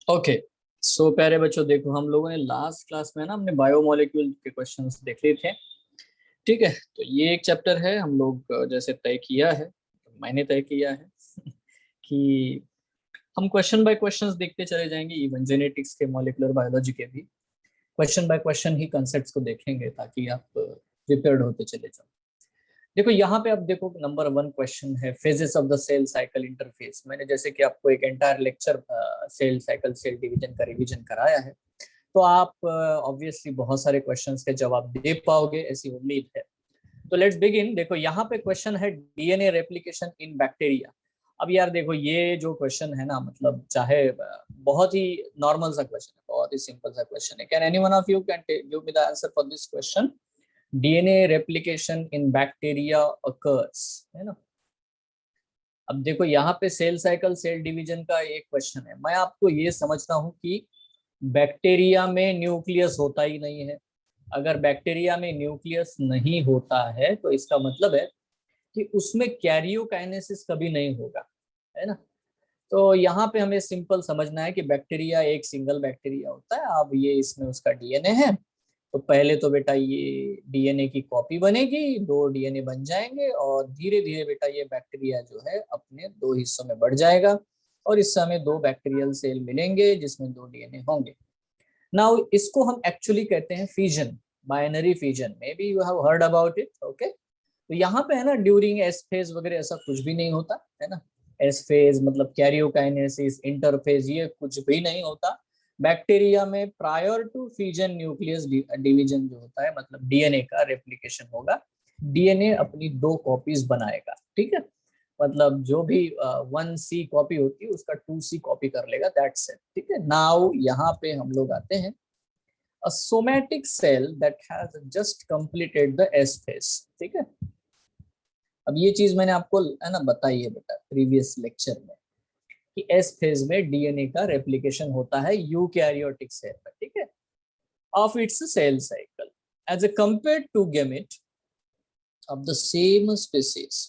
Okay. सो प्यारे बच्चों, देखो हम लोगों ने लास्ट क्लास में ना हमने बायोमोलिक्यूल के क्वेश्चंस देख लिए थे। ठीक है, तो ये एक चैप्टर है हम लोग जैसे तय किया है, मैंने तय किया है कि हम क्वेश्चन बाय क्वेश्चंस देखते चले जाएंगे। इवन जेनेटिक्स के, मॉलिक्यूलर बायोलॉजी के भी question by question he concepts को देखेंगे ताकि आप प्रिपेयर्ड होते चले जाओ। देखो यहाँ पे अब देखो नंबर 1 क्वेश्चन है, phases of the cell cycle interface. मैंने जैसे कि आपको एक entire lecture cell cycle, cell division का रिवीजन कराया है, तो आप ऑब्वियसली बहुत सारे क्वेश्चंस के जवाब दे पाओगे, ऐसी उम्मीद है। तो लेट्स बिगिन। देखो यहाँ पे क्वेश्चन है डीएनए रेप्लिकेशन इन बैक्टीरिया। अब यार देखो ये जो क्वेश्चन है ना, मतलब चाहे बहुत ही नॉर्मल सा क्वेश्चन है, बहुत ही सिंपल सा क्वेश्चन है। Can any one of you can give me the answer for this question? DNA replication in bacteria occurs, है ना। अब देखो यहाँ पे सेल साइकिल, सेल डिवीजन का एक क्वेश्चन है। मैं आपको ये समझता हूँ कि बैक्टीरिया में न्यूक्लियस होता ही नहीं है। अगर बैक्टीरिया में न्यूक्लियस नहीं होता है तो इसका मतलब है कि उसमें कैरियोकाइनेसिस कभी नहीं होगा, है ना। तो यहाँ पे हमें सिंपल समझना है कि बैक्टीरिया एक सिंगल बैक्टीरिया होता है। अब ये इसमें उसका डीएनए है, तो पहले तो बेटा ये डीएनए की कॉपी बनेगी, 2 डीएनए बन जाएंगे और धीरे धीरे बेटा ये बैक्टीरिया जो है अपने 2 हिस्सों में बढ़ जाएगा और इस समय 2 बैक्टीरियल सेल मिलेंगे जिसमें 2 डीएनए होंगे। नाउ इसको हम एक्चुअली कहते हैं fission, binary fission. May be you have heard about it. Okay, तो यहाँ पे है ना ड्यूरिंग एस फेज वगैरह ऐसा कुछ भी नहीं होता है ना। एस फेज मतलब कैरियोकाइनेसिस, इंटरफेज, ये कुछ भी नहीं होता बैक्टीरिया में। Prior to fission nucleus division जो होता है, मतलब डीएनए का रेप्लिकेशन होगा। डीएनए अपनी 2 कॉपीज बनाएगा, ठीक है। मतलब जो भी 1C कॉपी होती है उसका 2C कॉपी कर लेगा, दैट्स इट। ठीक है, नाउ यहाँ पे हम लोग आते हैं a somatic cell that has just completed the S phase। ठीक है, अब ये चीज मैंने आपको है ना बताई है बेटा प्रीवियस लेक्चर में कि एस फेज में डीएनए का रेप्लिकेशन होता है यूकैरियोटिक सेल में, ठीक है, of its cell cycle as a compared to gamete of the same species.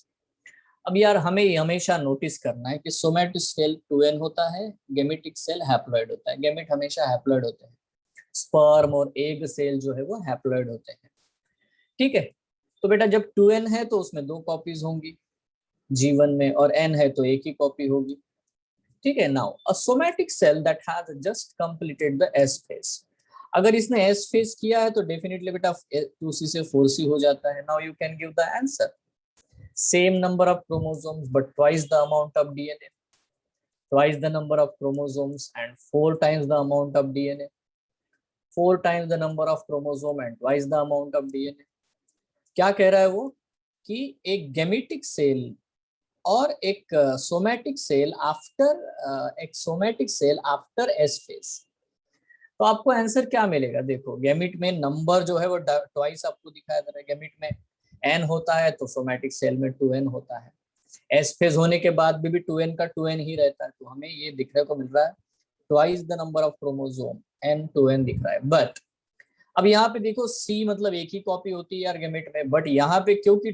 अब यार हमें हमेशा नोटिस करना है कि सोमैटिक सेल 2n होता है, गेमेटिक सेल हैप्लॉइड होता है। गेमेट हमेशा हैप्लॉइड होते हैं, स्पर्म और एग सेल जो है वो हैप्लॉइड होते हैं, ठीक है। तो बेटा जब 2n है तो उसमें 2 कॉपीज होंगी जीवन में, और n है तो एक ही कॉपी होगी, ठीक है। Now a somatic cell that has just completed the S phase. अगर इसने एस फेज किया है तो डेफिनेटली बेटा 2C से 4C हो जाता है। Now you can give the answer. Same number of chromosomes but twice the amount of DNA, twice the number of chromosomes and 4 times the amount of DNA, 4 times the number of chromosome and twice the amount of DNA। क्या कह रहा है वो कि एक gametic cell और एक somatic cell after S phase. तो आपको आंसर क्या मिलेगा? देखो गेमिट में नंबर जो है वो ट्वाइस आपको दिखाया जा रहा है। गेमिट में n होता है तो सोमैटिक सेल में 2n होता है। एस फेज होने के बाद भी 2n का 2n ही रहता है, तो हमें ये दिखने को मिल रहा है twice the number of chromosome, n 2n दिख रहा है। बट अब यहाँ पे देखो C मतलब एक ही कॉपी होती है यार गेमेट में, बट यहाँ पे क्योंकि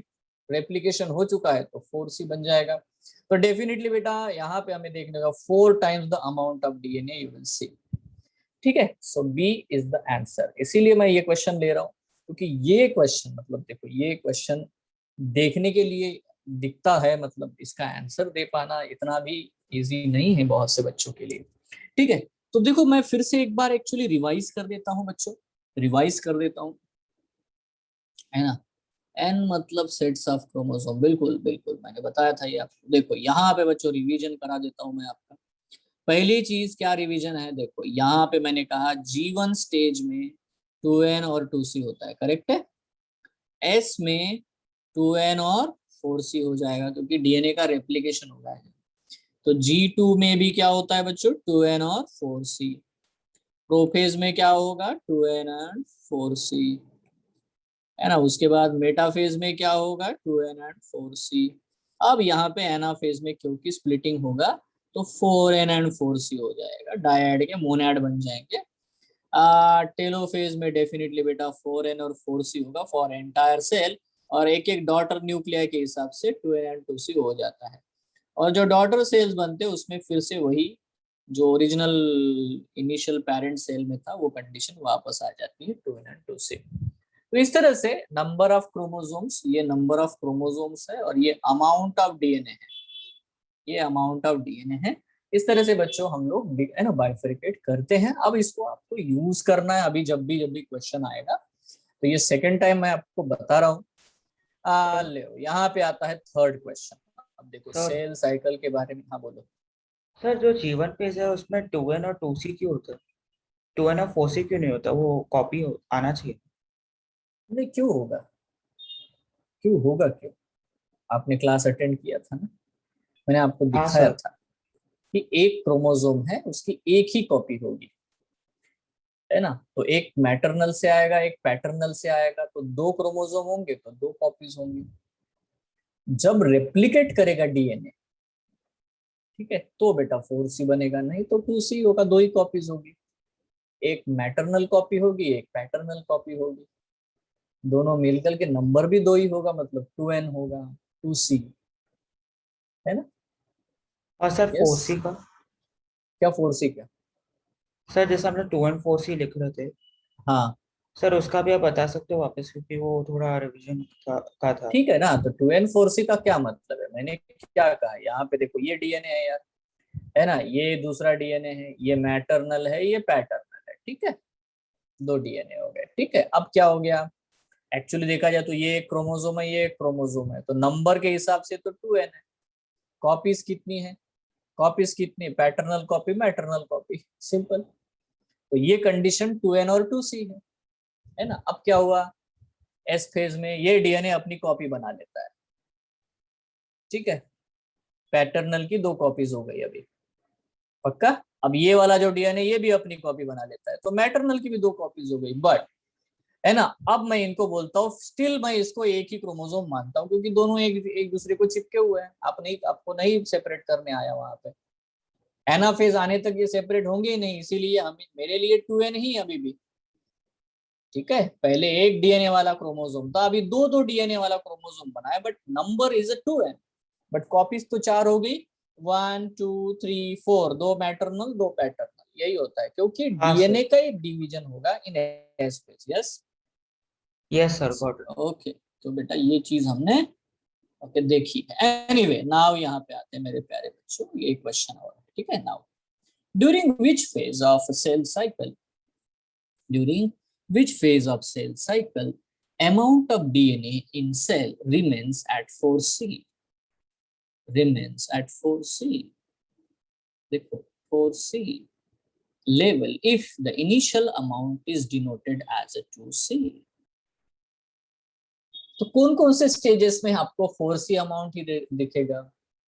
रेप्लिकेशन हो चुका है तो 4C बन जाएगा। तो डेफिनेटली बेटा यहाँ पे हमें देखने का 4 times the amount of DNA you will सी, ठीक है। So B is the answer. इसीलिए मैं ये क्वेश्चन ले रहा हूँ क्योंकि ये क्वेश्चन मतलब देखो ये क्वेश्चन देखने के लिए दिखता है, मतलब इसका आंसर दे पाना इतना भी इजी नहीं है बहुत से बच्चों के लिए, ठीक है। तो देखो मैं फिर से एक बार एक्चुअली रिवाइज कर देता हूँ बच्चों, रिवाइज कर देता हूँ, है ना। एन मतलब सेट्स ऑफ क्रोमोसोम, बिल्कुल बिल्कुल मैंने बताया था ये आपको। देखो यहाँ पे बच्चों रिवीजन करा देता हूँ मैं आपका। पहली चीज क्या रिवीजन है, देखो यहाँ पे मैंने कहा G1 स्टेज में 2n और 2C होता है, करेक्ट है। S में 2n और 4C हो जाएगा क्योंकि डीएनए का रेप्लिकेशन हो रहा है। तो G2 में भी क्या होता है बच्चों? 2n और 4C। प्रोफेज में क्या होगा? 2n और 4C, है ना। उसके बाद मेटाफेज में क्या होगा? 2n and 4C। अब यहाँ पे एनाफेज में क्योंकि स्प्लिटिंग होगा तो 4n एंड 4C हो जाएगा, डायड के मोनैड बन जाएंगे। टेलोफेज में डेफिनेटली बेटा 4n और 4C होगा फॉर एंटायर सेल, और एक एक डॉटर न्यूक्लियाई के हिसाब से 2n एंड 2C हो जाता है। और जो डॉटर सेल्स बनते हैं उसमें फिर से वही जो ओरिजिनल इनिशियल पेरेंट सेल में था वो कंडीशन वापस आ जाती है 2n and 2c। तो इस तरह से नंबर ऑफ क्रोमोसोम्स, ये नंबर ऑफ क्रोमोसोम्स है और ये अमाउंट ऑफ डीएनए है, ये अमाउंट ऑफ डीएनए है। इस तरह से बच्चों हम लोग है ना बाइफरकेट करते हैं। अब इसको आपको यूज करना है अभी जब भी क्वेश्चन आएगा। तो ये सेकंड टाइम मैं आपको बता रहा हूँ। ले यहाँ पे आता है थर्ड क्वेश्चन। अब देखो सर सेल साइकिल के बारे में। हाँ बोलो। सर जो जीवन पेज है उसमें 2n और 2c क्यों होता है? 2n और 4c क्यों नहीं होता? वो कॉपी आना चाहिए। नहीं क्यों होगा, क्यों होगा क्यों? आपने क्लास अटेंड किया था ना, मैंने आपको हाँ दिखाया सर। था कि एक क्रोमोसोम है उसकी एक ही कॉपी होगी, है ना। तो एक मैटरनल से आएगा एक पैटर्नल से आएगा, तो दो क्रोमोसोम होंगे तो दो कॉपीज होंगी। जब रेप्लिकेट करेगा डीएनए, ठीक है, तो बेटा 4c बनेगा, नहीं तो 2c होगा, दो ही कॉपीज होगी। एक मैटरनल कॉपी होगी एक पैटर्नल कॉपी होगी, दोनों मिलकर के नंबर भी दो ही होगा, मतलब 2n होगा, 2c, है ना। और सर यस। 4c का? क्या 4c क्या? सर जैसे हमने 2n 4c लिख रहे थे, हाँ सर उसका भी आप बता सकते हो वापस, क्योंकि वो थोड़ा रिवीजन का था। ठीक है ना। तो 2n4c का क्या मतलब है, मैंने क्या कहा, यहाँ पे देखो ये डीएनए है यार, है ना, ये दूसरा डीएनए है, ये मैटरनल है ये पैटर्नल है, ठीक है, दो डीएनए हो गए। ठीक है, अब क्या हो गया, एक्चुअली देखा जाए तो ये एक क्रोमोसोम है ये एक क्रोमोसोम है, तो नंबर के हिसाब से तो 2n है। कॉपीज कितनी है, कॉपीज कितनी, paternal copy maternal copy, simple. तो ये कंडीशन 2n और 2c है ना। अब क्या हुआ, एस फेज में ये डीएनए अपनी कॉपी बना लेता है, ठीक है, पैटर्नल की दो कॉपीज हो गई अभी, पक्का। अब ये वाला जो डीएनए ये भी अपनी कॉपी बना लेता है, तो मैटरनल की भी दो कॉपीज हो गई, बट है ना, अब मैं इनको बोलता हूँ स्टिल मैं इसको एक ही क्रोमोसोम मानता हूँ, क्योंकि दोनों एक दूसरे को चिपके हुए हैं। आपको नहीं सेपरेट करने आया वहां पे, एनाफेज आने तक ये सेपरेट होंगे ही नहीं, इसीलिए हम मेरे लिए 2n ही अभी भी, ठीक है। पहले एक डीएनए वाला क्रोमोसोम था, अभी दो दो डीएनए वाला क्रोमोसोम बना है, but number is a 2n, but copies तो चार हो गई, 1 2 3 4, दो मैटरनल दो पैटर्नल, यही होता है, क्योंकि हाँ सर। डीएनए का एक डिवीजन होगा in S phase. Yes. Yes sir, got it. Okay, तो बेटा ये चीज हमने ओके देखी है। एनीवे नाउ यहाँ पे आते हैं मेरे प्यारे बच्चों, ये क्वेश्चन और है, ठीक है। Now during which phase of cell cycle, during which phase of cell cycle amount of DNA in cell remains at 4c, देखो 4c level if the initial amount is denoted as a 2c। तो कौन कौन से stages में आपको 4c amount ही दिखेगा?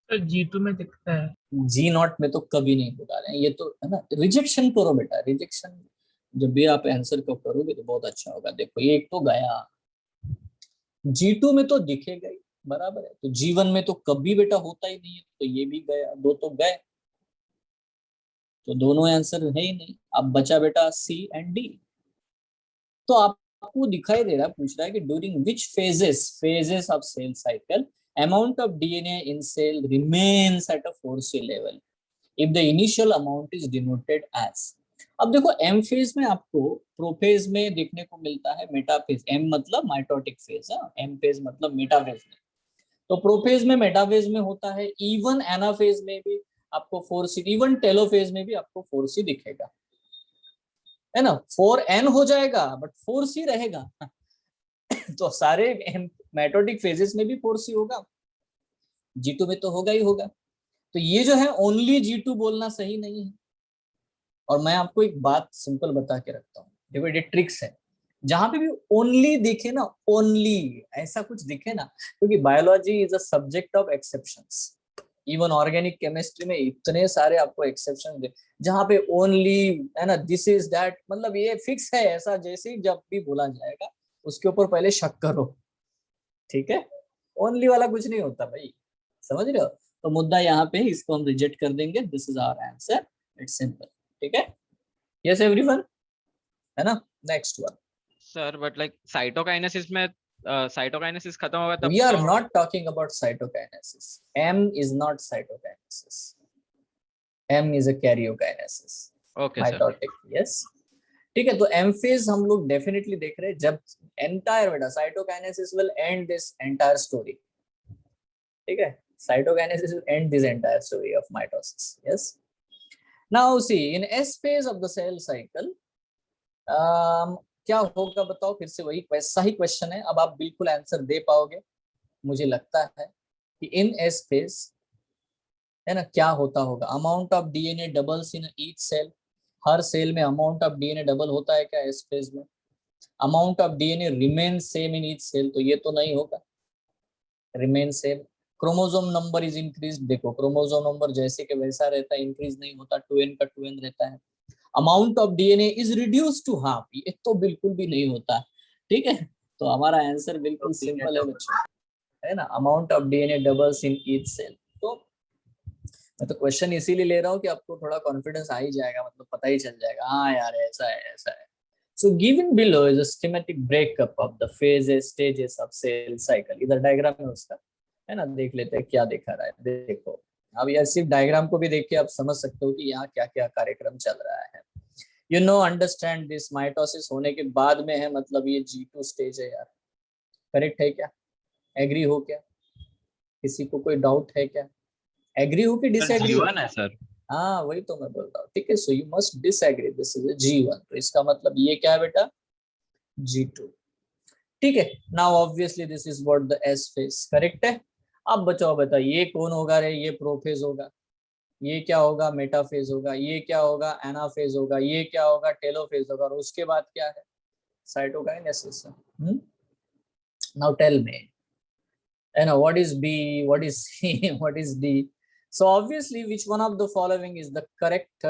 तो G2 में दिखता है। जी नॉट में तो कभी नहीं होगा, ये तो है ना, रिजेक्शन करो बेटा, रिजेक्शन जब भी आप आंसर को करोगे तो बहुत अच्छा होगा। देखो ये एक तो गया, G2 में तो दिखेगा ही, बराबर है, तो जीवन में तो कभी बेटा होता ही नहीं है, तो ये भी गया, दो तो गए, तो दोनों आंसर है ही नहीं। अब बचा बेटा सी एंड डी। तो आपको दिखाई दे रहा है, पूछ रहा है कि during which phases of cell cycle amount of DNA in cell remains at a 4c level if the initial amount is denoted as. अब देखो एम फेज में आपको प्रोफेज में देखने को मिलता है मेटाफेज, एम मतलब माइटोटिक फेज है, एम फेज मतलब मेटाफेज में, तो प्रोफेज में मेटाफेज में होता है, इवन एनाफेज में भी आपको 4c, इवन टेलोफेज में भी आपको 4c दिखेगा, है ना। 4n हो जाएगा बट 4c रहेगा तो सारे मेटोटिक फेजेस में भी 4c होगा, G2 में तो होगा ही होगा। तो ये जो है ओनली G2 बोलना सही नहीं है। और मैं आपको एक बात सिंपल बता के रखता हूँ, देखो ये ट्रिक्स है, जहां पे भी ओनली दिखे ना, ओनली ऐसा कुछ दिखे ना, क्योंकि biology is a subject of exceptions, even organic chemistry में इतने सारे आपको एक्सेप्शन दे, जहां पे ओनली है ना, दिस इज दैट, मतलब ये फिक्स है ऐसा, जैसे ही जब भी बोला जाएगा उसके ऊपर पहले शक करो, ठीक है। ओनली वाला कुछ नहीं होता भाई, समझ रहे हो। तो मुद्दा यहाँ पे इसको हम रिजेक्ट कर देंगे, this is our answer, it's simple, ठीक है। यस एवरीवन, है ना। Next one, sir but like cytokinesis में साइटोकाइनेसिस खत्म होगा तब वी आर तो not talking about cytokinesis, M is not cytokinesis, M is a karyokinesis, okay sir. mitotic, yes. ठीक है, तो M phase हम लोग डेफिनेटली देख रहे हैं जब entire बेटा cytokinesis will end this entire story, ठीक है, cytokinesis will end this entire story of mitosis, yes. Now see in S phase of the cell cycle क्या होगा बताओ, फिर से वही वैसा ही क्वेश्चन है, अब आप बिल्कुल आंसर दे पाओगे मुझे लगता है कि इन एस फेज है ना क्या होता होगा। Amount of DNA doubles in each cell, हर सेल में अमाउंट ऑफ डीएनए डबल होता है क्या एस फेज में? Amount of DNA remain same in each cell, तो ये तो नहीं होगा, remain same. Chromosome number is increase, देखो क्रोमोसोम नंबर जैसे कि वैसा रहता है, इंक्रीज नहीं होता, 2n का 2n रहता है। Amount of DNA is reduce to half, ये तो बिल्कुल भी नहीं होता, ठीक है। तो हमारा आंसर बिल्कुल सिंपल है बच्चों, है ना, amount of DNA doubles in each cell. तो मैं तो क्वेश्चन इसीलिए ले रहा हूँ कि आपको थोड़ा कॉन्फिडेंस आ ही जाएगा, मतलब पता ही चल जाएगा, हाँ यार ऐसा है ऐसा है। So given below is a schematic breakup of the phases, stages of cell cycle. इधर डायग्राम है उसका, है ना, देख लेते हैं क्या दिखा रहा है। देखो अब यार सिर्फ डायग्राम को भी देख के आप समझ सकते हो कि यहाँ क्या क्या कार्यक्रम चल रहा है। You know, understand this, mitosis होने के बाद में है, मतलब ये G2 स्टेज है यार, करेक्ट है क्या? एग्री हो क्या? किसी को कोई डाउट है क्या? एग्री हो कि डिसएग्री हो? G1 है सर। हाँ वही तो मैं बोल रहा हूँ, ठीक है। So you must disagree, this is G1, तो इसका मतलब ये क्या है बेटा? G2, ठीक है। Now obviously this is what the S phase, correct है। अब बचाओ बता, ये कौन होगा रे? ये प्रोफेज होगा, ये क्या होगा? मेटाफेज होगा, ये क्या होगा? एनाफेज होगा, ये क्या होगा? टेलोफेज होगा, और उसके बाद क्या है? Cytokinesis. Now tell me, and what is B, what is C, what is D? So obviously which one of the following is the correct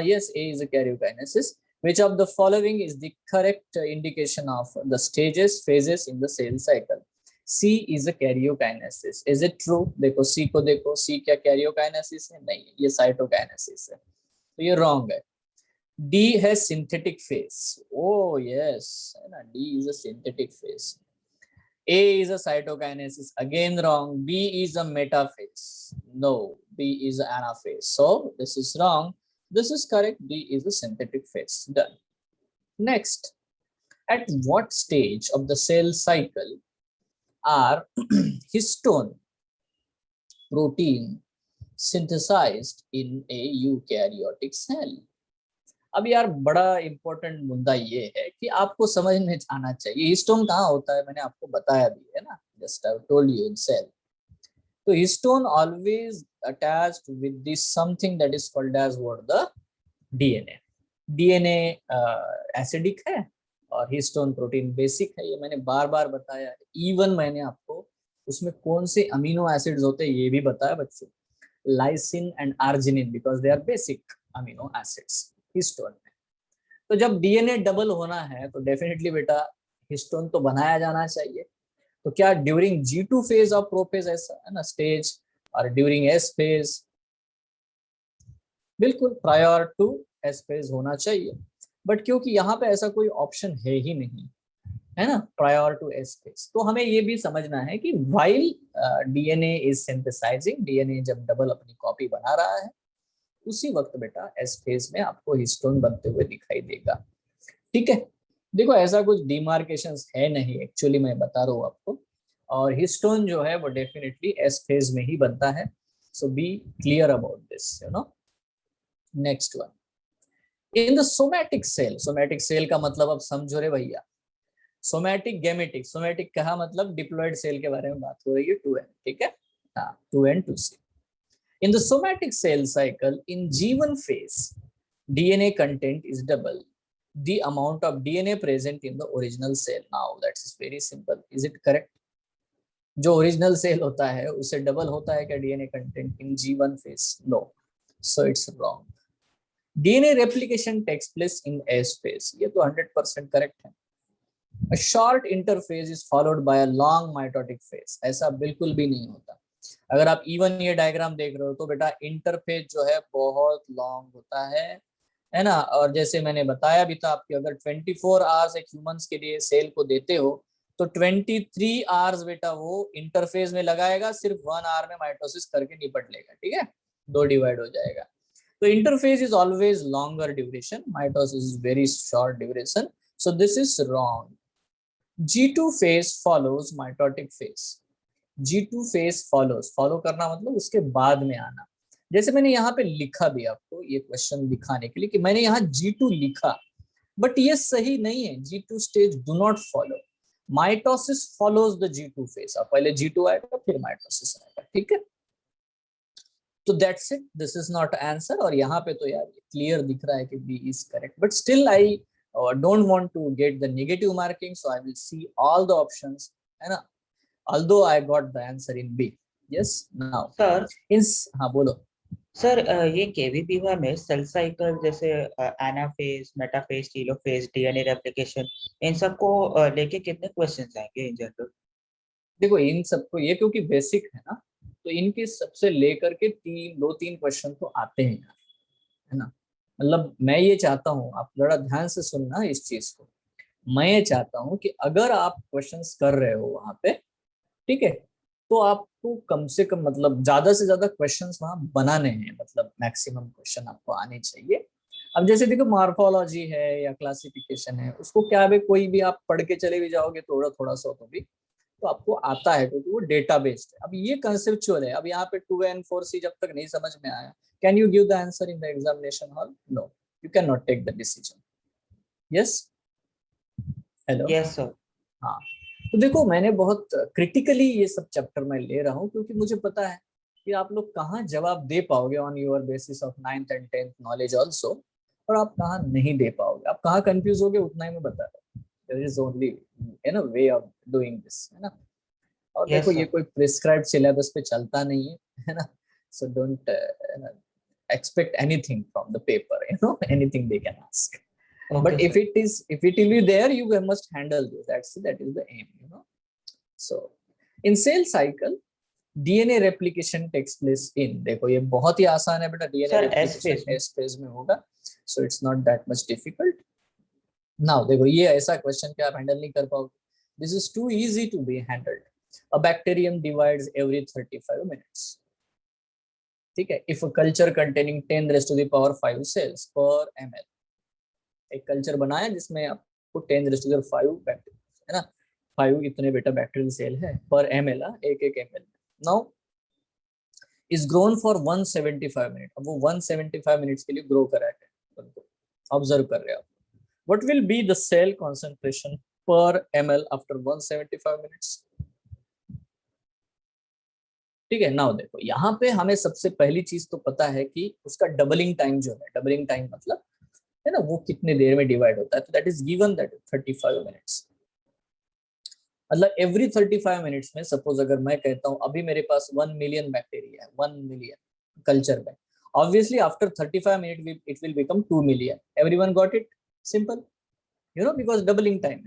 yes, A is a karyokinesis. Which of the following is the correct indication of the stages, phases in the cell cycle? C is a karyokinesis. Is it true? देखो C को देखो, C क्या karyokinesis है? नहीं, ये cytokinesis है, तो ये wrong है। D है synthetic phase. Oh yes, है ना, D is a synthetic phase. A is a cytokinesis, again wrong. B is a metaphase. No, B is an anaphase. So this is wrong. This is correct. D is a synthetic phase. Done. Next, at what stage of the cell cycle are histone protein synthesized in a eukaryotic cell? अब यार बड़ा important मुद्दा ये है कि आपको समझ में आना चाहिए हिस्टोन कहाँ होता है, मैंने आपको बताया भी है ना, just I told you in cell. तो histone always attached with this something that is called as what? The DNA. DNA acidic है और हिस्टोन प्रोटीन बेसिक है, ये मैंने बार बार बताया है। इवन मैंने आपको उसमें कौन से अमीनो एसिड्स होते हैं ये भी बताया बच्चों, lysine and arginine, because they are basic amino acids histone में। तो जब डीएनए डबल होना है तो डेफिनेटली बेटा हिस्टोन तो बनाया जाना चाहिए। तो क्या during G2 phase of prophase ऐसा है ना स्टेज, और ड्यूरिंग एस फेज? बिल्कुल प्रायर टू एस फेज होना चाहिए, बट क्योंकि यहाँ पे ऐसा कोई ऑप्शन है ही नहीं, है ना, प्रायर टू एस फेज, तो हमें ये भी समझना है कि while DNA is synthesising, DNA जब डबल अपनी कॉपी बना रहा है उसी वक्त बेटा एस फेज में आपको हिस्टोन बनते हुए दिखाई देगा, ठीक है। देखो ऐसा कुछ डिमार्केशन है नहीं, एक्चुअली मैं बता रहा हूँ आपको, और हिस्टोन जो है वो डेफिनेटली एस फेज में ही बनता है। So be clear about this, you know. Next one, in the somatic cell, somatic cell का मतलब अब समझो रे भैया, सोमैटिक गैमेटिक, सोमैटिक कहा मतलब डिप्लॉयड सेल के बारे में बात हो रही है, 2n, ठीक है, हाँ 2n 2c। In the somatic cell cycle, in G1 phase, DNA content is double the amount of DNA present in the original cell. Now that is very simple. Is it correct? जो original cell होता है उसे double होता है क्या DNA content in G1 phase? No. So it's wrong. DNA replication takes place in S phase. ये तो 100% correct है. A short interphase is followed by a long mitotic phase. ऐसा बिल्कुल भी नहीं होता। अगर आप इवन ये डायग्राम देख रहे हो तो बेटा इंटरफेज जो है बहुत लॉन्ग होता है ना, और जैसे मैंने बताया भी था आपके, अगर 24 आवर्स एक ह्यूमंस के लिए सेल को देते हो तो 23 आवर्स बेटा वो इंटरफेज में लगाएगा, सिर्फ 1 आवर में माइटोसिस करके निपट लेगा, ठीक है। 2 डिवाइड हो जाएगा। तो interphase is always longer duration, mitosis is very short duration, so this is wrong. G2 phase follows mitotic phase. G2 phase follows, follow करना मतलब उसके बाद में आना। जैसे मैंने यहाँ पे लिखा भी आपको ये क्वेश्चन दिखाने के लिए कि मैंने यहाँ G2 लिखा, बट ये सही नहीं है। G2 stage do not follow, mitosis follows the G2 phase. अब पहले G2 आएगा फिर माइटोसिस आएगा, ठीक है। तो that's it, this is not answer. और यहाँ पे तो यार क्लियर दिख रहा है कि B is correct, but still I don't want to get the negative marking, so I will see all the options, है ना, although I got the answer in B. Yes, now sir हाँ बोलो। Sir ये KVPY में cell cycle जैसे anaphase, metaphase, telophase, DNA replication, इन सबको लेके कितने क्वेश्चंस आएंगे इन जनरल? देखो इन सबको ये क्योंकि बेसिक है ना, तो इनके सबसे लेकर के 2-3 क्वेश्चन तो आते हैं यार, है ना। मतलब मैं ये चाहता हूँ आप बड़ा ध्यान से सुनना इस चीज को। मैं ये चाहता हूँ कि अगर आप क्वेश्चंस कर रहे हो वहां पे, ठीक है, तो आपको कम से कम मतलब ज्यादा से ज्यादा क्वेश्चंस वहां बनाने हैं, मतलब मैक्सिमम क्वेश्चन आपको आने चाहिए। अब जैसे देखो मॉर्फोलॉजी है या क्लासिफिकेशन है, उसको क्या है, कोई भी आप पढ़ के चले भी जाओगे थोड़ा थोड़ा सा तो भी तो आपको आता है, क्योंकि वो डेटा बेस्ड है। अब ये कंसेप्चुअल है। अब यहाँ पे 2N4C जब तक नहीं समझ में आया, can you give the answer in the examination hall? No, you can not take the decision. Yes, hello, yes sir. हाँ। तो देखो मैंने बहुत क्रिटिकली ये सब चैप्टर में ले रहा हूँ, क्योंकि मुझे पता है कि आप लोग कहाँ जवाब दे पाओगे on your basis of 9th and 10th knowledge also, और आप कहाँ नहीं दे पाओगे, आप कहाँ कंफ्यूज होगे उतना ही मैं बता रहा हूँ। There is only way of doing this, है ना। और देखो यस ये सर। कोई प्रिस्क्राइब्ड सिलेबस पे चलता नहीं है ना, so don't expect anything from the paper, anything they can ask. Okay But if sir. it will be there, you must handle this. That is the aim. So in cell cycle, DNA replication takes place in, देखो ये बहुत ही आसान है बेटा, DNA sir S replication phase में। S phase में होगा, so it's not that much difficult. Now देखो ये ऐसा क्वेश्चन कि आप हैंडल नहीं कर पाओगे, this is too easy to be handled. A bacterium divides every 35 minutes. ठीक है, if a culture containing 10 raised to the power 5 cells per ml, एक कल्चर बनाया जिसमें आपको 10 raised to the 5 बैक्टीरिया, है ना, 5 इतने बेटा बैक्टीरियल सेल है पर ml, एक ml। Now is grown for 175 minute. अब वो 175 मिनट्स के लिए ग्रो कर रहा है, ऑब्जर्व कर रहे हैं आप। What will be the cell concentration per ml after 175 minutes? ठीक है, नाउ देखो यहाँ पे हमें सबसे पहली चीज तो पता है कि उसका डबलिंग टाइम जो है, डबलिंग टाइम मतलब है ना वो कितने देर में डिवाइड होता है, तो that is given, that 35 minutes. मतलब एवरी 35 मिनट्स में, सपोज अगर मैं कहता हूँ अभी मेरे पास 1 मिलियन बैक्टीरिया है, 1 मिलियन कल्चर में, obviously after 35 minute it will become 2 million. Everyone got it? Simple, because doubling time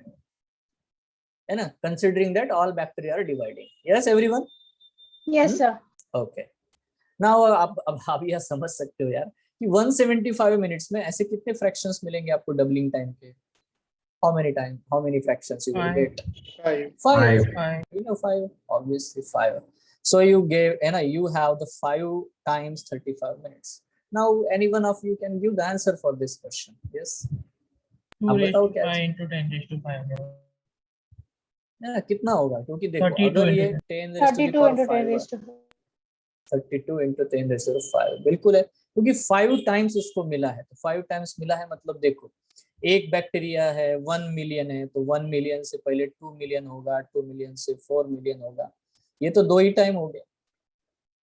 है ना, considering that all bacteria are dividing. Yes everyone? Yes sir. Okay, now अब यह समझ सकते हो यार कि 175 मिनट्स में ऐसे कितने फ्रैक्शंस मिलेंगे आपको डबलिंग टाइम के? how many fractions you will Five. get? 5. 5. 5. 5, obviously 5. So you have the 5 times 35 minutes. Now anyone of you can give the answer for this question. Yes, 2 अब raised बताओ to क्या 5 into 10 raised to 5. कितना होगा, क्योंकि देखो 32 अगर ये into 10 raised to the 32 power into 10 5 raised to 32 into 10 raised to the 5 बिल्कुल है, क्योंकि 5 टाइम्स उसको मिला है, तो 5 टाइम्स मिला है मतलब देखो एक बैक्टीरिया है 1 मिलियन है, तो 1 मिलियन से पहले 2 मिलियन होगा, 2 मिलियन से 4 मिलियन होगा, ये तो 2 ही टाइम हो गया।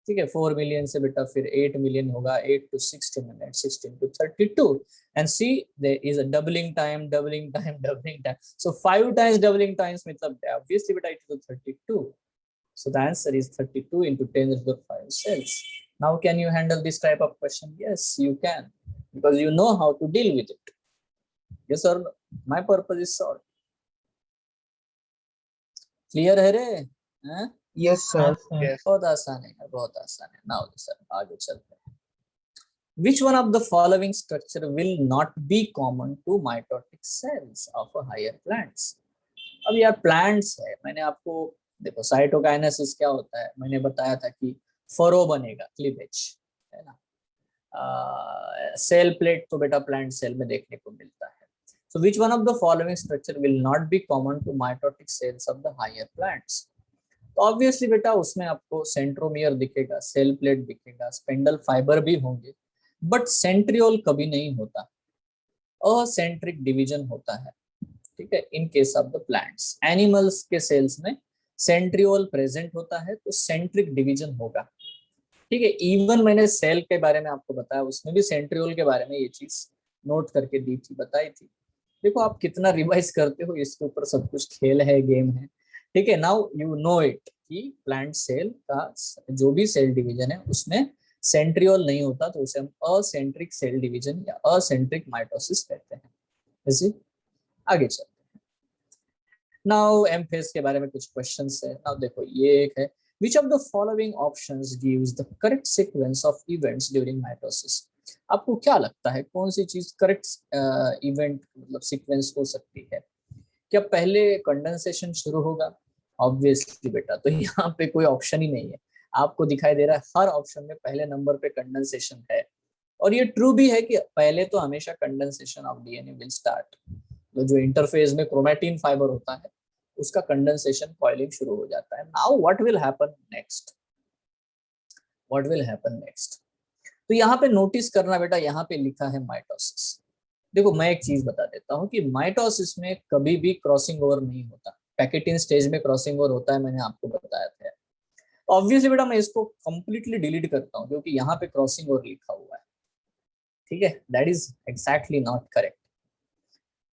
ठीक है, 4 मिलियन से बेटा फिर 8 मिलियन होगा, 8 to 16 minutes, 16 to 32, and see there is a doubling time, so 5 times doubling times मतलब obviously बेटा it is 32, so the answer is 32 into 10 raised to the 5 cells. Now can you handle this type of question? Yes you can, because you know how to deal with it. Yes or no? My purpose is solved. Clear है रे? हैं? Yes sir. Yes. बहुत आसान है, बहुत आसान है। Now sir आगे चलते हैं। Which one of the following structure will not be common to mitotic cells of a higher plants? अब यार प्लांट्स है, मैंने आपको देखो साइटोकाइनेसिस क्या होता है, मैंने बताया था कि फरो बनेगा, क्लीवेज, है ना। सेल प्लेट तो बेटा प्लांट सेल में देखने को मिलता है। So which one of the following structure will not be common to mitotic cells of the higher plants. तो ऑब्वियसली बेटा उसमें आपको सेंट्रोमियर दिखेगा, सेल प्लेट दिखेगा, स्पिंडल फाइबर भी होंगे, बट सेंट्रियोल कभी नहीं होता, असेंट्रिक डिवीजन होता है, ठीक है। In case of the plants, animals के सेल्स में सेंट्रियोल प्रेजेंट होता है तो सेंट्रिक डिवीजन होगा, ठीक है। इवन मैंने सेल के बारे में आपको बताया, उसमें भी सेंट्रियोल के बारे में ये चीज नोट करके दी थी, बताई थी। देखो आप कितना रिवाइज करते हो, इसके ऊपर सब कुछ खेल है, गेम है, ठीक है। नाउ यू नो इट कि प्लांट सेल का जो भी सेल डिवीजन है उसमें सेंट्रियोल नहीं होता, तो उसे हम असेंट्रिक सेल डिवीजन या असेंट्रिक माइटोसिस कहते हैं। ऐसे आगे चलते हैं। नाउ एम फेज के बारे में कुछ क्वेश्चंस है। नाउ देखो ये एक है, which of the following options gives the correct sequence of events during mitosis। आपको क्या लगता है कौन सी चीज करेक्ट इवेंट मतलब सीक्वेंस हो सकती है? क्या पहले कंडेंसेशन शुरू होगा? ऑब्वियसली बेटा, तो यहाँ पे कोई ऑप्शन ही नहीं है, आपको दिखाई दे रहा है हर ऑप्शन में पहले नंबर पे कंडेंसेशन है। और ये ट्रू भी है कि पहले तो हमेशा condensation of DNA will start, तो जो इंटरफेज में क्रोमैटिन फाइबर होता है उसका कंडेंसेशन कॉइलिंग शुरू हो जाता है। Now what will happen next, what will happen next? तो यहाँ पे नोटिस करना बेटा, यहाँ पे लिखा है माइटोसिस। देखो मैं एक चीज बता देता हूँ कि माइटोसिस में कभी भी क्रॉसिंग ओवर नहीं होता, पैकेटिन स्टेज में क्रॉसिंग ओवर होता है, मैंने आपको बताया था। ऑब्वियसली बेटा मैं इसको कंप्लीटली डिलीट करता हूँ क्योंकि यहाँ पे क्रॉसिंग ओवर लिखा हुआ है, ठीक है। That is exactly not correct,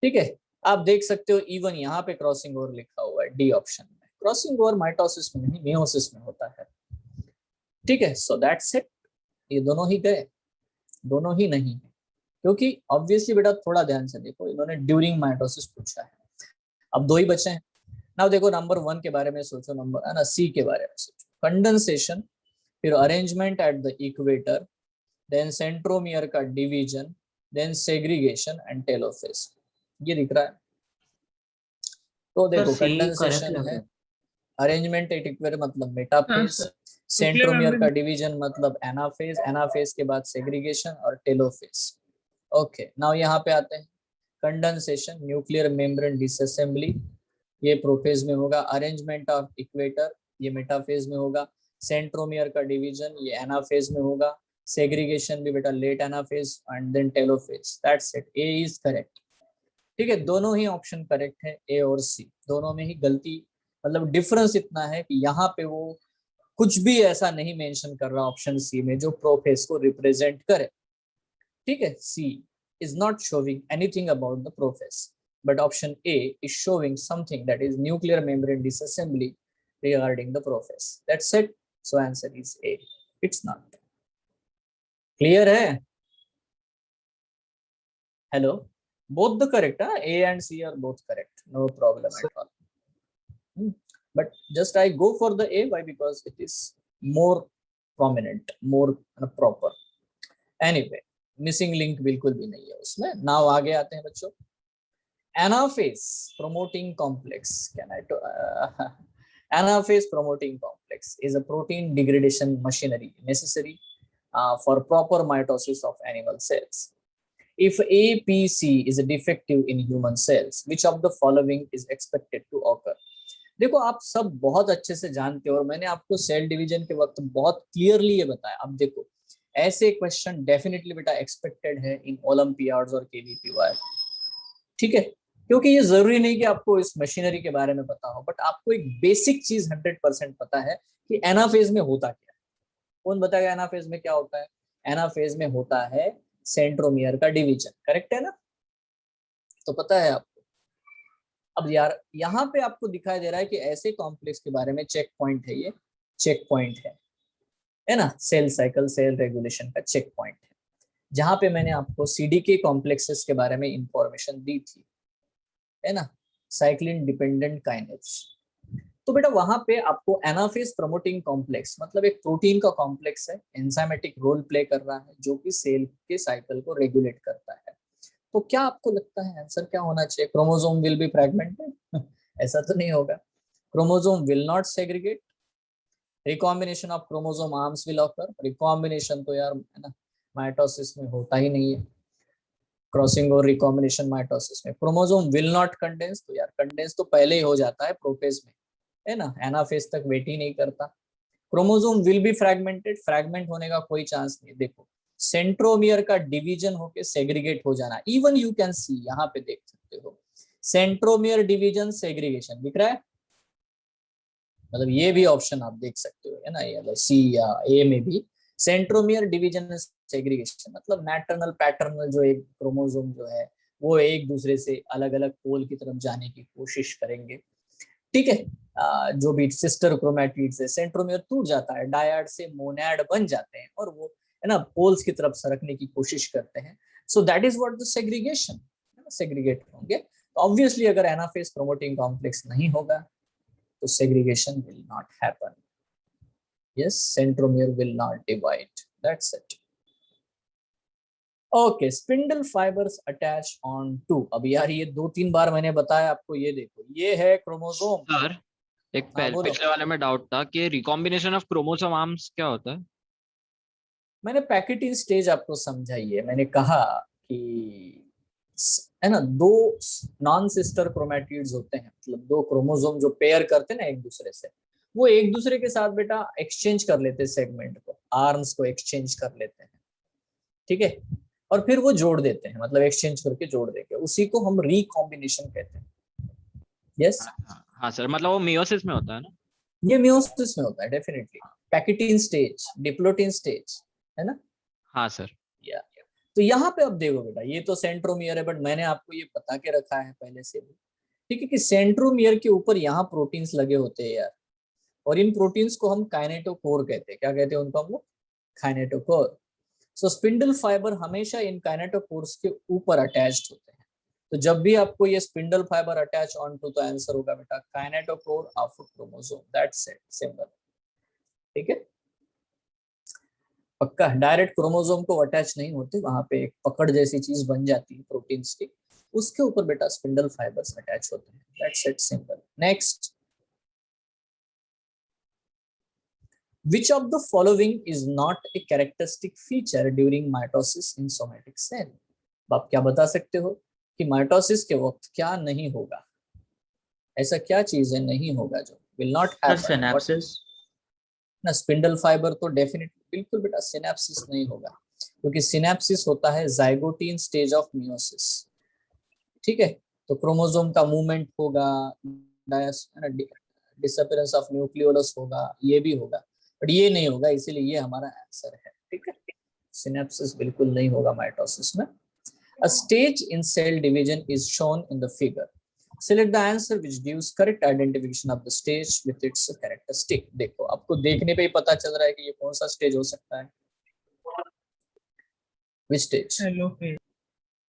ठीक है। आप देख सकते हो इवन यहाँ पे क्रॉसिंग ओवर लिखा हुआ है डी ऑप्शन में। क्रॉसिंग ओवर माइटोसिस में नहीं, मियोसिस में होता है, ठीक है। सो दैट्स इट, ये दोनों ही गए, दोनों ही नहीं है, क्योंकि ऑब्वियसली बेटा थोड़ा ध्यान से देखो, इन्होंने ड्यूरिंग माइटोसिस पूछा है, अब दो ही बचे हैं। नाउ देखो नंबर 1 के बारे में सोचो, नंबर है ना सी के बारे में सोचो, कंडेंसेशन, फिर arrangement at the equator, then centromere का division, then segregation and telophase, ये दिख रहा है। तो देखो कंडेंसेशन है, अरेंजमेंट एट इक्वेटर मतलब मेटाफेज, सेंट्रोमियर का डिवीजन मतलब एनाफेज, एनाफेज के बाद सेग्रीगेशन और टेलोफेज। ओके नाउ यहाँ पे आते हैं, कंडेंसेशन न्यूक्लियर मेम्ब्रेन डिसअसेंबली, ये प्रोफेज में होगा, अरेंजमेंट ऑफ इक्वेटर ये मेटाफेज में होगा, सेंट्रोमियर का डिवीजन ये एनाफेज में होगा, सेग्रीगेशन भी बेटा late anaphase and then telophase. That's it, A is correct, ठीक है। दोनों ही ऑप्शन करेक्ट है, ए और सी, दोनों में ही गलती, मतलब डिफरेंस इतना है कि यहाँ पे वो कुछ भी ऐसा नहीं मेंशन कर रहा ऑप्शन सी में जो प्रोफेज को रिप्रेजेंट करे, ठीक है। C is not showing anything about the prophase, but option A is showing something that is nuclear membrane disassembly regarding the prophase. That's it. So answer is A. It's not. Clear hai? Hello? Both the correct, huh? A and C are both correct. No problem at all. But just I go for the A. Why? Because it is more prominent, more proper. Anyway, missing link बिल्कुल भी नहीं है उसमें। Now आगे आते हैं बच्चों, anaphase promoting complex. Anaphase promoting complex is a protein degradation machinery necessary for proper mitosis of animal cells. If APC is defective in human cells, which of the following is expected to occur? देखो आप सब बहुत अच्छे से जानते हो और मैंने आपको सेल डिवीजन के वक्त बहुत क्लियरली ये बताया। अब देखो ऐसे क्वेश्चन डेफिनेटली बेटा एक्सपेक्टेड है इन ओलंपियाड्स और केवीपीवाई, ठीक है। क्योंकि ये जरूरी नहीं कि आपको इस मशीनरी के बारे में पता हो, बट आपको एक बेसिक चीज 100% पता है कि एनाफेज में होता क्या है। कौन बताएगा एनाफेज में क्या होता है? एनाफेज में होता है सेंट्रोमियर का डिवीजन, करेक्ट है ना, तो पता है आपको। अब यार यहाँ पे आपको दिखाई दे रहा है कि ऐसे कॉम्प्लेक्स के बारे में चेक पॉइंट है, ये चेक पॉइंट है ना, सेल साइकिल सेल रेगुलेशन का चेक पॉइंट है, जहां पे मैंने आपको सीडीके कॉम्प्लेक्सेस के बारे में इंफॉर्मेशन दी थी, है ना, साइक्लिन डिपेंडेंट काइनेज। तो बेटा वहां पे आपको एनाफेज प्रमोटिंग कॉम्प्लेक्स मतलब एक प्रोटीन का कॉम्प्लेक्स है, एंजाइमेटिक रोल प्ले कर रहा है जो कि सेल के साइकिल को रेगुलेट करता है। तो क्या आपको लगता है आंसर क्या होना चाहिए? Chromosome will be fragmented? ऐसा तो नहीं होगा, chromosome will not segregate, recombination of chromosome arms will occur, recombination तो यार है ना माइटोसिस में होता ही नहीं है, क्रॉसिंग और रिकॉम्बिनेशन माइटोसिस में। क्रोमोसोम विल नॉट कंडेंस, तो यार कंडेंस तो पहले ही हो जाता है प्रोफेज में, है ना, एनाफेज तक वेट ही नहीं करता। Chromosome will be fragmented, fragment होने का कोई चांस नहीं। देखो सेंट्रोमियर का डिवीजन होके सेग्रीगेट हो जाना, इवन यू कैन सी, यहाँ पे देख सकते हो सेंट्रोमियर डिवीजन सेग्रीगेशन दिख रहा है, मतलब ये भी ऑप्शन आप देख सकते हो, है ना, ये सी या ए में भी सेंट्रोमियर डिवीजन सेग्रीगेशन, मतलब मैटरनल पैटर्नल जो एक क्रोमोसोम जो है वो एक दूसरे से अलग अलग पोल की तरफ जाने की कोशिश करेंगे, ठीक है। जो भी सिस्टर क्रोमैटिड से सेंट्रोमियर टूट जाता है, डायड से मोनैड बन जाते हैं और वो है ना पोल्स की तरफ सरकने की कोशिश करते हैं। So that is what the segregation, segregate होंगे। तो ऑब्वियसली अगर एनाफेज प्रोमोटिंग कॉम्प्लेक्स नहीं होगा तो segregation will not happen. Yes, centromere will not divide. That's it. Okay, spindle fibers attach on to. अब यार ये 2-3 बार मैंने बताया आपको, ये देखो ये है क्रोमोसोम। सर एक हाँ, बोलो। पिछले वाले में डाउट था कि रिकॉम्बिनेशन ऑफ क्रोमोसोम आर्म्स क्या होता है? मैंने पैकेटिंग स्टेज आपको समझाई है, मैंने कहा कि है ना दो नॉन सिस्टर क्रोमैटिड्स होते हैं, मतलब दो क्रोमोसोम जो पेयर करते हैं ना एक दूसरे से, वो एक दूसरे के साथ बेटा एक्सचेंज कर लेते हैं सेगमेंट को, आर्म्स को एक्सचेंज कर लेते हैं, ठीक है, और फिर वो जोड़ देते हैं, मतलब एक्सचेंज करके जोड़ देंगे, उसी को हम रिकॉम्बिनेशन कहते हैं। यस हाँ सर, मतलब वो मियोसिस में होता है ना? ये मियोसिस में होता है definitely, pachytene stage, diplotene stage, है ना। हाँ सर। या तो यहाँ पे अब देखो बेटा, ये तो सेंट्रोमियर है, बट मैंने आपको ये बता के रखा है पहले से भी, ठीक है, कि सेंट्रोमियर के ऊपर यहाँ प्रोटीन्स लगे होते हैं यार, और इन प्रोटीन्स को हम काइनेटोकोर कहते हैं। क्या कहते हैं उनको हम लोग? काइनेटोकोर। सो स्पिंडल फाइबर हमेशा इन काइनेटोकोर्स के ऊपर अटैच्ड होते हैं। तो जब भी आपको ये spindle fibre attach on to, तो आंसर होगा बेटा kinetochore of chromosome, that's it, simple, ठीक है। पक्का डायरेक्ट क्रोमोसोम को अटैच नहीं होते, वहां पे एक पकड़ जैसी चीज बन जाती है प्रोटीन्स की, उसके ऊपर बेटा स्पिंडल फाइबर्स अटैच होते हैं, that's it, simple. Next, which of the following is not a characteristic feature during mitosis in somatic cell? आप क्या बता सकते हो कि माइटोसिस के वक्त क्या नहीं होगा, ऐसा क्या चीज है नहीं होगा जो will not happen? सिनेप्सिस ना, स्पिंडल फाइबर तो डेफिनेटली बिल्कुल बेटा सिनेप्सिस नहीं होगा, क्योंकि सिनेप्सिस होता है जाइगोटीन स्टेज ऑफ मियोसिस, ठीक है। तो क्रोमोसोम का मूवमेंट होगा, डिसअपीयरेंस ऑफ न्यूक्लियोलस होगा, ये भी होगा, बट ये नहीं होगा, इसीलिए ये हमारा आंसर है, ठीक है। सिनेप्सिस बिल्कुल नहीं होगा माइटोसिस में। A stage in cell division is shown in the figure. Select the answer which gives correct identification of the stage with its characteristic. देखो आपको देखने पे ही पता चल रहा है कि ये कौन सा स्टेज हो सकता है। Which stage? टेलोफेज।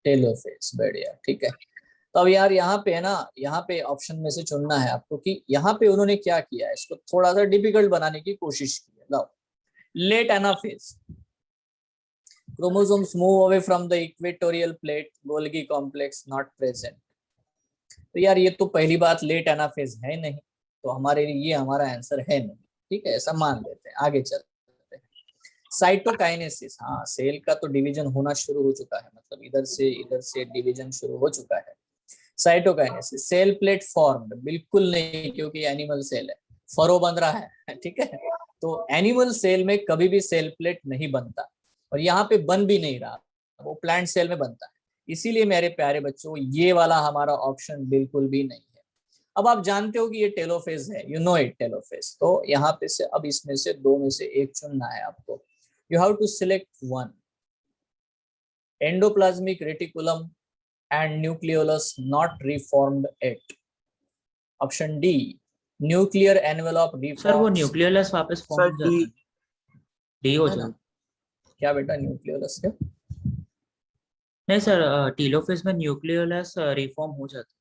टेलोफेज, बढ़िया, ठीक है। तो अब यार यहाँ पे है ना, यहाँ पे ऑप्शन में से चुनना है आपको कि यहाँ पे उन्होंने क्या किया है, इसको थोड़ा सा डिफिकल्ट बनाने की कोशिश की है। लाओ, late anaphase, chromosomes move away from the equatorial plate, Golgi complex not present। तो यार ये तो पहली बात लेट एनाफेज है नहीं, तो हमारे लिए ये हमारा आंसर है नहीं, ठीक है, ऐसा मान लेते हैं, आगे चलते हैं। साइटोकाइनेसिस, हाँ सेल का तो डिवीजन होना शुरू हो चुका है, मतलब इधर से डिवीजन शुरू हो चुका है। साइटोकाइनेसिस, सेल प्लेट फॉर्म्ड, बिल्कुल नहीं, क्योंकि एनिमल सेल है, फरो बन रहा है, ठीक है। तो एनिमल सेल में कभी भी सेल प्लेट नहीं बनता, और यहाँ पे बन भी नहीं रहा, वो प्लांट सेल में बनता है, इसीलिए मेरे प्यारे बच्चों ये वाला हमारा ऑप्शन बिल्कुल भी नहीं है। अब आप जानते हो कि ये टेलोफेज है, यू नो इट, टेलोफेज। तो यहाँ पे से अब इसमें से दो में से एक चुनना है आपको, you have to select one, endoplasmic reticulum and nucleolus not reformed yet. Option D, nuclear envelope reforms। Sir वो न्यूक्लियोलस वापस फॉर्म हो जाता है, डी हो जाता है। क्या बेटा न्यूक्लियोलस क्या? नहीं सर, टीलोफेज में न्यूक्लियोलस रिफॉर्म हो जाता है।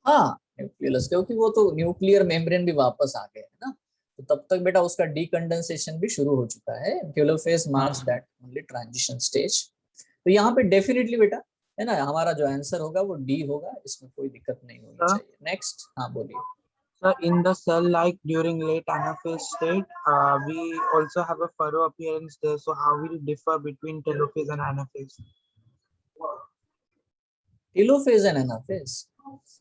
हाँ न्यूक्लियोलस, क्योंकि वो तो न्यूक्लियर मेम्ब्रेन भी वापस आ गए है ना, तो तब तक बेटा उसका डीकंडेंसेशन भी शुरू हो चुका है। Telophase marks that only transition stage. तो यहाँ पे डेफिनेटली बेटा है ना, हमारा जो आंसर होगा वो डी होगा, इसमें कोई दिक्कत नहीं होनी चाहिए। नेक्स्ट, हाँ बोलिए। So in the cell, like during late anaphase state, we also have a furrow appearance there. So how will it differ between telophase and anaphase? Telophase and anaphase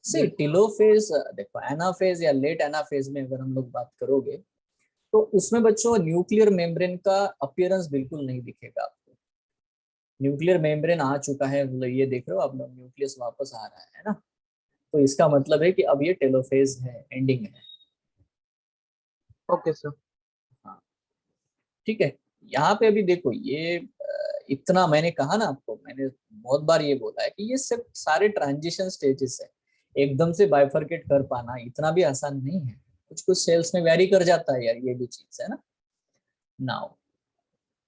से टेलोफेज देखो एनाफेज या late anaphase में अगर हम लोग बात करोगे तो उसमें बच्चों न्यूक्लियर मेम्ब्रेन का अपीयरेंस बिल्कुल नहीं दिखेगा आपको। न्यूक्लियर मेम्ब्रेन आ चुका है, मतलब ये देख रहे हो आप, न्यूक्लियस वापस आ रहा है ना, तो इसका मतलब है कि अब ये टेलोफेज है, एंडिंग है। Okay sir. हाँ ठीक है। यहाँ पे अभी देखो ये इतना मैंने कहा ना आपको, मैंने बहुत बार ये बोला है कि ये सब सारे ट्रांजिशन स्टेजेस है, एकदम से बाइफरकेट कर पाना इतना भी आसान नहीं है, कुछ कुछ सेल्स में वेरी कर जाता है यार, ये भी चीज है ना। Now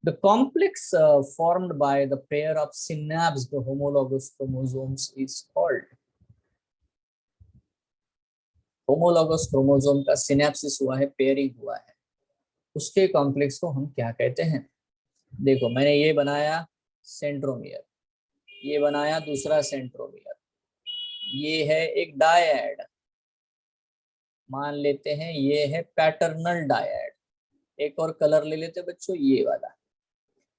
the complex formed by the pair of synapsed homologous chromosomes is called, homologous chromosome का सिनेप्सिस हुआ है, पेयरिंग हुआ है, उसके कॉम्प्लेक्स को हम क्या कहते हैं। देखो मैंने ये बनाया सेंट्रोमियर, ये बनाया दूसरा सेंट्रोमियर, ये है एक डायड, मान लेते हैं ये है पैटर्नल डायड। एक और कलर ले लेते बच्चों, ये वाला,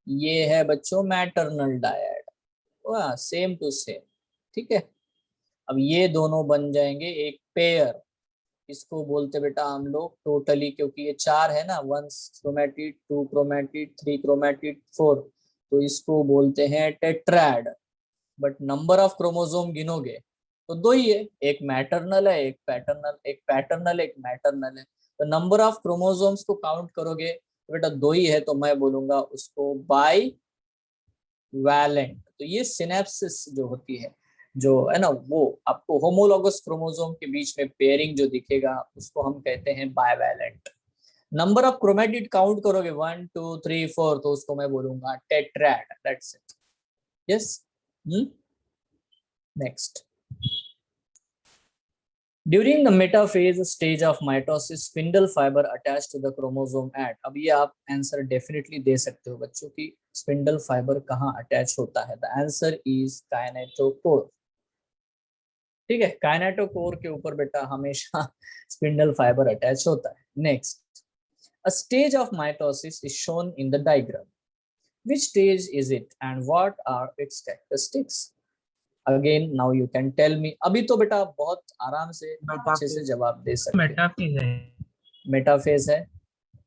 ये है बच्चों मैटरनल डायड, वाह सेम टू सेम, ठीक है। अब ये दोनों बन जाएंगे एक पेयर, इसको बोलते बेटा हम लोग टोटली, क्योंकि ये 4 है ना, 1 क्रोमेटिड, 2 क्रोमेटिड, 3 क्रोमेटिड, 4, तो इसको बोलते हैं tetrad. But number of chromosome गिनोगे तो 2 ही है, एक मैटरनल है, एक पैटर्नल, एक पैटर्नल, एक मैटरनल है। तो नंबर ऑफ क्रोमोसोम्स को काउंट करोगे तो बेटा 2 ही है, तो मैं बोलूंगा उसको बाई वैलेंट। तो ये सिनेप्सिस जो होती है, जो है ना, वो आपको होमोलॉगस क्रोमोसोम के बीच में पेयरिंग जो दिखेगा उसको हम कहते हैं bivalent. Number of chromatid count करोगे 1 2 3 4, तो उसको मैं बोलूंगा tetrad, that's it. Yes. Next, during the metaphase stage of mitosis spindle fibre attached to the chromosome at. अब ये आप आंसर डेफिनेटली दे सकते हो बच्चों की, स्पिंडल फाइबर कहाँ अटैच होता है। द आंसर इज काइनेटोकोर, ठीक है। काइनेटोकोर के ऊपर बेटा हमेशा स्पिंडल फाइबर अटैच होता है। Next, a stage of mitosis is shown in the diagram, which stage is it and what are its characteristics. Again now you can tell me. अभी तो बेटा बहुत आराम से अच्छे से जवाब दे सकते हैं। मेटाफेज है। मेटाफेज है,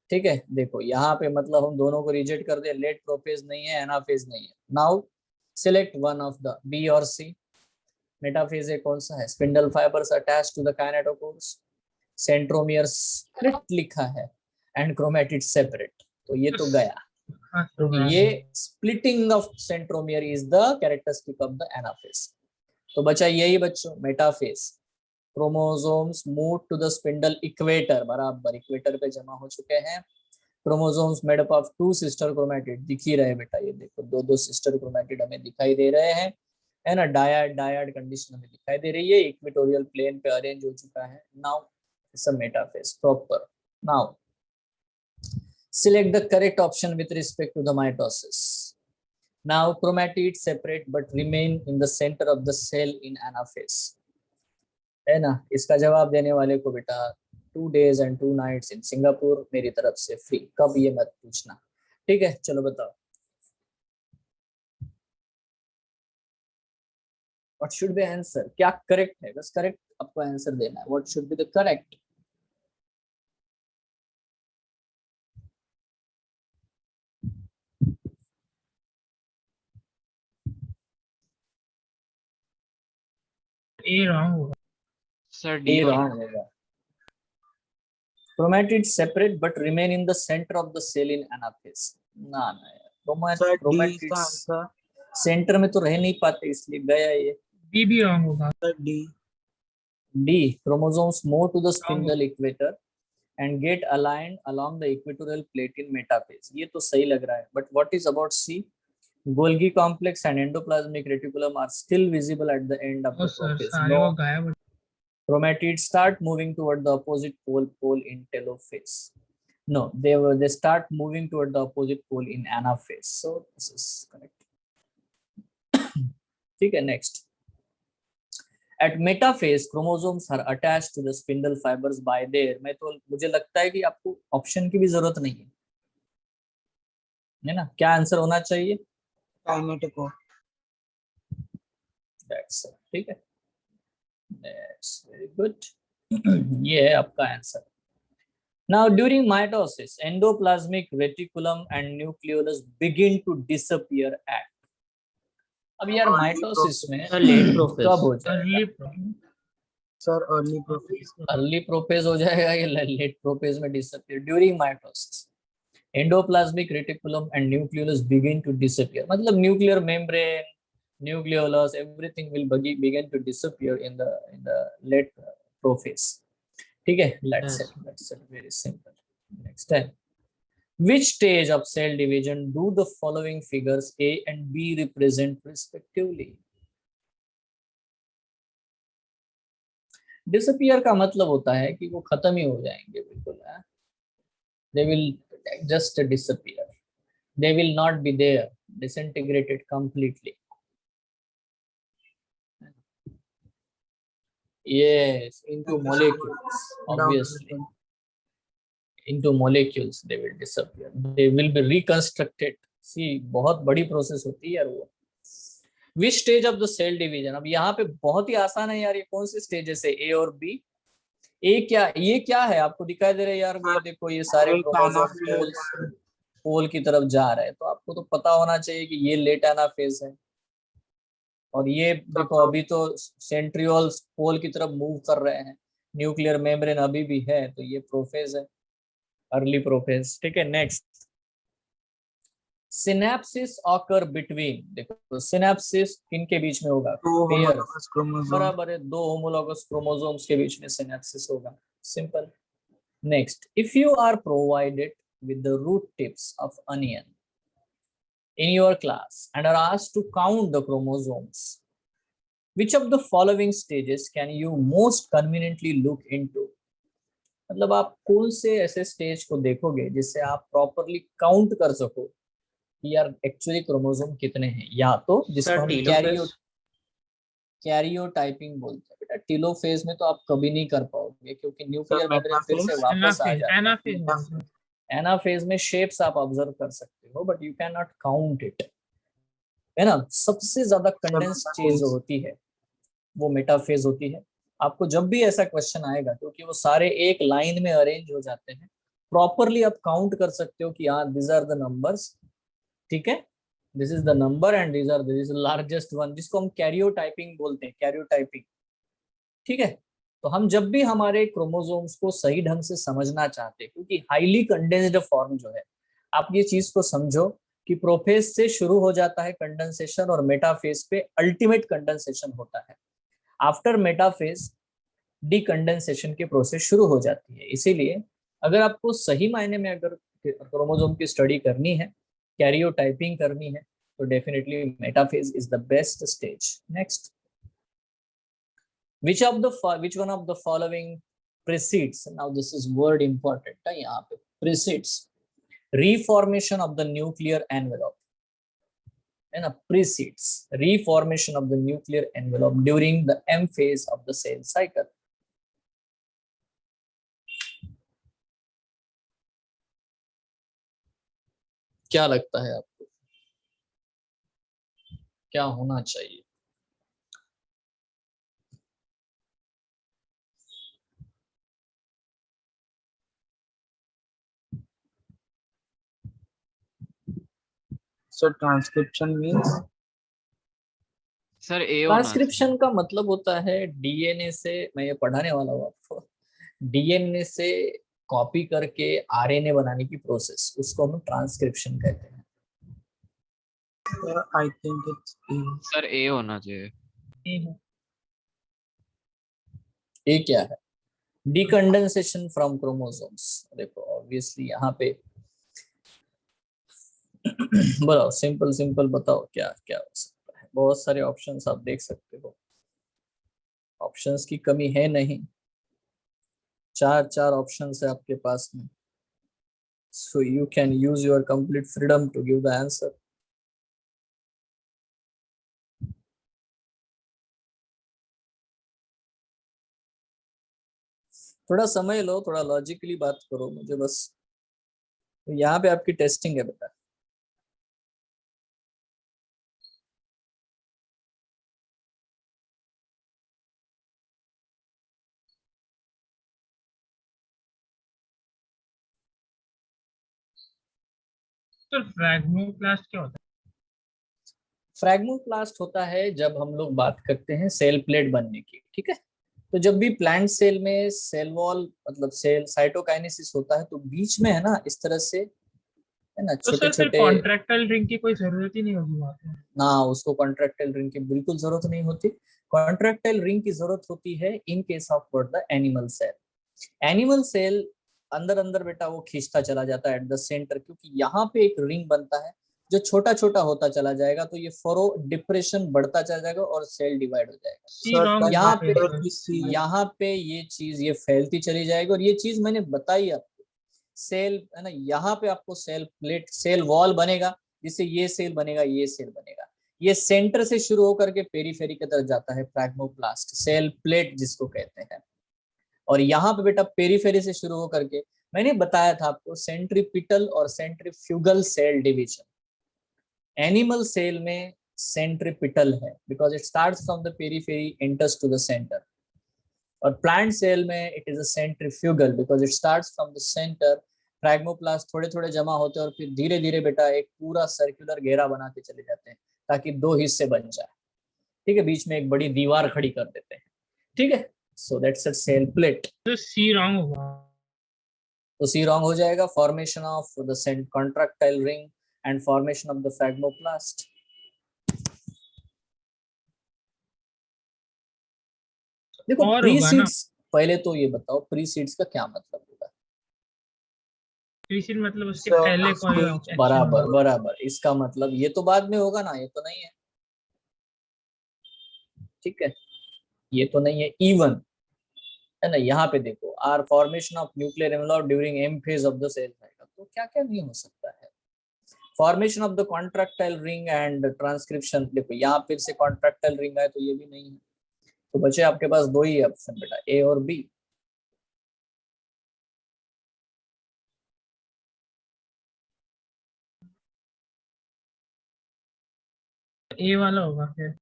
ठीक है। देखो यहाँ पे मतलब हम दोनों को रिजेक्ट कर दे, लेट प्रोफेज नहीं है, एनाफेज नहीं है। Now select one of the B और सी। मेटाफेज है कौन सा है, spindle fibres attached to the kinetochores, centromere split लिखा है एंड क्रोमेटिड सेपरेट, तो ये तो गया। हाँ, क्योंकि ये splitting of centromere is the characteristic of the anaphase. तो बचा यही बच्चों metaphase, chromosomes move to the spindle equator, बराबर इक्वेटर पे जमा हो चुके हैं। Chromosomes made up of 2 sister chromatid, दिख ही रहे बेटा, ये देखो 2 सिस्टर क्रोमेटिड हमें दिखाई दे रहे हैं, है ना। डायड कंडीशन हमें दिखाई दे रही है, इक्वेटोरियल प्लेन पे अरेंज हो चुका है। Now it's a metaphase proper. Now select the correct option with respect to the mitosis. Now chromatids separate but remain in the center of the cell in anaphase, है ना। इसका जवाब देने वाले को बेटा 2 days and 2 nights in Singapore मेरी तरफ से फ्री। कब ये मत पूछना, ठीक है। चलो बताओ, what should be आंसर, क्या करेक्ट है, बस करेक्ट आपको आंसर देना है। what should be the correct? A wrong होगा। सर डी ए रॉन्ग होगा। Chromatids separate but remain in the center of the cell in anaphase। ना यार, सर डी chromatids का आंसर सेंटर में तो रह नहीं पाते, इसलिए गया ये। बी भी रॉन्ग होगा। Sir D. D, chromosomes move to the spindle equator and get aligned along the equatorial plate in metaphase। ये तो सही लग रहा है, but what is about C? Golgi complex and endoplasmic reticulum are still visible at the end of oh the sir prophase। सारे No, वो गायब हो- chromatids start moving toward the opposite pole in telophase। No, they start moving toward the opposite pole in anaphase। So this is correct। ठीक है। Next, At metaphase, chromosomes are attached to the spindle fibers by their, मुझे लगता है कि आपको option की भी जरूरत नहीं है ना? क्या आंसर होना चाहिए? Kinetico. That's it. ठीक है, that's very good. ये है आपका answer. Now during mitosis, endoplasmic reticulum and nucleolus begin to disappear at. अब यार माइटोसिस में लेट प्रोफेज कब हो जाएगा? Early prophase Sir, early prophase. Early prophase हो जाएगा या लेट प्रोफेज में disappear? During mitosis endoplasmic reticulum and nucleolus begin to disappear, मतलब nuclear membrane, nucleolus, everything will begin to disappear in the late prophase. ठीक है, that's it, very simple. Next time, which stage of cell division do the following figures A and B represent respectively? Disappear का मतलब होता है कि वो खत्म ही हो जाएंगे बिल्कुल. They will just disappear. They will not be there, disintegrated completely. Yes, into molecules, obviously. Into molecules they will disappear. They will be reconstructed. See, बहुत बड़ी प्रोसेस होती है यार वो. Which stage of the cell division? अब यहाँ पे बहुत ही आसान है यार, ये कौन से स्टेजेस है A और B? A क्या, ये क्या है आपको दिखाई दे रहा है यार? ये देखो, ये सारे क्रोमोसोम पोल की तरफ जा रहे हैं, तो आपको तो पता होना चाहिए कि ये लेट एनाफेज है. और ये देखो, अभी तो सेंट्रियोल्स पोल की तरफ मूव कर रहे हैं, न्यूक्लियर मेम्ब्रेन अभी भी है, तो ये प्रोफेज है, अर्ली प्रोफेज. ठीक है, नेक्स्ट. सिनेप्सिस ऑकर बिटवीन, देखो सिनेप्सिस किनके बीच में होगा? बराबर है, दो होमोलॉगस क्रोमोसोम्स के बीच में सिनेप्सिस होगा. Simple. Next, if you are provided with the root tips of onion in your class and are asked to count the chromosomes, which of the following stages can you most conveniently look into? मतलब आप कौन से ऐसे stage को देखोगे जिससे आप properly count कर सको कि यार एक्चुअली क्रोमोसोम कितने हैं? या तो जिसको हम कैरियोटाइपिंग बोलते हैं. बेटा टीलोफेज में तो आप कभी नहीं कर पाओगे, क्योंकि न्यूक्लियर मेम्ब्रेन फिर से वापस आ जाता है. एनाफेज में शेप्स आप ऑब्जर्व कर सकते हो, but you can not count it, है ना? सबसे ज्यादा कंडेंस चीज जो होती है वो मेटाफेज होती है. आपको जब भी ऐसा क्वेश्चन आएगा, क्योंकि वो सारे एक लाइन में अरेंज हो जाते हैं, प्रॉपरली आप काउंट कर सकते हो कि हाँ, दिस आर द नंबर्स. ठीक है, this is the number and this are this largest one, जिसको हम कैरियोटाइपिंग बोलते हैं, कैरियोटाइपिंग. ठीक है, तो हम जब भी हमारे क्रोमोसोम्स को सही ढंग से समझना चाहते हैं, क्योंकि हाईली कंडेंस्ड फॉर्म जो है, आप ये चीज को समझो कि प्रोफेज से शुरू हो जाता है कंडेंसेशन और मेटाफेज पे अल्टीमेट कंडेंसेशन होता है. आफ्टर मेटाफेज डीकंडेंसेशन की प्रोसेस शुरू हो जाती है. इसीलिए अगर आपको सही मायने में अगर क्रोमोसोम की स्टडी करनी है, कैरियोटाइपिंग करनी है, तो definitely metaphase is the best stage. Next, which one of the following precedes? Now this is word important है यहाँ पे. precedes reformation of the nuclear envelope, है ना? precedes reformation of the nuclear envelope during the M phase of the cell cycle. क्या लगता है आपको, क्या होना चाहिए? So transcription means? सर ए. ट्रांसक्रिप्शन का मतलब होता है डीएनए से, मैं ये पढ़ाने वाला हूँ आपको, डीएनए से कॉपी करके आरएनए बनाने की प्रोसेस, उसको हम ट्रांसक्रिप्शन कहते हैं. I think it's A. Sir a होना चाहिए. ये क्या है? Decondensation from chromosomes. देखो ऑब्वियसली यहाँ पे बताओ, सिंपल बताओ क्या क्या हो सकता है. बहुत सारे ऑप्शंस आप देख सकते हो, ऑप्शंस की कमी है नहीं, चार ऑप्शंस है आपके पास में. So you can use your complete freedom to give the answer. थोड़ा समय लो, थोड़ा लॉजिकली बात करो मुझे बस। तो यहाँ पे आपकी टेस्टिंग है बेटा। तो फ्रैग्मोप्लास्ट क्या होता फ्रैग्मोप्लास्ट होता है जब हम लोग बात करते हैं सेल प्लेट बनने की, ठीक है। तो जब भी प्लांट सेल में सेल वॉल मतलब सेल साइटोकाइनेसिस होता है तो बीच में है ना इस तरह से, है ना, है? तो छोटे सर फिर छोटे। कॉन्ट्रैक्टाइल रिंग की कोई जरूरत ही नहीं होगी वहाँ पे। ना, उसको कॉन्ट्रैक्टाइल रिंग की बिल्कुल जरूरत नहीं होती। कॉन्ट्रैक्टाइल रिंग की जरूरत होती है in case of what the animal cell. Animal cell अंदर अंदर बेटा वो खींचता चला जाता है एट द सेंटर, क्योंकि यहाँ पे एक रिंग बनता है जो छोटा छोटा होता चला जाएगा, तो ये फरो डिप्रेशन बढ़ता चला जाएगा और सेल डिवाइड हो जाएगा। सी रॉन्ग that यहाँ होगा पे फिर accurately see यहाँ पे ये चीज ये फैलती चली जाएगी, और ये चीज मैंने बताई आपको। सेल है ना, यहाँ पे आपको सेल प्लेट सेल वॉल बनेगा, जिससे ये सेल बनेगा, ये सेल बनेगा। ये सेंटर से शुरू होकर के पेरीफेरी की तरफ जाता है, फ्रैग्मोप्लास्ट सेल प्लेट जिसको कहते हैं। और यहाँ पे बेटा पेरीफेरी से शुरू होकर के मैंने बताया था आपको सेंट्रीपिटल और centrifugal cell division. Animal cell में सेंट्रीपिटल है because it starts from the periphery enters to the centre, और प्लांट सेल में it is a centrifugal because it starts from the centre. Phragmoplast थोड़े थोड़े जमा होते हैं और फिर धीरे धीरे बेटा एक पूरा सर्कुलर घेरा बनाते चले जाते हैं ताकि दो हिस्से बन जाए, ठीक है, बीच में एक बड़ी दीवार खड़ी कर देते हैं, ठीक है। So that's a cell plate. तो सी रॉन्ग होगा। तो सी रॉन्ग हो जाएगा, formation of the contractile ring and formation of the phragmoplast. देखो और प्री होगा ना, सीड्स, पहले तो ये बताओ प्री सीड्स का क्या मतलब होगा। प्रीसीड मतलब उसके So, पहले कोई stage एक्शन बराबर होगा। बराबर, इसका मतलब ये तो बाद में होगा ना, ये तो नहीं है, ठीक है, ये तो नहीं है इवन, है ना। यहाँ पे देखो are formation of nuclear envelope during M phase of the cell cycle, तो क्या क्या नहीं हो सकता है। Formation of the contractile ring and transcription, देखो यहाँ फिर से कॉन्ट्रैक्टाइल रिंग है तो ये भी नहीं है। तो बचे आपके पास दो ही ऑप्शन बेटा, ए और बी। ए वाला होगा फिर।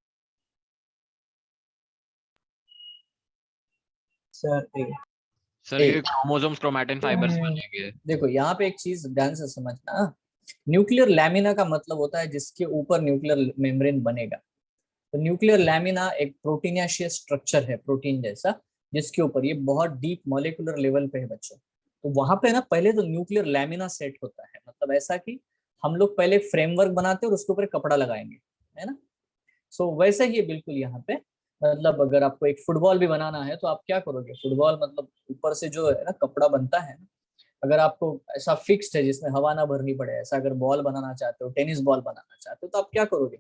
sir A. सर ये क्रोमोसोम्स क्रोमैटिन फाइबर्स बनेंगे। देखो यहाँ पे एक चीज ध्यान से समझना, न्यूक्लियर लैमिना का मतलब होता है जिसके ऊपर न्यूक्लियर मेम्ब्रेन बनेगा। तो न्यूक्लियर लैमिना एक प्रोटीनियाशियस स्ट्रक्चर है, प्रोटीन जैसा, जिसके ऊपर ये बहुत डीप मॉलिक्यूलर लेवल पे है बच्चों। तो वहां पे ना पहले तो न्यूक्लियर लैमिना सेट होता है, मतलब ऐसा कि हम लोग पहले एक फ्रेमवर्क बनाते हैं और उसके ऊपर कपड़ा लगाएंगे, है ना। सो वैसे ही बिल्कुल यहाँ पे, मतलब अगर आपको एक फुटबॉल भी बनाना है तो आप क्या करोगे, फुटबॉल मतलब ऊपर से जो है ना कपड़ा बनता है ना, अगर आपको ऐसा फिक्स्ड है जिसमें हवा ना भरनी पड़े, ऐसा अगर बॉल बनाना चाहते हो, टेनिस बॉल बनाना चाहते हो, तो आप क्या करोगे,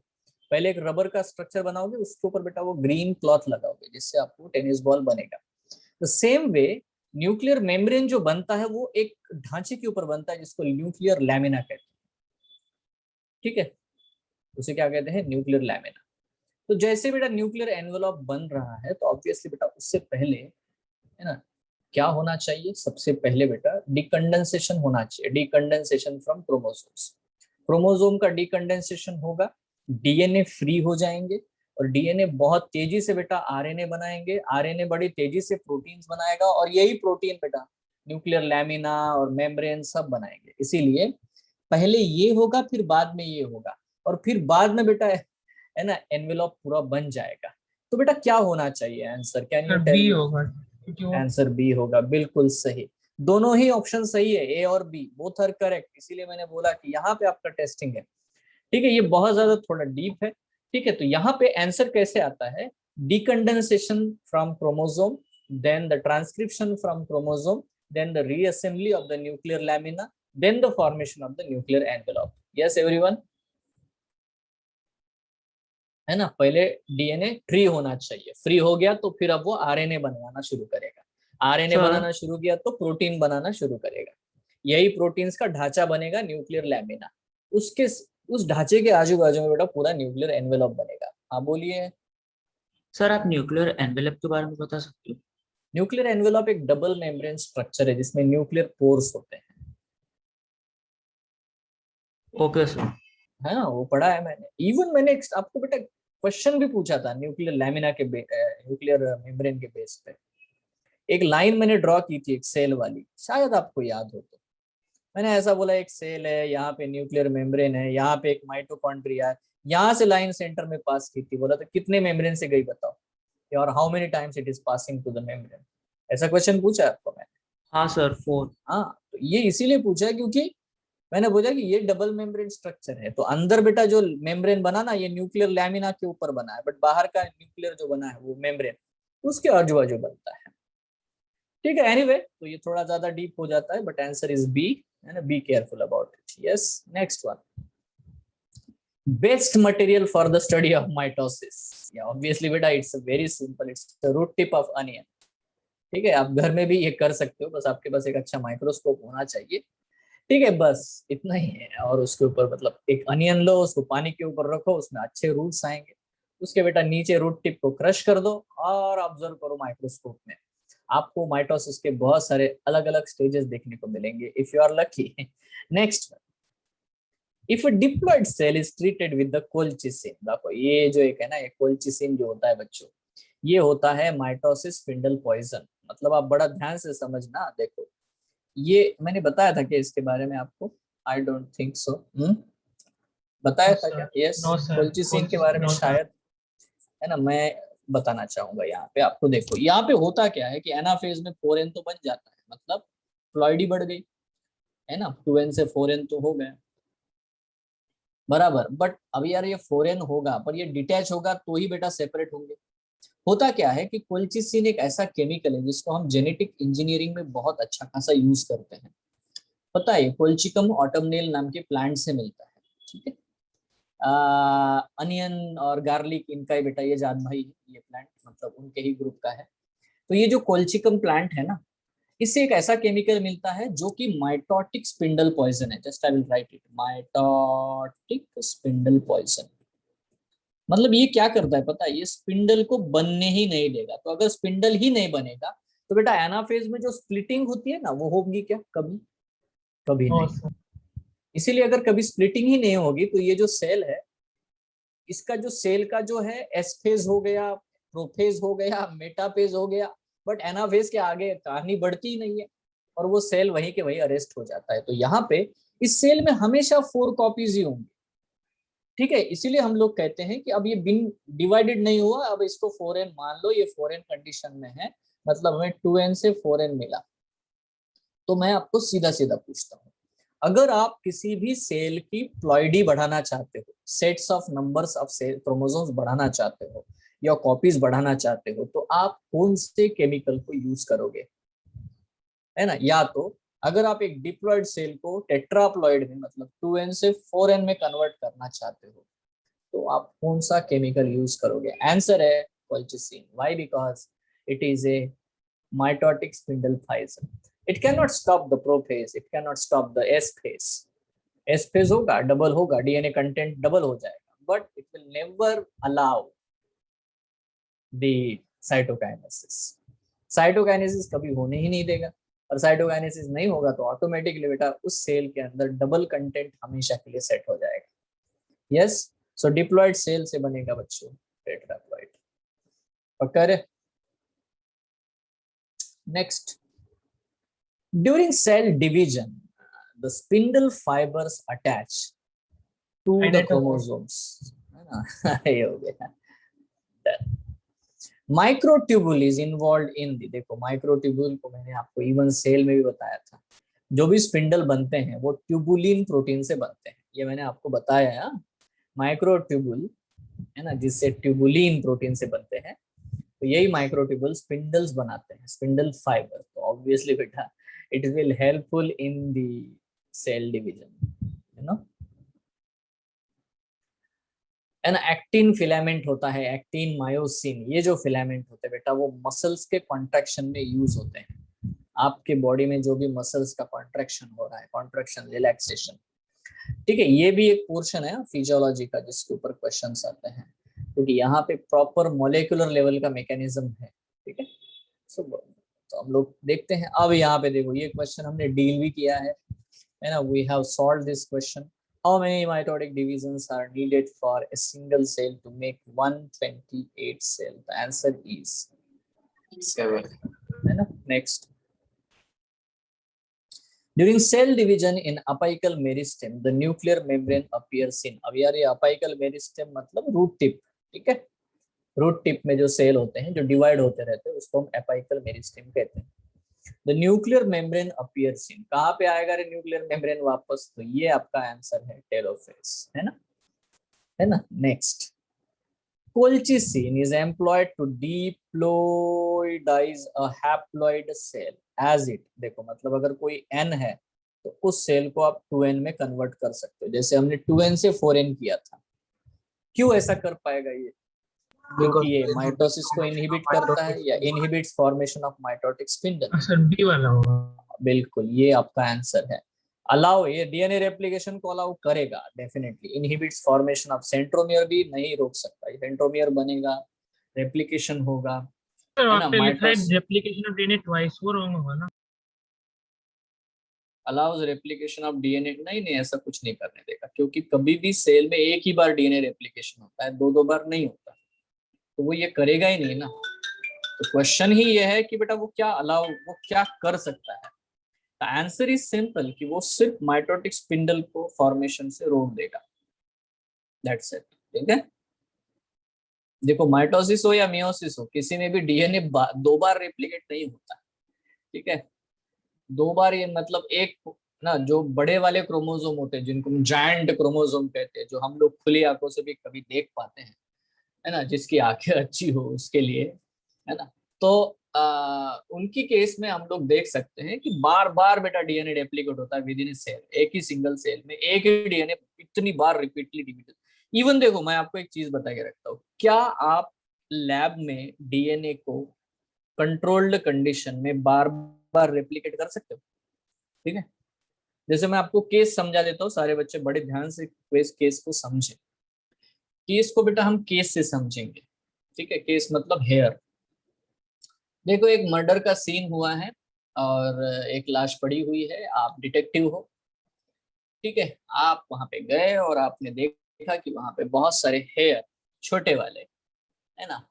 पहले एक रबर का स्ट्रक्चर बनाओगे, उसके ऊपर बेटा वो ग्रीन क्लॉथ लगाओगे जिससे आपको टेनिस बॉल बनेगा। The same way nuclear membrane जो बनता है वो एक ढांचे के ऊपर बनता है जिसको न्यूक्लियर लैमिना कहते हैं, ठीक है, उसे क्या कहते हैं, न्यूक्लियर लैमिना। तो जैसे बेटा न्यूक्लियर एनवेलप बन रहा है तो ऑब्वियसली बेटा उससे पहले, है ना, क्या होना चाहिए, सबसे पहले बेटा डिकंडेंसेशन होना चाहिए, डिकंडेंसेशन फ्रॉम क्रोमोसोम्स। क्रोमोसोम का डिकंडेंसेशन होगा, डीएनए फ्री हो जाएंगे, और डीएनए बहुत तेजी से बेटा आरएनए बनाएंगे, आरएनए बड़ी तेजी से प्रोटीन्स बनाएगा, और यही प्रोटीन बेटा न्यूक्लियर लैमिना और मेम्ब्रेन सब बनाएंगे। इसीलिए पहले ये होगा फिर बाद में ये होगा, और फिर बाद में बेटा है ना एनवेलप पूरा बन जाएगा। तो बेटा क्या होना चाहिए answer, can you sir tell B me. होगा क्योंकि वो आंसर बी होगा, बिल्कुल सही। दोनों ही ऑप्शन सही है, ए और बी बोथ आर करेक्ट। इसीलिए मैंने बोला कि यहाँ पे आपका टेस्टिंग है, ठीक है, ये बहुत ज्यादा थोड़ा डीप है, ठीक है। तो यहाँ पे आंसर कैसे आता है, decondensation from chromosome, then the transcription from chromosome, then the reassembly of the nuclear lamina, then the formation of the nuclear envelope. Yes everyone, है ना। पहले डीएनए फ्री होना चाहिए, फ्री हो गया तो फिर अब वो आरएनए बनाना शुरू करेगा, आरएनए सर बनाना शुरू किया तो प्रोटीन बनाना शुरू करेगा, यही प्रोटीन्स का ढांचा बनेगा न्यूक्लियर लैमिना। उसके उस ढांचे के आजू बाजू में बेटा पूरा न्यूक्लियर एनवेलप बनेगा। हाँ बोलिए। सर आप न्यूक्लियर एनवेलप के बारे में बता सकते हो? न्यूक्लियर एनवेलप एक डबल मेम्ब्रेन स्ट्रक्चर है जिसमें न्यूक्लियर पोर्स होते हैं, ओके सर। है ना, वो पढ़ा है मैंने। इवन मैंने आपको बेटा क्वेश्चन भी पूछा था न्यूक्लियर लैमिना के न्यूक्लियर मेम्ब्रेन के बेस पे। एक लाइन मैंने ड्रॉ की थी एक सेल वाली, शायद आपको याद हो तो। मैंने ऐसा बोला एक सेल है, यहाँ पे न्यूक्लियर मेम्ब्रेन है, यहाँ पे एक माइटोकॉन्ड्रिया है, यहाँ से लाइन सेंटर में पास की थी। बोला तो कितने मेम्ब्रेन से गई बताओ, और how many times it is passing to the membrane. ऐसा क्वेश्चन पूछा है आपको मैंने। हाँ सर 4। हाँ, तो ये इसीलिए पूछा है क्योंकि मैंने बोला कि ये डबल मेम्ब्रेन स्ट्रक्चर है, तो अंदर बेटा जो मेम्ब्रेन बना ना, ये न्यूक्लियर लैमिना के ऊपर बना है, बट बाहर का न्यूक्लियर जो बना है वो मेम्ब्रेन उसके आजू बाजू बनता है। ठीक है, एनीवे तो ये थोड़ा ज्यादा डीप हो जाता है, बट आंसर इज बी, है ना, B careful about it. Yes, next one, best material for the study of mitosis. या ऑब्वियसली बेटा it's very simple, it's the root tip of onion. ठीक है, आप घर में भी ये कर सकते हो, बस आपके पास एक अच्छा माइक्रोस्कोप होना चाहिए। ठीक है, बस इतना ही है। और उसके ऊपर मतलब एक अनियन लो, उसको पानी के ऊपर रखो, उसमें अच्छे रूट्स आएंगे, उसके बेटा नीचे रूट टिप को क्रश कर दो और ऑब्जर्व करो माइक्रोस्कोप में। आपको माइटोसिस के बहुत सारे अलग अलग स्टेजेस देखने को मिलेंगे if you are lucky. Next, if a diploid cell is treated with the colchicine. देखो ये जो एक है ना, ये कोल्चिसिन जो होता है बच्चों, ये होता है माइटोसिस स्पिंडल पॉइजन। मतलब आप बड़ा ध्यान से समझना। देखो ये मैंने बताया था कि इसके बारे में आपको, आई डोंट थिंक सो, बताया था क्या? यस, नो सर, कोल्चिसिन के बारे में नो सर। शायद, है ना, मैं बताना चाहूंगा यहाँ पे आपको। देखो यहाँ पे होता क्या है कि एनाफेज में 4n तो बन जाता है, मतलब फ्लॉइडी बढ़ गई, है ना, 2n से 4n तो हो गया बराबर। बट अब यार ये 4n होगा पर ये डिटैच होगा तो ही बेटा सेपरेट होंगे। होता क्या है कि कोल्चिसिन एक ऐसा केमिकल है जिसको हम जेनेटिक इंजीनियरिंग में बहुत अच्छा खासा यूज करते हैं। पता है, कोल्चिकम ऑटमनेल नाम के प्लांट से मिलता है। ठीक है, अनियन और गार्लिक इनका ही बेटा ये जात भाई है, ये प्लांट मतलब उनके ही ग्रुप का है। तो ये जो कोल्चिकम प्लांट है ना, इससे एक ऐसा केमिकल मिलता है जो कि माइटोटिक स्पिंडल पॉइजन है। Just I will write it, mitotic spindle poison. मतलब ये क्या करता है पता है, ये स्पिंडल को बनने ही नहीं देगा। तो अगर स्पिंडल ही नहीं बनेगा तो बेटा एनाफेज में जो स्प्लिटिंग होती है ना, वो होगी क्या? कभी कभी नो नहीं। सर। इसीलिए अगर कभी स्प्लिटिंग ही नहीं होगी तो ये जो सेल है, इसका जो सेल का जो है एस फेज हो गया, प्रोफेज हो गया, मेटाफेज हो गया, बट एनाफेज के आगे कहानी बढ़ती ही नहीं है और वो सेल वहीं के वहीं अरेस्ट हो जाता है। तो यहाँ पे इस सेल में हमेशा 4 कॉपीज ही होंगी। ठीक है, इसीलिए हम लोग कहते हैं कि अब ये बिन डिवाइडेड नहीं हुआ, अब इसको 4n मान लो, ये 4n कंडीशन में है, मतलब हमें 2n से 4n मिला। तो मैं आपको सीधा सीधा पूछता हूँ, अगर आप किसी भी सेल की प्लॉइडी बढ़ाना चाहते हो, sets of numbers of cell chromosomes बढ़ाना चाहते हो या कॉपीज बढ़ाना चाहते हो, तो आप कौन से केमिकल को यूज करोगे? है ना, या तो अगर आप एक डिप्लॉयड सेल को टेट्राप्लॉइड में मतलब 2n से 4n में कन्वर्ट करना चाहते हो तो आप कौन सा केमिकल यूज करोगे? आंसर है colchicine. Why? Because it is a mitotic spindle poison. It cannot stop the prophase, it cannot stop the S phase. S phase होगा, डबल होगा, DNA कंटेंट डबल हो जाएगा, but it will never allow the cytokinesis. Cytokinesis कभी होने ही नहीं देगा, और cytokinesis नहीं होगा तो ऑटोमेटिकली बेटा उस सेल के अंदर डबल कंटेंट हमेशा के लिए सेट हो जाएगा। यस, सो डिप्लॉयड सेल से बनेगा बच्चों टेट्राप्लॉइड। पक्का रे? Next, during cell division, the spindle fibers attach to the Identical. chromosomes. है ना? ये हो गया। Microtubule is involved in the, देखो माइक्रोट्यूबुल को मैंने आपको इवन सेल में भी बताया था। जो भी स्पिंडल बनते हैं वो ट्यूबुलिन प्रोटीन से बनते हैं, ये मैंने आपको बताया है। माइक्रोट्यूबुल है ना, जिससे ट्यूबुलिन प्रोटीन से बनते हैं, तो यही माइक्रोट्यूबुल स्पिंडल्स बनाते हैं, स्पिंडल फाइबर। तो ऑब्वियसली बेटा it will helpful in the cell division, you know. An actin filament होता है, एक्टिन मायोसिन, ये जो फिलामेंट होते हैं बेटा वो मसल्स के कॉन्ट्रैक्शन में यूज होते हैं। आपके बॉडी में जो भी मसल्स का कॉन्ट्रैक्शन हो रहा है, कॉन्ट्रैक्शन, रिलैक्सेशन, ठीक है, ये भी एक पोर्शन है फिजियोलॉजी का जिसके ऊपर क्वेश्चंस आते हैं, क्योंकि यहाँ पे प्रॉपर मॉलिक्यूलर लेवल का मैकेनिज्म है। ठीक है, सो तो हम लोग देखते हैं। अब यहाँ पे देखो, ये क्वेश्चन हमने डील भी किया है ना, we have solved this question. How many mitotic divisions are needed for a single cell to make 128 cell? The answer is 7, है ना। Next, during cell division in apical meristem the nuclear membrane appears in. अब यार ये apical meristem मतलब root tip, ठीक है। Root tip में जो सेल होते हैं जो डिवाइड होते रहते हैं उसको हम अपाइकल मेरिस्टेम कहते हैं। द न्यूक्लियर मेम्ब्रेन अपीयर्स इन, कहाँ पे आएगा रे न्यूक्लियर मेम्ब्रेन वापस? तो ये आपका आंसर है टेलोफेज, है ना। Next, colchicine is employed to diploidize a haploid cell as it। देखो मतलब अगर कोई n है तो उस सेल को आप 2n में कन्वर्ट कर सकते हो, जैसे हमने 2n से 4n किया था। क्यों ऐसा कर पाएगा ये? क्योंकि ये माइटोसिस को इनहिबिट करता है या inhibits formation of mitotic spindle. Sir B वाला होगा। बिल्कुल, ये आपका आंसर है। अलाउ, ये डीएनए रेप्लिकेशन को अलाउ करेगा definitely. Inhibits formation of centromere भी नहीं रोक सकता, सेंट्रोमियर बनेगा, रेप्लिकेशन होगा, सर है ना। वहाँ पे लिखा है mitosis replication of DNA twice, वो रॉन्ग होगा ना? अलाउज रेप्लिकेशन ऑफ डीएनए, नहीं ऐसा कुछ नहीं करने देगा, क्योंकि कभी भी सेल में एक ही बार डीएनए रेप्लिकेशन होता है, दो बार नहीं होता, तो वो ये करेगा ही नहीं ना। तो क्वेश्चन ही ये है कि बेटा वो क्या कर सकता है। द आंसर इज सिंपल कि वो सिर्फ माइटोटिक स्पिंडल को फॉर्मेशन से रोक देगा, दैट्स इट, ठीक है। देखो माइटोसिस हो या मियोसिस हो, किसी में भी डीएनए 2 बार रेप्लिकेट नहीं होता, ठीक है। 2 बार ये मतलब एक ना, जो बड़े वाले क्रोमोसोम होते हैं जिनको हम जायंट क्रोमोसोम कहते हैं, जो हम लोग खुली आंखों से भी कभी देख पाते हैं, है ना, जिसकी आंखें अच्छी हो उसके लिए, है ना। तो उनकी केस में हम लोग देख सकते हैं कि बार बार बेटा डीएनए रेप्लिकेट होता है विद इन ए सेल, एक ही सिंगल सेल में एक ही डीएनए इतनी बार रिपीटली रिपीट। इवन देखो मैं आपको एक चीज बता के रखता हूँ, क्या आप लैब में डीएनए को कंट्रोल्ड कंडीशन में बार बार रेप्लिकेट कर सकते हो? ठीक है, जैसे मैं आपको केस समझा देता हूँ, सारे बच्चे बड़े ध्यान से केस को समझे। केस को बेटा हम केस से समझेंगे, ठीक है। केस मतलब हेयर। देखो एक मर्डर का सीन हुआ है और एक लाश पड़ी हुई है, आप डिटेक्टिव हो, ठीक है। आप वहां पे गए और आपने देखा कि वहां पे बहुत सारे हेयर छोटे वाले, है ना,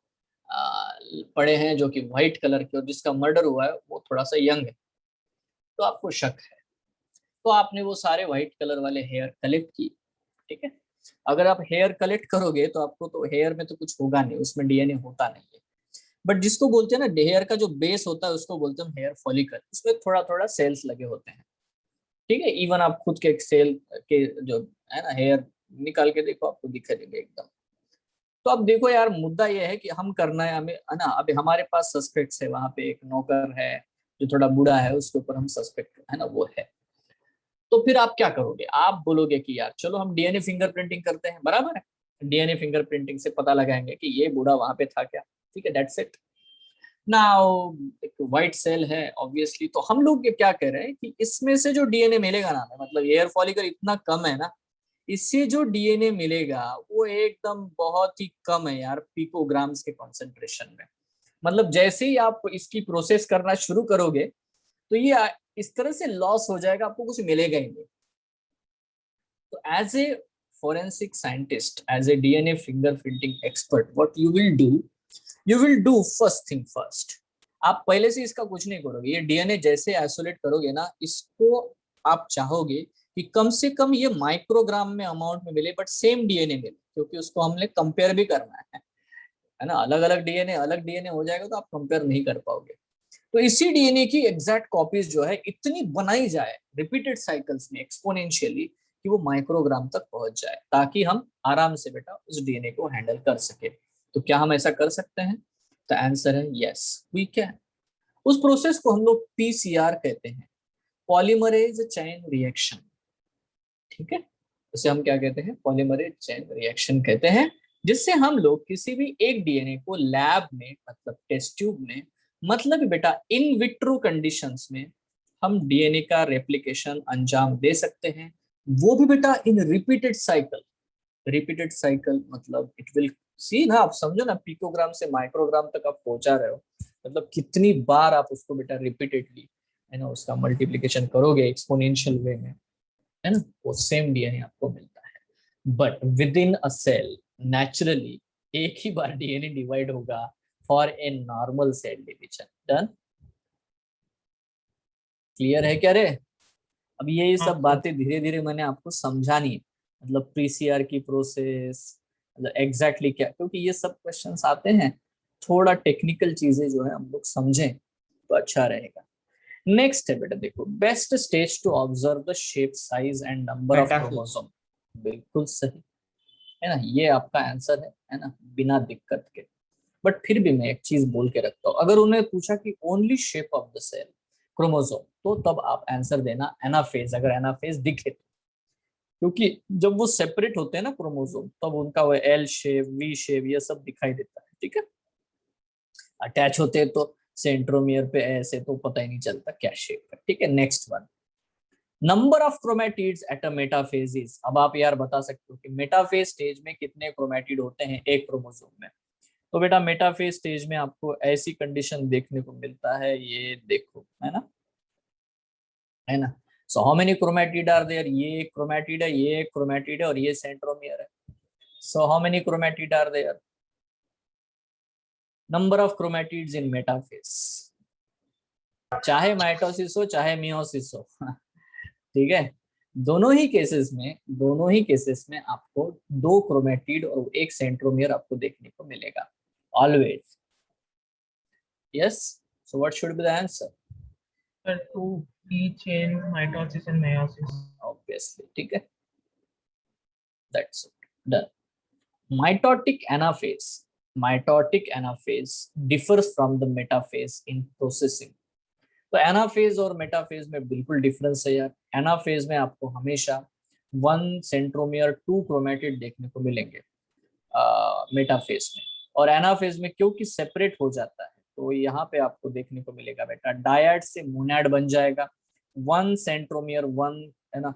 पड़े हैं जो कि व्हाइट कलर के, और जिसका मर्डर हुआ है वो थोड़ा सा यंग है, तो आपको शक है, तो आपने वो सारे व्हाइट कलर वाले हेयर कलेक्ट किए, ठीक है। अगर आप हेयर कलेक्ट करोगे तो आपको तो हेयर में तो कुछ होगा नहीं, उसमें डीएनए होता नहीं है, बट जिसको बोलते हैं ना हेयर का जो बेस होता है उसको बोलते हैं हेयर फॉलिकल, उसमें थोड़ा थोड़ा सेल्स लगे होते हैं, ठीक है। इवन आप खुद के सेल के जो है ना हेयर निकाल के देखो, आपको दिख देंगे एकदम। तो अब देखो यार, मुद्दा ये है कि हम करना है हमें, है ना। अभी हमारे पास सस्पेक्ट्स है, वहां पे एक नौकर है जो थोड़ा बूढ़ा है, उसके ऊपर हम सस्पेक्ट है ना वो है। तो फिर आप क्या करोगे? आप बोलोगे कि यार चलो हम डीएनए फिंगरप्रिंटिंग करते हैं, बराबर है। डीएनए फिंगरप्रिंटिंग से पता लगाएंगे कि ये बूढ़ा वहां पे था क्या, ठीक है, दैट्स इट। नाउ एक व्हाइट सेल है ऑब्वियसली, तो हम लोग ये क्या कह रहे हैं कि इसमें से जो डीएनए मिलेगा ना, मतलब हेयर फॉलिकल इतना कम है ना, इससे जो डीएनए मिलेगा वो एकदम बहुत ही कम है यार, पिकोग्राम्स के कॉन्सेंट्रेशन में। मतलब जैसे ही आप इसकी प्रोसेस करना शुरू करोगे तो ये इस तरह से लॉस हो जाएगा, आपको कुछ मिलेगा ही नहीं। तो as a forensic scientist, as a DNA fingerprinting expert, what you will do first thing first, आप पहले से इसका कुछ नहीं करोगे। ये डीएनए जैसे आइसोलेट करोगे ना, इसको आप चाहोगे कि कम से कम ये माइक्रोग्राम में अमाउंट में मिले, बट सेम डीएनए मिले, क्योंकि उसको हमने कंपेयर भी करना है ना। अलग अलग डीएनए हो जाएगा तो आप कंपेयर नहीं कर पाओगे। तो इसी डीएनए की एग्जैक्ट कॉपीज जो है इतनी बनाई जाए रिपीटेड साइकिल्स में एक्सपोनेंशियली कि वो माइक्रोग्राम तक पहुंच जाए, ताकि हम आराम से बेटा उस डीएनए को हैंडल कर सके। तो क्या हम ऐसा कर सकते हैं? तो आंसर है यस, वी कैन। उस प्रोसेस को हम लोग पीसीआर कहते हैं, पॉलीमरेज चेन रिएक्शन, ठीक है। उसे हम क्या कहते हैं? पॉलीमरेज चेन रिएक्शन कहते हैं, जिससे हम लोग किसी भी एक डीएनए को लैब में, मतलब टेस्ट ट्यूब में, मतलब बेटा इन विट्रो कंडीशंस में हम डीएनए का रेप्लिकेशन अंजाम दे सकते हैं, वो भी बेटा इन रिपीटेड साइकिल। रिपीटेड साइकिल मतलब इट विल सी ना, आप समझो ना, पिकोग्राम से माइक्रोग्राम तक आप पहुंचा रहे हो, मतलब कितनी बार आप उसको बेटा रिपीटेडली है ना उसका मल्टीप्लीकेशन करोगे एक्सपोनेंशियल वे में, है ना, वो सेम डीएनए आपको मिलता है। But with in a cell naturally एक ही बार डीएनए डिवाइड होगा for a normal cell division. Done, clear है क्या रे? अब ये हाँ, सब बातें धीरे धीरे मैंने आपको समझानी है, मतलब प्रीसीआर की प्रोसेस, मतलब एग्जैक्टली क्या, क्योंकि ये सब क्वेश्चंस आते हैं, थोड़ा टेक्निकल चीजें जो है हम लोग समझें तो अच्छा रहेगा। नेक्स्ट है बेटा देखो, best stage to observe the shape, size and number of metaphase. Chromosome. बिल्कुल सही है ना, ये आपका आंसर है ना, बिना दिक्कत के। बट फिर भी मैं एक चीज बोल के रखता हूँ, अगर उन्हें पूछा कि only shape of the cell chromosome, तो तब आप आंसर देना एनाफेज, अगर एनाफेज दिखे तो। क्योंकि जब वो सेपरेट होते हैं ना क्रोमोसोम, तब उनका वो एल शेप, वी शेप, ये सब दिखाई देता है, ठीक है। अटैच होते हैं तो सेंट्रोमियर पे ऐसे तो पता ही नहीं चलता क्या शेप है, ठीक है। Next one, number of chromatids at a metaphase is. अब आप यार बता सकते हो कि मेटाफेज स्टेज में कितने क्रोमैटिड होते हैं एक क्रोमोसोम में। तो बेटा मेटाफेज स्टेज में आपको ऐसी कंडीशन देखने को मिलता है, ये देखो, है ना। So how many chromatid are there, ये एक क्रोमैटिड है, ये एक क्रोमैटिड है और ये सेंट्रोमियर है। So how many chromatid are there, number of chromatids in metaphase, चाहे माइटोसिस हो चाहे मियोसिस हो ठीक है, दोनों ही केसेस में आपको दो क्रोमैटिड और एक सेंट्रोमियर आपको देखने को मिलेगा always. Yes, so what should be the answer? sir, 2 each in mitosis and meiosis. Obviously, ठीक है, that's it, done. Mitotic anaphase differs from the metaphase in processing. तो एनाफेज और मेटाफेज में बिल्कुल डिफरेंस है यार। एनाफेज में आपको हमेशा 1 सेंट्रोमियर 2 क्रोमैटिड देखने को मिलेंगे मेटाफेज में, और एनाफेज में क्योंकि सेपरेट हो जाता है तो यहाँ पे आपको देखने को मिलेगा बेटा डायड से मोनैड बन जाएगा, 1 सेंट्रोमियर 1 है ना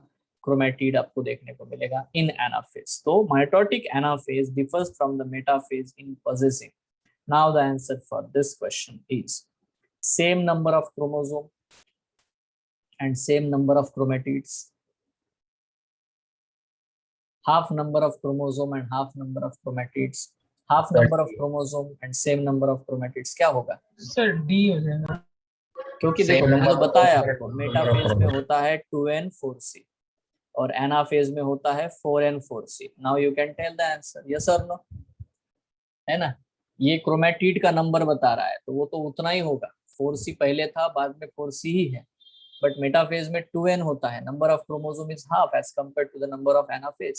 क्रोमैटिड आपको देखने को मिलेगा इन एनाफेज। तो mitotic anaphase differs from the metaphase in possessing. Now the answer for this question is same number of chromosome and same number of chromatids, half number of chromosome and half number of chromatids, half number of chromosome and same number of chromatids, क्या होगा? Sir, D हो जाएगा। क्योंकि देखो मैंने तो बताया आपको मेटाफेज में होता है 2n4c और एनाफेज में होता है 4n4c। Now you can tell the answer, yes और नो, है ना। ये क्रोमैटिड का नंबर बता रहा है तो वो तो उतना ही होगा, 4c पहले था बाद में 4c ही है, बट मेटाफेज में 2n होता है, number of chromosome is half as compare to the number of anaphase.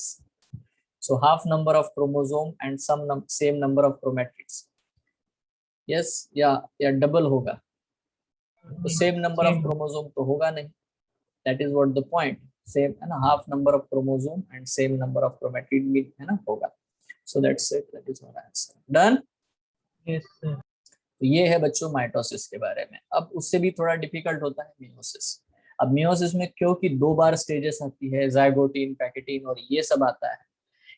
So half number of chromosome and same number of chromatids. Yes या डबल होगा, तो सेम नंबर ऑफ क्रोमोसोम तो होगा नहीं, that is what the point, same है ना, half number of chromosome and same number of chromatid भी है ना होगा। So that's it, that is our answer, done. Yes, sir. तो ये है बच्चों माइटोसिस के बारे में। अब उससे भी थोड़ा डिफिकल्ट होता है मियोसिस। अब मियोसिस में क्योंकि 2 बार स्टेजेस आती है, जाइगोटीन, पैकेटीन और ये सब आता है,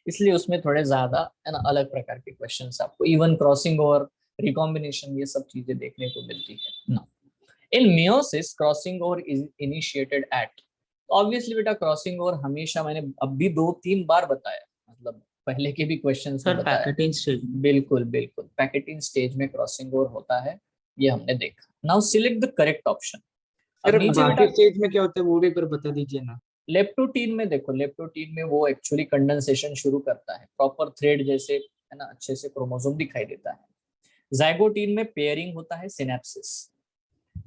इसलिए उसमें थोड़े ज्यादा है ना अलग प्रकार के क्वेश्चंस आपको, इवन क्रॉसिंग ओवर, रिकॉम्बिनेशन, ये सब चीजें देखने को मिलती है ना। In meiosis crossing over is initiated at, obviously बेटा क्रॉसिंग ओवर हमेशा, मैंने अब भी 2-3 बार बताया, मतलब पहले के भी क्वेश्चंस में सर बताया। Packeting stage. बिल्कुल बिल्कुल, पैकेटिंग स्टेज में क्रॉसिंग ओवर होता है, ये हमने देखा। Now select the correct option. Sir अब नीचे बाकी बेटा स्टेज में क्या होता है वो भी एक बार बता दीजिए ना। लेप्टोटीन में देखो, लेप्टोटीन में वो एक्चुअली कंडेंसेशन शुरू करता है, प्रॉपर थ्रेड जैसे है ना, अच्छे से क्रोमोसोम दिखाई देता है। जाइगोटीन में पेयरिंग होता है, सिनेप्सिस,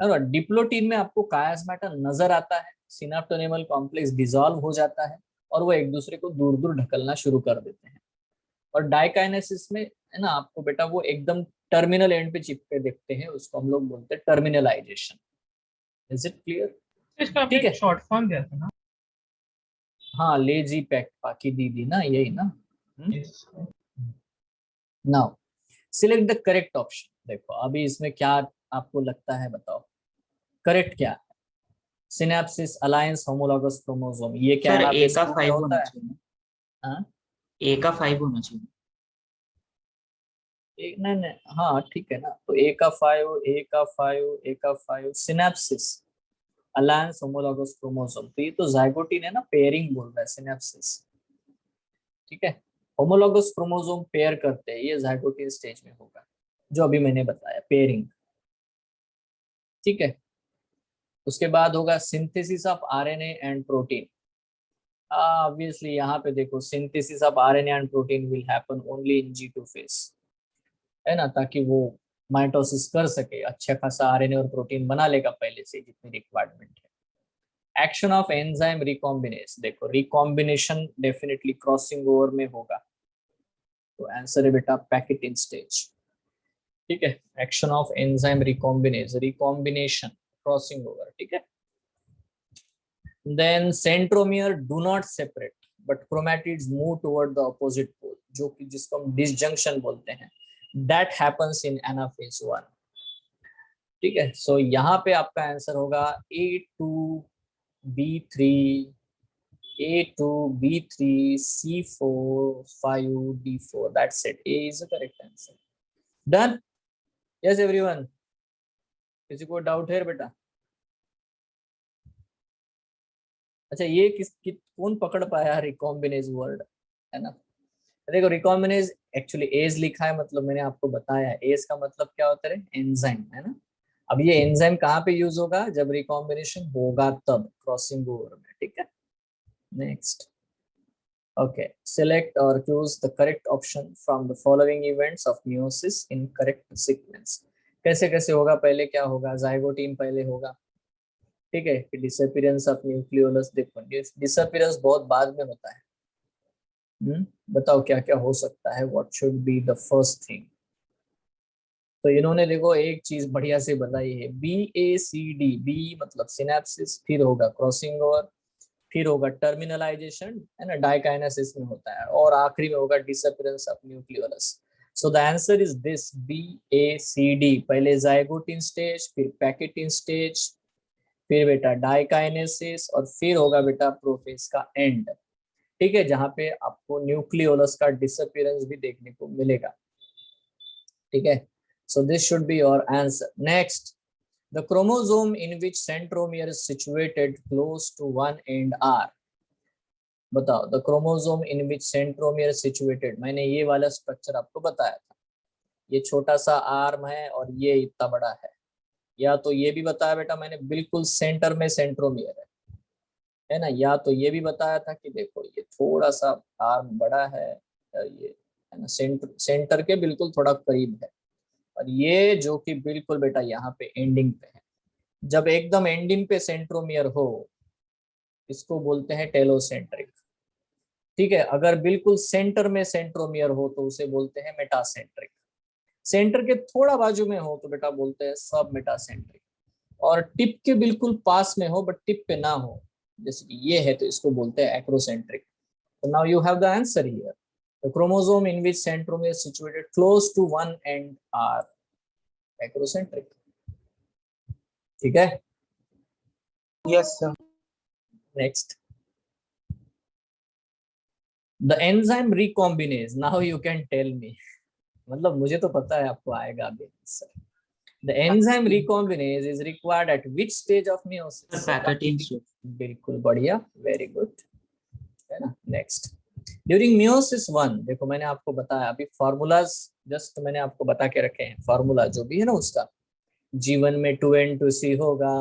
और डिप्लोटीन में आपको कायास्माटा नजर आता है, सिनेप्टोनेमल कॉम्प्लेक्स डिसॉल्व हो जाता है और वो एक दूसरे को दूर दूर ढकलना शुरू कर देते हैं। और डाइकाइनेसिस में है ना आपको बेटा वो एकदम टर्मिनल एंड पे चिपके देखते हैं, उसको हम लोग बोलते हैं टर्मिनलाइजेशन। Is it clear? इसका ठीक है, शॉर्ट फॉर्म दिया था ना। हाँ, लेजी पैक पाकी दीदी ना, यही ना। Yes. Now select the correct option. देखो अभी इसमें क्या आपको लगता है, बताओ करेक्ट क्या है? सिनेप्सिस, अलायंस, होमोलॉगस क्रोमोसोम, ये क्या सर ए एनाफेज का 2 में 5 होता होना है? चाहिए। हाँ? ए का 5 होना चाहिए। एक नहीं नहीं, हाँ ठीक है ना, तो ए का 5, ए का 5, ए का 5 सिनेप्सिस अलायंस होमोलॉगस क्रोमोसोम, तो ये तो जाइगोटिन है ना, पेयरिंग बोल रहा है सिनेप्सिस, ठीक है। होमोलॉगस क्रोमोसोम पेयर करते हैं, ये जाइगोटिन स्टेज में होगा, जो अभी मैंने बताया पेयरिंग, ठीक है। उसके बाद होगा synthesis of RNA and protein. Obviously यहाँ पे देखो synthesis of RNA and protein will happen only in G2 phase, है ना, ताकि वो माइटोसिस कर सके, अच्छा खासा आरएनए और प्रोटीन बना लेगा पहले से जितनी रिक्वायरमेंट है। एक्शन ऑफ एंजाइम रिकॉम्बिनेज, देखो रिकॉम्बिनेशन डेफिनेटली क्रॉसिंग ओवर में होगा, तो आंसर है बेटा पैकेटिन स्टेज, ठीक है। Action of enzyme recombinase, recombination crossing over, ठीक है। Then centromere do not separate but chromatids move toward the opposite pole, जो कि जिसको हम डिसजंक्शन बोलते हैं, दैट हैपेंस इन एनाफेज 1, ठीक है। सो यहाँ पे आपका आंसर होगा A2B3, A2B3, C4, 5D4, that's it. A is the correct answer. Done? Yes everyone, किसी को डाउट है बेटा? अच्छा ये कौन पकड़ पाया रिकॉम्बिनेज वर्ड, है ना। देखो रिकॉम्बिनेज एक्चुअली एज लिखा है, मतलब मैंने आपको बताया एज का मतलब क्या होता है, एंजाइम, है ना। अब ये एंजाइम कहाँ पे यूज होगा, जब रिकॉम्बिनेशन होगा तब क्रॉसिंग ओवर में, ठीक है। नेक्स्ट, ओके, सिलेक्ट और choose the correct option from the following events of meiosis in correct sequence. कैसे कैसे होगा, पहले क्या होगा, जाइगोटीन पहले होगा, ठीक है, फिर डिसअपीयरेंस ऑफ न्यूक्लियोलस, देखो डिसअपीयरेंस बहुत बाद में होता है। बताओ क्या क्या हो सकता है, what should be the first thing. तो इन्होंने देखो एक चीज बढ़िया से बताई है, BACD, बी मतलब सिनेप्सिस, फिर होगा क्रॉसिंग ओवर, फिर होगा टर्मिनलाइजेशन, है ना, डाइकाइनेसिस में होता है, और आखिरी में होगा disappearance of nucleolus. So the answer is this BACD, पहले जाइगोटिन स्टेज, फिर पैकेटिन स्टेज, फिर बेटा डाइकाइनेसिस, और फिर होगा बेटा प्रोफेज का एंड, ठीक है, जहां पे आपको न्यूक्लियोलस का डिसअपीयरेंस भी देखने को मिलेगा, ठीक है। So this should be your answer. Next, the chromosome in which centromere is situated close to one end are. बताओ, the chromosome in which centromere situated, मैंने ये वाला स्ट्रक्चर आपको बताया था, ये छोटा सा आर्म है और ये इतना बड़ा है, या तो ये भी बताया बेटा मैंने बिल्कुल सेंटर में सेंट्रोमियर है ना, या तो ये भी बताया था कि देखो ये थोड़ा सा आर्म बड़ा है, ये है ना सेंटर के बिल्कुल थोड़ा करीब है, और ये जो कि बिल्कुल बेटा यहाँ पे एंडिंग पे है। जब एकदम एंडिंग पे सेंट्रोमियर हो, इसको बोलते हैं टेलोसेंट्रिक, ठीक है। अगर बिल्कुल सेंटर में सेंट्रोमियर हो तो उसे बोलते हैं मेटासेंट्रिक, सेंटर के थोड़ा बाजू में हो तो बेटा बोलते हैं सब मेटासेंट्रिक, और टिप के बिल्कुल पास में हो बट टिप पे ना हो, जैसे कि ये है, तो इसको बोलते हैं acrocentric. So now you have the answer here. The chromosome in which centromere is situated close to one end are acrocentric. ठीक है? Yes, sir. Next. The enzyme recombinase. Now you can tell me. मतलब मुझे तो पता है आपको आएगा अभी answer. The enzyme recombinase is required at which stage of meiosis? Pachytene stage. बिल्कुल बढ़िया, वेरी गुड, है ना। नेक्स्ट, ड्यूरिंग मियोसिस 1, देखो मैंने आपको बताया अभी फॉर्मूलाज, जस्ट मैंने आपको बता के रखे हैं फॉर्मूला जो भी है ना उसका, G1 में 2N2C होगा,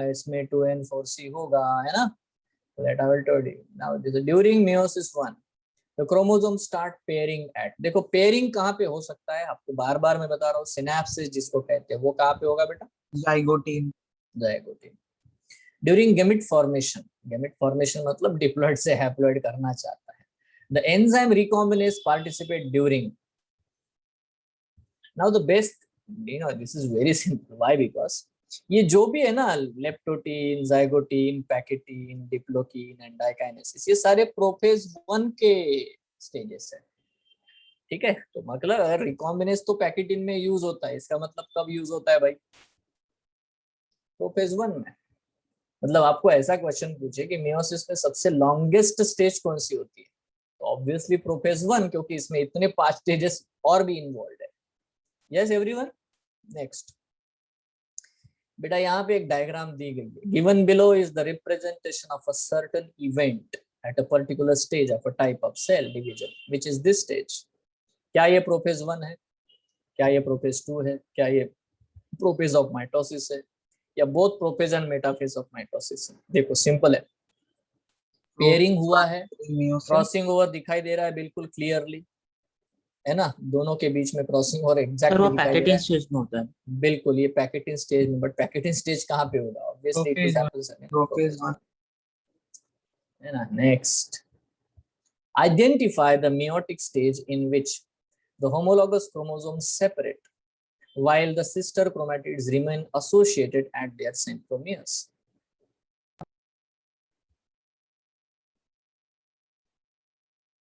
S में 2N4C होगा, है ना, that I will tell you. Now this is during meiosis 1 the chromosome start pairing at, देखो पेयरिंग कहाँ पे हो सकता है, आपको बार बार मैं बता रहा हूँ, सिनेप्सिस जिसको कहते हैं वो कहाँ पे होगा बेटा, Zygote. Zygotene. During gamete formation मतलब डिप्लॉइड से हैप्लॉइड करना चाहता है, the enzyme recombinase participate during. Now the best, you know this is very simple, why, because ये जो भी है ना, leptotene, zygotene, pachytene, diplotene and diakinesis, ये सारे प्रोफेज 1 के स्टेजेस है, ठीक है। तो मतलब रिकॉम्बिनेज तो पैकेटीन में यूज होता है, इसका मतलब कब यूज होता है भाई, प्रोफेज 1 में। मतलब आपको ऐसा क्वेश्चन पूछे कि मियोसिस में सबसे लॉन्गेस्ट स्टेज कौन सी होती है, तो ऑब्वियसली प्रोफेज 1, क्योंकि इसमें इतने 5 स्टेजेस और भी इन्वॉल्व है, यस एवरीवन। नेक्स्ट बेटा यहाँ पे एक डायग्राम दी गई है। Given below is the representation of a certain event at a particular stage of a type of cell division which is this stage. क्या ये प्रोफेज 1 है, क्या ये प्रोफेज 2 है, क्या ये प्रोफेज ऑफ माइटोसिस है, या both prophase and metaphase of mitosis है? देखो सिंपल है, पेयरिंग हुआ है, क्रॉसिंग ओवर दिखाई दे रहा है बिल्कुल क्लियरली, है ना, दोनों के बीच में क्रॉसिंग और सर एग्जैक्टली वो दिखाई दे पैकेटिंग रहा है। स्टेज में होता है। बिल्कुल ये पैकेटिंग स्टेज में, बट पैकेटिंग स्टेज कहाँ पे होगा? Obviously it Prophase one. Happens in Prophase one. है ना। Next, identify the meiotic stage in which the homologous chromosomes separate while the sister chromatids remain associated at their centromeres.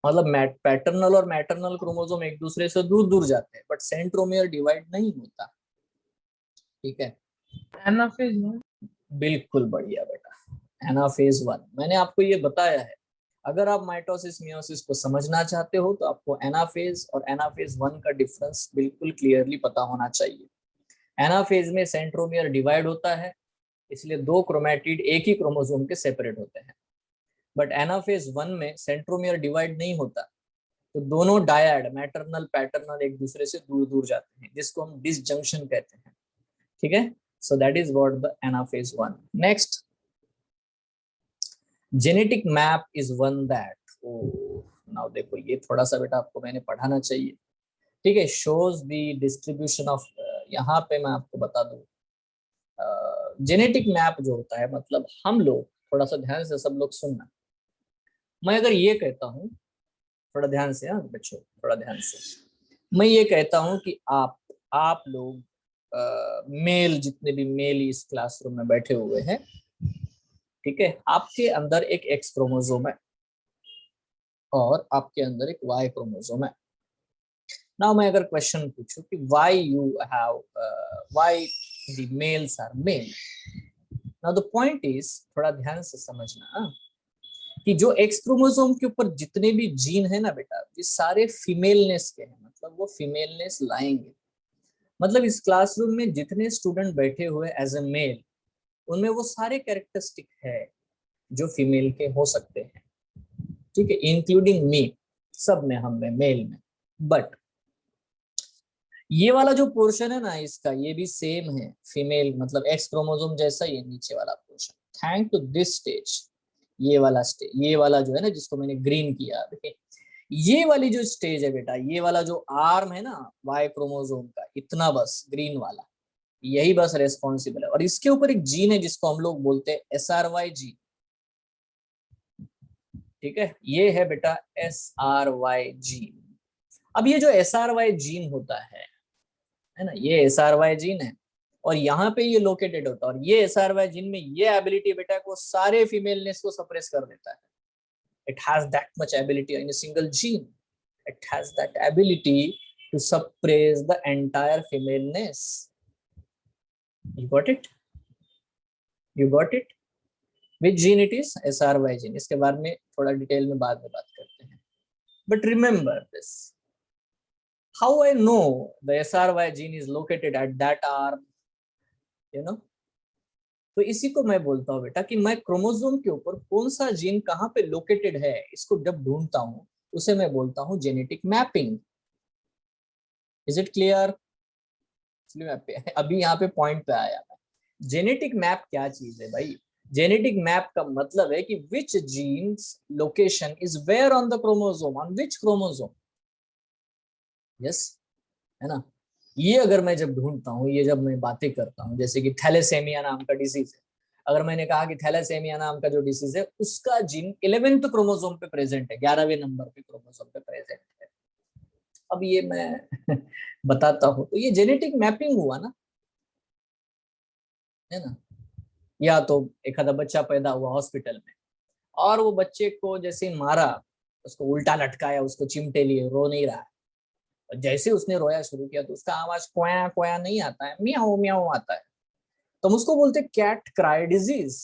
मतलब paternal और maternal chromosome एक दूसरे से दूर दूर जाते हैं, बट सेंट्रोमियर डिवाइड नहीं होता। ठीक है, Anaphase one. बिल्कुल बढ़िया बेटा, एनाफेज 1 मैंने आपको ये बताया है। अगर आप माइटोसिस मियोसिस को समझना चाहते हो तो आपको एनाफेज और एनाफेज 1 का डिफरेंस बिल्कुल क्लियरली पता होना चाहिए। एनाफेज में सेंट्रोमियर डिवाइड होता है, इसलिए दो क्रोमैटिड एक ही क्रोमोसोम के सेपरेट होते हैं। बट एनाफेज 1 में सेंट्रोमियर डिवाइड नहीं होता, तो दोनों डायड मैटरनल पैटर्नल एक दूसरे से दूर दूर जाते हैं, जिसको हम डिसजंक्शन कहते हैं। ठीक है, so that is what the anaphase 1। Next, genetic map is one that, now देखो ये थोड़ा सा बेटा आपको मैंने पढ़ाना चाहिए। ठीक है, शोज द डिस्ट्रीब्यूशन ऑफ, यहाँ पे मैं आपको बता दूं, जेनेटिक मैप जो होता है, मतलब हम लोग, थोड़ा सा ध्यान से सब लोग सुनना, मैं अगर ये कहता हूँ, थोड़ा ध्यान से, हाँ बच्चों थोड़ा ध्यान से, मैं ये कहता हूँ कि आप लोग मेल, जितने भी मेल इस क्लासरूम में बैठे हुए हैं, ठीक है, आपके अंदर एक एक्स क्रोमोसोम है और आपके अंदर एक वाई क्रोमोसोम है। नाउ मैं अगर क्वेश्चन पूछूं कि why the males are male, now the point is, थोड़ा ध्यान से समझना कि जो एक्स क्रोमोसोम के ऊपर जितने भी जीन है ना बेटा, ये सारे फीमेलनेस के हैं, मतलब वो फीमेलनेस लाएंगे। मतलब इस क्लासरूम में जितने स्टूडेंट बैठे हुए एज ए मेल, उनमें वो सारे कैरेक्टरिस्टिक है जो फीमेल के हो सकते हैं। ठीक है, इंक्लूडिंग मी, सब में, हम में, मेल में। बट ये वाला जो पोर्शन है ना इसका, ये भी सेम है, फीमेल मतलब एक्स क्रोमोसोम जैसा ही है नीचे वाला portion. Thank to this stage, ये वाला स्टेज, ये वाला जो है ना जिसको मैंने ग्रीन किया, देखिए ये वाली जो स्टेज है बेटा, ये वाला जो आर्म है ना वाई क्रोमोसोम का, इतना बस ग्रीन वाला, यही बस रेस्पॉन्सिबल है। और इसके ऊपर एक जीन है जिसको हम लोग बोलते हैं SRY जीन। ठीक है, ये है बेटा SRY जीन। अब ये जो SRY जीन होता है ना, ये SRY जीन है और यहाँ पे ये लोकेटेड होता है, और ये SRY जीन में ये एबिलिटी बेटा को सारे फीमेलनेस को सप्रेस कर देता है। It has that much ability in a single gene. It has that ability to suppress the entire femaleness. You got it? You got it? Which gene it is? SRY gene. इसके बारे में थोड़ा detail में बाद में बात करते हैं। But remember this. How I know the SRY gene is located at that arm? You know? तो इसी को मैं बोलता हूँ बेटा कि मैं क्रोमोसोम के ऊपर कौन सा जीन कहाँ पे लोकेटेड है, इसको जब ढूंढता हूँ उसे मैं बोलता हूँ genetic mapping. Is it clear? अभी यहाँ पे पॉइंट पे आया मैं। जेनेटिक मैप क्या चीज है भाई? जेनेटिक मैप का मतलब है कि which genes location is where on the chromosome, on which chromosome. Yes, है ना। ये अगर मैं जब ढूंढता हूँ, ये जब मैं बातें करता हूँ, जैसे कि थैलेसेमिया नाम का डिजीज है, अगर मैंने कहा कि थैलेसेमिया नाम का जो डिजीज है उसका जीन 11वें क्रोमोसोम पे प्रेजेंट है, 11वें नंबर पे क्रोमोसोम पे प्रेजेंट है, अब ये मैं बताता हूँ, तो ये जेनेटिक मैपिंग हुआ ना, है ना। या तो एक आधा बच्चा पैदा हुआ हॉस्पिटल में और वो बच्चे को जैसे मारा, उसको उल्टा लटकाया, उसको चिमटे लिए, रो नहीं रहा है, और जैसे उसने रोया शुरू किया तो उसका आवाज कोया कोया नहीं आता है, मियाओ मियाओ आता है, तो हम उसको बोलते हैं कैट क्राई डिजीज।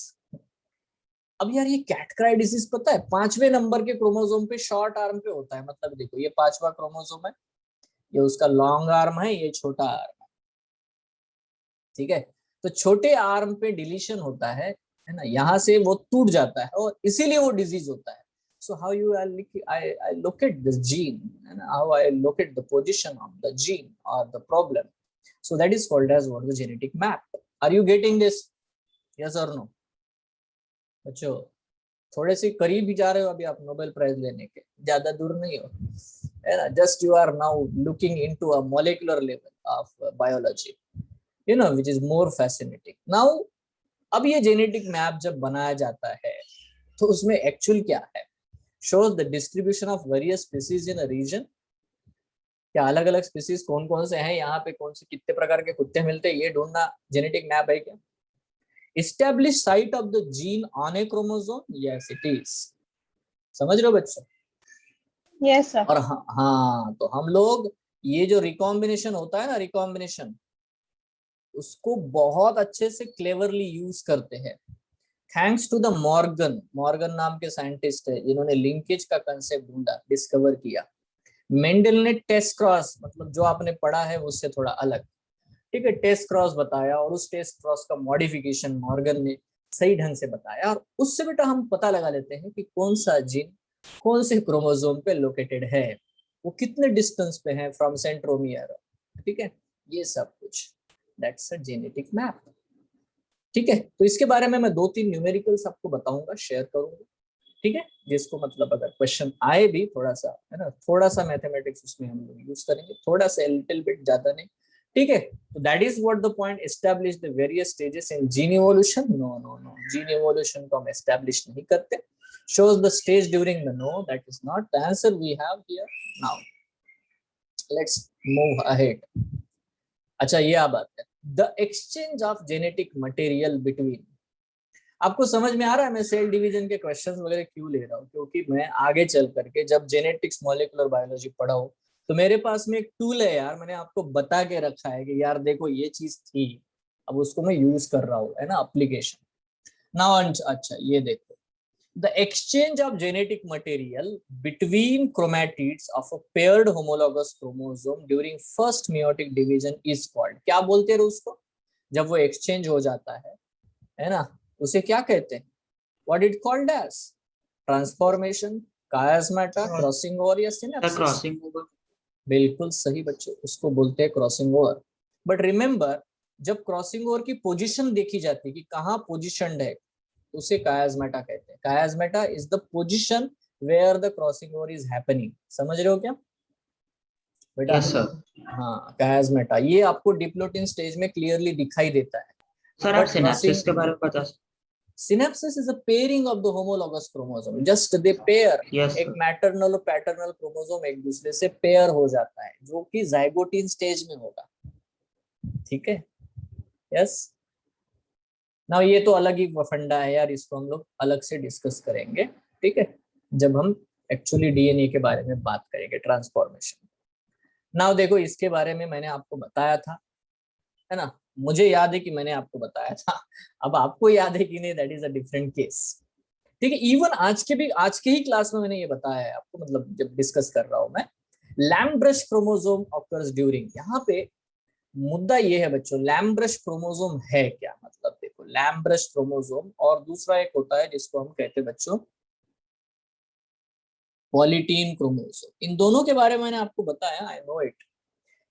अब यार ये कैट क्राई डिजीज पता है 5वें नंबर के क्रोमोसोम पे शॉर्ट आर्म पे होता है। मतलब देखो ये 5वां क्रोमोसोम है, ये उसका लॉन्ग आर्म है, ये छोटा आर्म है, ठीक है। तो छोटे आर्म पे डिलीशन होता है ना, यहाँ से वो टूट जाता है और इसीलिए वो डिजीज होता है। So how you I locate this gene and how I locate the position of the gene or the problem. So that is called as what the genetic map. Are you getting this? Yes or no? बच्चों थोड़े से करीब ही जा रहे हो अभी आप Nobel prize लेने के, ज्यादा दूर नहीं हो, है ना। Just you are now looking into a molecular level of biology, you know, which is more fascinating now. अब ये जेनेटिक मैप जब बनाया जाता है तो उसमें एक्चुअल क्या है, shows the distribution of various species in a region। क्या अलग अलग स्पीसीज कौन कौन से हैं, यहाँ पे कौन से कितने प्रकार के कुत्ते मिलते हैं, ये ढूंढना जेनेटिक मैप है क्या। Establish site of the gene on a chromosome, yes it is। समझ रहे हो बच्चों? Yes sir। और हाँ तो हम लोग ये जो रिकॉम्बिनेशन होता है ना, रिकॉम्बिनेशन, उसको बहुत अच्छे से क्लेवरली यूज करते हैं थैंक्स टू द मॉर्गन नाम के साइंटिस्ट है जिन्होंने लिंकेज का कंसेप्ट ढूंढा, डिस्कवर किया। मेंडल ने टेस्ट क्रॉस, मतलब जो आपने पढ़ा है उससे थोड़ा अलग, ठीक है, टेस्ट क्रॉस बताया और उस टेस्ट क्रॉस का मॉडिफिकेशन मॉर्गन ने सही ढंग से बताया और उससे बेटा हम पता लगा लेते हैं कि कौन सा जीन कौन से क्रोमोसोम पे लोकेटेड है, वो कितने डिस्टेंस पे है फ्रॉम सेंट्रोमियर, ठीक है, ये सब कुछ, दैट्स अ जेनेटिक मैप, ठीक है। तो इसके बारे में मैं 2-3 न्यूमेरिकल्स आपको बताऊंगा, शेयर करूंगा, ठीक है, जिसको मतलब अगर क्वेश्चन आए भी थोड़ा सा, है ना, थोड़ा सा मैथमेटिक्स उसमें हम लोग यूज करेंगे, थोड़ा सा लिटिल बिट, ज्यादा नहीं, ठीक है। तो that is what the point, establish the various stages in gene evolution. No no no, gene evolution को हम एस्टैब्लिश नहीं करते। shows the stage during the no, that is not the answer we have here now। let's move ahead। अच्छा ये आप बात है, the exchange of genetic material between. आपको समझ में आ रहा है मैं सेल डिवीजन के क्वेश्चंस वगैरह क्यों ले रहा हूँ, क्योंकि मैं आगे चल करके जब जेनेटिक्स मॉलिक्यूलर बायोलॉजी पढ़ाऊँ तो मेरे पास में एक टूल है यार, मैंने आपको बता के रखा है कि यार देखो ये चीज थी, अब उसको मैं यूज कर रहा हूँ, है ना, एप्लीकेशन नाउ। अच्छा ये देखो, the exchange of genetic material between chromatids of a paired homologous chromosome during first meiotic division is called। क्या बोलते हैं उसको, जब वो एक्सचेंज हो जाता है ना, उसे क्या कहते हैं, what it called as transformation, chiasmata, crossing over या सिनेप्सिस। क्रॉसिंग ओवर, बिल्कुल सही बच्चों, उसको बोलते हैं क्रॉसिंग ओवर। बट रिमेंबर जब क्रॉसिंग ओवर की पोजीशन देखी जाती है कि कहाँ पोजीशनड है, उसे chiasmata कहते हैं। chiasmata is the position where the crossing over is happening। समझ रहे हो क्या बेटा? Yes sir. हाँ chiasmata, ये आपको डिप्लोटिन स्टेज में क्लियरली दिखाई देता है। सर आप सिनेप्सिस के बारे में बता सकते? Synapsis is a pairing of the homologous chromosome, just they pair। Yes, एक मैटरनल और पैटर्नल क्रोमोसोम एक दूसरे से पेयर हो जाता है, जो कि जाइगोटिन स्टेज में होगा, ठीक है, यस। ना ये तो अलग ही फंडा है यार, इसको हम लोग अलग से डिस्कस करेंगे, ठीक है, जब हम एक्चुअली डीएनए के बारे में बात करेंगे, ट्रांसफॉर्मेशन। ना देखो इसके बारे में मैंने आपको बताया था, है ना, मुझे याद है कि मैंने आपको बताया था, अब आपको याद है कि नहीं, that is a different case, ठीक है। इवन आज के ही क्लास में मैंने ये बताया है आपको, मतलब जब डिस्कस कर रहा हूं मैं। लैम्ब्रश क्रोमोसोम ऑकर्स ड्यूरिंग, यहाँ पे मुद्दा ये है बच्चों, लैम्ब्रश क्रोमोसोम है क्या, मतलब देखो लैम्ब्रश क्रोमोसोम और दूसरा एक होता है जिसको हम कहते हैं बच्चों पॉलीटीन क्रोमोसोम। इन दोनों के बारे में मैंने आपको बताया, आई नो इट।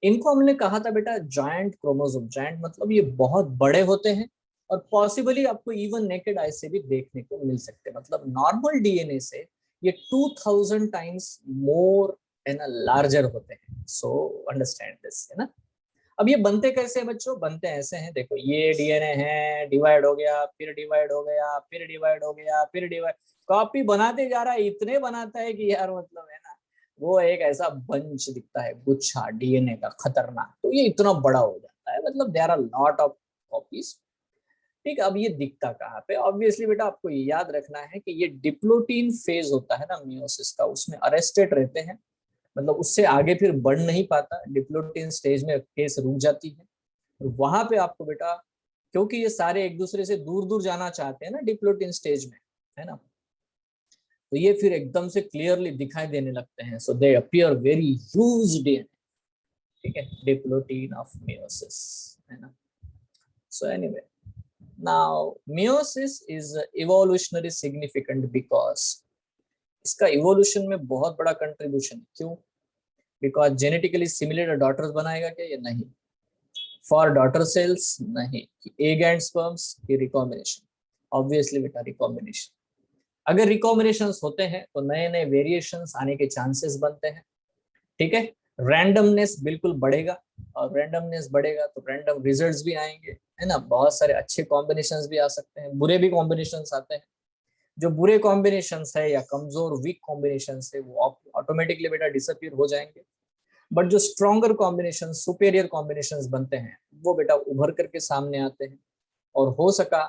इनको हमने कहा था बेटा जॉइंट क्रोमोसोम, जॉइंट मतलब ये बहुत बड़े होते हैं और पॉसिबली आपको इवन नेकेड आई से भी देखने को मिल सकते हैं, मतलब नॉर्मल डीएनए से ये 2000 टाइम्स मोर एंड लार्जर होते हैं। सो अंडरस्टैंड दिस, है ना। अब ये बनते कैसे हैं बच्चों, बनते ऐसे हैं, देखो ये डीएनए है, डिवाइड हो गया, फिर डिवाइड हो गया, फिर डिवाइड हो गया, फिर डिवाइड, कॉपी बनाते जा रहा है, इतने बनाता है कि यार मतलब है ना, वो एक ऐसा बंच दिखता है, गुच्छा डीएनए का खतरनाक, तो ये इतना बड़ा हो जाता है, मतलब there are lot of copies, ठीक। अब ये दिखता कहाँ पे, ऑब्वियसली बेटा आपको ये याद रखना है कि ये डिप्लोटीन फेज होता है ना मियोसिस का, उसमें अरेस्टेड रहते हैं, मतलब उससे आगे फिर बढ़ नहीं पाता, डिप्लोटीन स्टेज में केस रुक जाती है। वहां पे आपको बेटा, क्योंकि ये सारे एक दूसरे से दूर दूर जाना चाहते हैं ना डिप्लोटीन स्टेज में, है ना, तो ये फिर एकदम से क्लियरली दिखाई देने लगते हैं। So they appear very huge DNA, ठीक है, डिप्लोटीन ऑफ मियोसिस, है ना। So anyway, now meiosis is evolutionary significant because इसका इवोल्यूशन में बहुत बड़ा कंट्रीब्यूशन है। क्यों? बिकॉज जेनेटिकली सिमिलर डॉटर्स बनाएगा क्या? ये नहीं। फॉर डॉटर सेल्स नहीं, एग एंड स्पर्म्स की रिकॉम्बिनेशन, ऑब्वियसली बेटा रिकॉम्बिनेशन। अगर रिकॉम्बिनेशंस होते हैं तो नए नए वेरिएशंस आने के चांसेस बनते हैं, ठीक है। रैंडमनेस बिल्कुल बढ़ेगा, और रैंडमनेस बढ़ेगा तो रैंडम रिजल्ट्स भी आएंगे, है ना। बहुत सारे अच्छे कॉम्बिनेशंस भी आ सकते हैं, बुरे भी कॉम्बिनेशंस आते हैं। जो बुरे कॉम्बिनेशंस है या कमजोर वीक कॉम्बिनेशंस है वो ऑटोमेटिकली बेटा डिसअपीयर हो जाएंगे। बट जो स्ट्रॉन्गर कॉम्बिनेशन, सुपेरियर कॉम्बिनेशंस बनते हैं वो बेटा उभर करके सामने आते हैं, और हो सका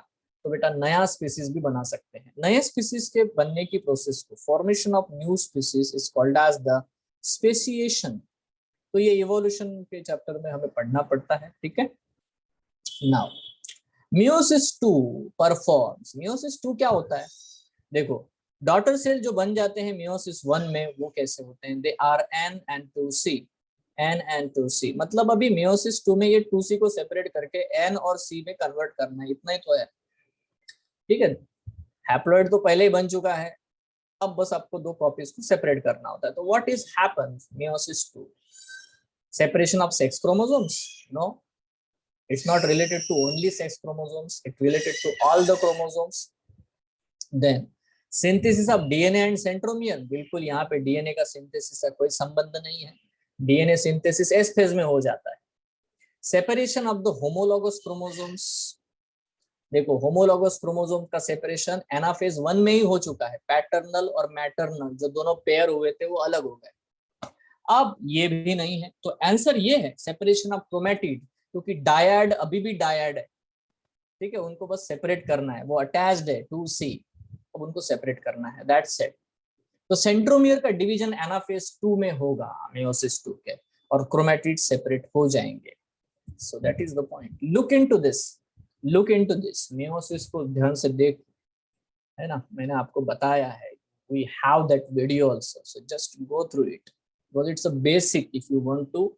तो बेटा नया स्पीसीज भी बना सकते हैं। नए स्पीसीज के बनने की प्रोसेस को, formation of new species is called as the speciation. तो ये इवोल्यूशन के चैप्टर में हमें पढ़ना पड़ता है, ठीक है। Now meiosis 2 performs. मियोसिस 2 क्या होता है? देखो, डॉटर सेल जो बन जाते हैं मियोसिस 1 में वो कैसे होते हैं? They are N and 2C, N and 2C। मतलब अभी मियोसिस 2 में ये 2C को सेपरेट करके N और C में कन्वर्ट करना है, इतना ही तो है, ठीक है। हैप्लॉइड तो पहले ही बन चुका है, अब बस आपको दो कॉपीज को सेपरेट करना होता है। तो what is happens meiosis 2? Separation of sex chromosomes? No, it's not related to only sex chromosomes, it's related to all the chromosomes. Then synthesis of DNA and centromere, बिल्कुल यहाँ पे DNA का synthesis का कोई संबंध नहीं है, DNA सिंथेसिस S फेज में हो जाता है। Separation of the homologous chromosomes, देखो होमोलॉगस क्रोमोसोम का सेपरेशन एनाफेज 1 में ही हो चुका है। पैटर्नल और मैटरनल जो दोनों पेयर हुए थे वो अलग हो गए, अब ये भी नहीं है। तो आंसर ये है सेपरेशन ऑफ क्रोमैटिड, क्योंकि डायड अभी भी डायड है, ठीक है, उनको बस सेपरेट करना है, वो अटैच्ड है 2C, अब उनको सेपरेट करना है, दैट्स इट। तो सेंट्रोमियर का डिवीजन एनाफेज 2 में होगा मियोसिस 2 के, और क्रोमैटिड सेपरेट हो जाएंगे। So that is the point. Look into this meiosis को ध्यान से देख, है ना, मैंने आपको बताया है, we have that video also, so just go through it, because it's a basic if you want to,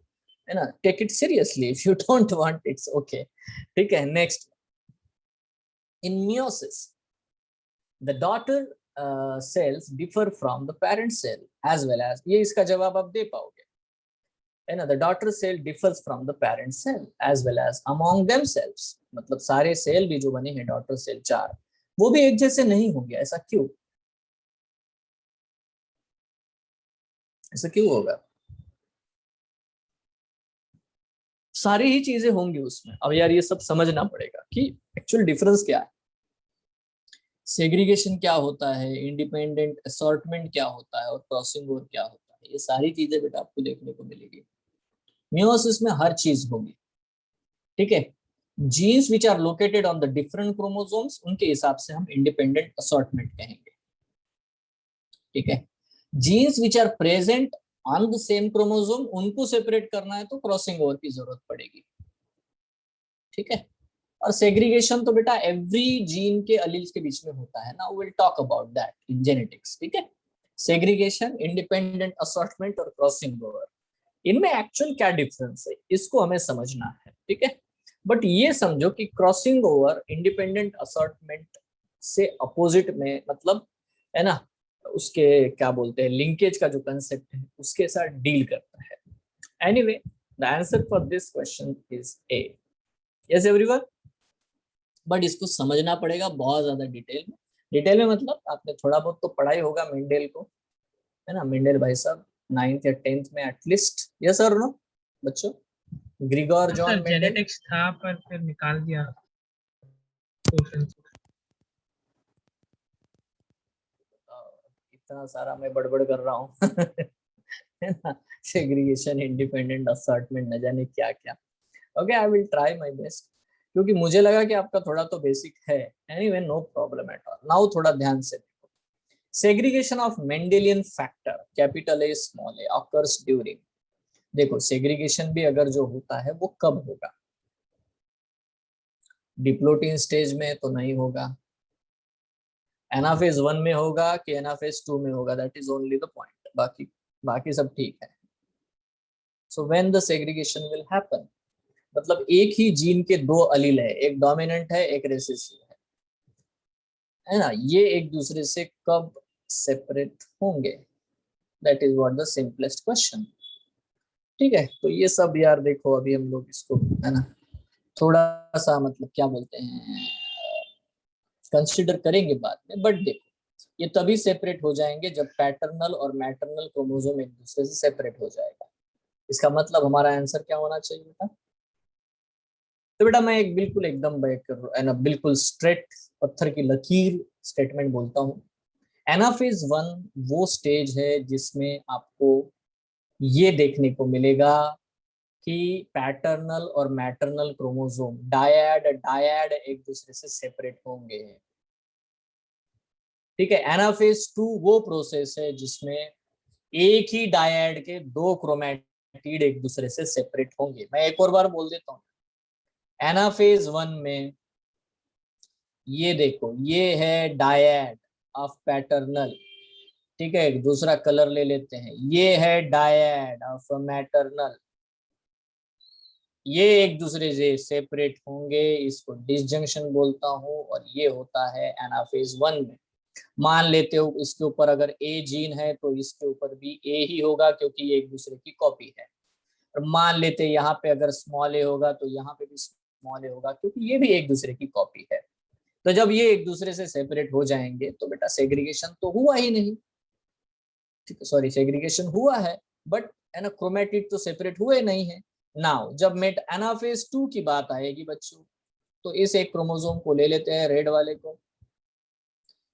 है ना, take it seriously, if you don't want it's okay, ठीक है। Next, in meiosis the daughter cells differ from the parent cell as well as, ये इसका जवाब आप दे पाओगे, है ना। the daughter cell differs from the parent cell as well as among themselves, मतलब सारे सेल भी जो बने हैं डॉटर सेल 4 वो भी एक जैसे नहीं होंगे। ऐसा क्यों? ऐसा क्यों होगा? सारी ही चीजें होंगी उसमें। अब यार ये सब समझना पड़ेगा कि एक्चुअल डिफरेंस क्या है, सेग्रीगेशन क्या होता है, इंडिपेंडेंट असॉर्टमेंट क्या होता है, और क्रॉसिंग ओवर क्या होता है। ये सारी चीजें बेटा आपको देखने को मिलेगी। मियोसिस में हर चीज होगी, ठीक है। Genes which are located on the different chromosomes, उनके हिसाब से हम इंडिपेंडेंट असॉर्टमेंट कहेंगे, ठीक है। Genes which are present on the same chromosome, उनको सेपरेट करना है तो क्रॉसिंग ओवर की जरूरत पड़ेगी, ठीक है। और सेग्रीगेशन तो बेटा एवरी जीन के अलील्स के बीच में होता है ना, will talk about that in genetics, ठीक है। सेग्रीगेशन, इंडिपेंडेंट असॉर्टमेंट और क्रॉसिंग ओवर, इनमें एक्चुअल क्या डिफरेंस है इसको हमें समझना है, ठीक है। बट ये समझो कि क्रॉसिंग ओवर इंडिपेंडेंट असॉर्टमेंट से अपोजिट में, मतलब, है ना, उसके क्या बोलते हैं, लिंकेज का जो कंसेप्ट है उसके साथ डील करता है। Anyway, the answer for this question is a. Yes everyone, but इसको समझना पड़ेगा बहुत ज्यादा डिटेल में मतलब आपने थोड़ा बहुत तो पढ़ाई होगा मेंडेल को, है ना। मेंडेल भाई साहब 9th या 10th में एटलीस्ट, यस और नो बच्चों? Grigor John sir Mendel, genetics था पर फिर निकाल दिया क्वेश्चन। इतना सारा मैं बड़बड़ कर रहा हूँ है ना, सेग्रीगेशन, इंडिपेंडेंट असॉर्टमेंट, न जाने क्या क्या। Okay, I will try my best, क्योंकि मुझे लगा कि आपका थोड़ा तो बेसिक है। Anyway, no problem at all. Now थोड़ा ध्यान से देखो, segregation of Mendelian factor capital A small a occurs during, देखो सेग्रीगेशन भी अगर जो होता है वो कब होगा? डिप्लोटीन स्टेज में तो नहीं होगा, एनाफेज 1 में होगा कि एनाफेज 2 में होगा, that is only the point, बाकी सब ठीक है। So when the segregation will happen, मतलब एक ही जीन के दो अलील है, एक डोमिनेंट है एक रिसेसिव है ना, ये एक दूसरे से कब सेपरेट होंगे, that is what the simplest question. ठीक है, तो ये सब यार देखो अभी हम लोग इसको है ना थोड़ा सा मतलब क्या बोलते हैं कंसिडर करेंगे बाद में, बट देखो ये तभी सेपरेट हो जाएंगे जब पैटर्नल और मैटरनल क्रोमोसोम एक दूसरे से सेपरेट हो जाएगा। इसका मतलब हमारा आंसर क्या होना चाहिए बेटा? तो बेटा मैं एक बिल्कुल एकदम बिल्कुल स्ट्रेट पत्थर की लकीर स्टेटमेंट बोलता हूँ, एनाफेज 1 वो स्टेज है जिसमें आपको ये देखने को मिलेगा कि पैटर्नल और मैटरनल क्रोमोसोम डायड एक दूसरे से सेपरेट होंगे। ठीक है, एनाफेज 2 वो प्रोसेस है जिसमें एक ही डायड के दो क्रोमैटिड एक दूसरे से सेपरेट होंगे। मैं एक और बार बोल देता हूँ, एनाफेज 1 में ये देखो ये है डायड ऑफ पैटर्नल, ठीक है, एक दूसरा कलर ले लेते हैं, ये है डायड ऑफ मैटरनल, ये एक दूसरे से सेपरेट होंगे, इसको डिसजंक्शन बोलता हूँ, और ये होता है एनाफेज 1 में। मान लेते हो इसके ऊपर अगर ए जीन है तो इसके ऊपर भी ए ही होगा क्योंकि ये एक दूसरे की कॉपी है, और मान लेते यहाँ पे अगर स्मॉल ए होगा तो यहाँ पे भी स्मॉल ए होगा क्योंकि ये भी एक दूसरे की कॉपी है। तो जब ये एक दूसरे से सेपरेट हो जाएंगे तो बेटा सेग्रीगेशन तो हुआ ही नहीं, ठीक है, सॉरी सेग्रीगेशन हुआ है बट है ना क्रोमैटिड तो सेपरेट हुए नहीं है। नाउ जब मेट एनाफेज 2 की बात आएगी बच्चों, तो इस एक क्रोमोसोम को ले लेते हैं रेड वाले को,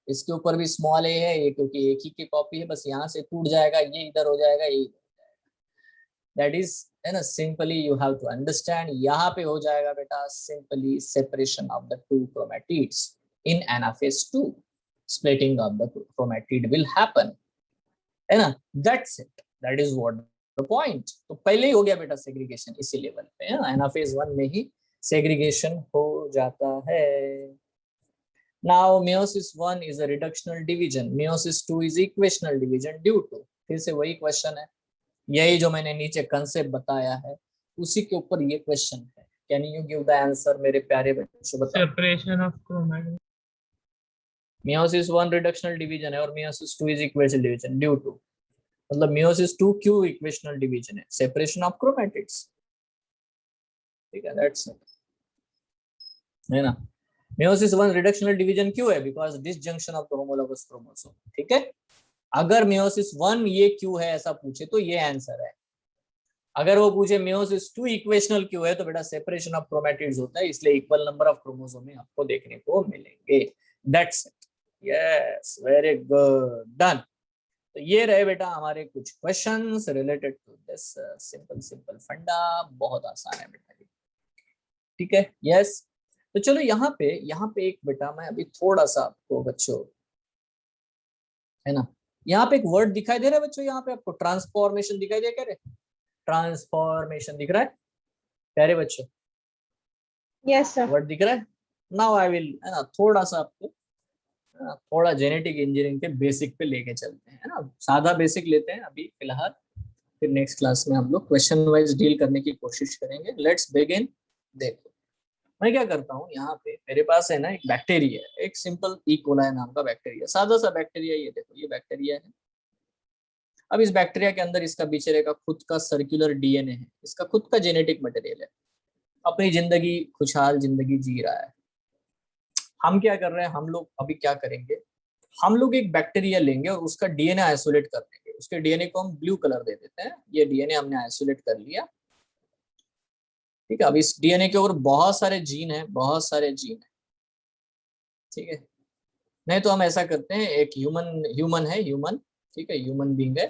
इसके ऊपर भी स्मॉल ए है, ये क्योंकि एक ही की कॉपी है, बस यहाँ से टूट जाएगा, ये इधर हो जाएगा, ये इधर हो जाएगा, दैट इज है ना simply you have to understand, यहाँ पे हो जाएगा बेटा simply separation of the two chromatids in anaphase 2, splitting of the chromatid will happen, है ना, that's it, that is what the point. तो पहले ही हो गया बेटा सेग्रीगेशन इसी लेवल पे, है ना, एनाफेज 1 में ही सेग्रीगेशन हो जाता है। Now meiosis 1 is a reductional division, meiosis 2 is equational division due to, फिर से वही क्वेश्चन है, यही जो मैंने नीचे कंसेप्ट बताया है उसी के ऊपर ये क्वेश्चन है। Can you give the answer मेरे प्यारे बच्चों, बताओ। Separation of chromatin. meiosis 1 reductional division है और meiosis 2 is equational division due to, मतलब meiosis 2 क्यों इक्वेशनल डिवीजन है? सेपरेशन ऑफ क्रोमैटिड्स, ठीक है, दैट्स इट, है ना। meiosis 1 रिडक्शनल डिवीजन क्यों है? Because disjunction of the homologous chromosome, ठीक है। अगर meiosis 1 ये क्यों है ऐसा पूछे तो ये आंसर है, अगर वो पूछे meiosis 2 इक्वेशनल क्यों है तो बेटा सेपरेशन ऑफ क्रोमैटिड्स होता है, इसलिए इक्वल नंबर ऑफ क्रोमोसोम आपको देखने को मिलेंगे, that's it, yes, very good, done. तो ये रहे बेटा हमारे कुछ questions related to this simple funda, बहुत आसान है बेटा, ठीक है, यस। तो चलो यहाँ पे एक बेटा मैं अभी थोड़ा सा आपको बच्चों, है ना, यहाँ पे एक वर्ड दिखाई दे रहा है बच्चों, यहाँ पे आपको ट्रांसफॉर्मेशन दिखाई दे, कह रहे ट्रांसफॉर्मेशन दिख रहा है प्यारे बच्चों? Yes, sir. वर्ड दिख रहा है? नाउ आई विल, है ना, थोड़ा सा आपको थोड़ा जेनेटिक इंजीनियरिंग के बेसिक पे लेके चलते हैं, है ना, सादा बेसिक लेते हैं अभी फिलहाल, फिर नेक्स्ट क्लास में हम लोग क्वेश्चन वाइज डील करने की कोशिश करेंगे। Let's begin. देखो मैं क्या करता हूँ, यहाँ पे मेरे पास है ना एक बैक्टीरिया, एक सिंपल ई कोलाई नाम का बैक्टीरिया, सादा सा बैक्टीरिया, ये देखो ये बैक्टीरिया है। अब इस बैक्टीरिया के अंदर इसका बेचारे का खुद का सर्कुलर डीएनए है, इसका खुद का जेनेटिक मटेरियल है, अपनी जिंदगी खुशहाल जिंदगी जी रहा है। हम क्या कर रहे हैं, हम लोग अभी क्या करेंगे, हम लोग एक बैक्टीरिया लेंगे और उसका डीएनए आइसोलेट कर देंगे, उसके डीएनए को हम ब्लू कलर दे देते हैं, ये डीएनए हमने आइसोलेट कर लिया, ठीक है। अब इस डीएनए के ऊपर बहुत सारे जीन है, बहुत सारे जीन है, ठीक है। नहीं तो हम ऐसा करते हैं, एक ह्यूमन है, ह्यूमन, ठीक है, ह्यूमन बीइंग है,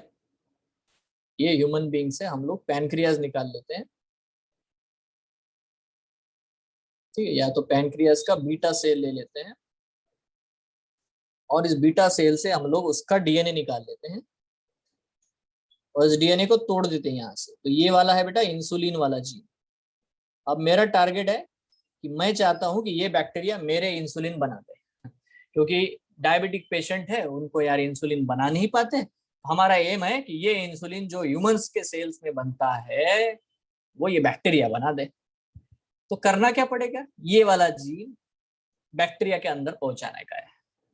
ये ह्यूमन बीइंग से हम लोग पैनक्रियाज निकाल लेते हैं, ठीक है, या तो पैनक्रियाज का बीटा सेल ले लेते हैं और इस बीटा सेल से हम लोग उसका डीएनए निकाल लेते हैं और इस डीएनए को तोड़ देते हैं यहाँ से। तो ये वाला है बेटा इंसुलिन वाला जीन। अब मेरा टारगेट है कि मैं चाहता हूं कि ये बैक्टीरिया मेरे इंसुलिन बना दे, क्योंकि डायबिटिक पेशेंट है, उनको यार इंसुलिन बना नहीं पाते, हमारा एम है कि ये इंसुलिन जो ह्यूमंस के सेल्स में बनता है वो ये बैक्टीरिया बना दे। तो करना क्या पड़ेगा, ये वाला जीन बैक्टीरिया के अंदर पहुंचाने का है।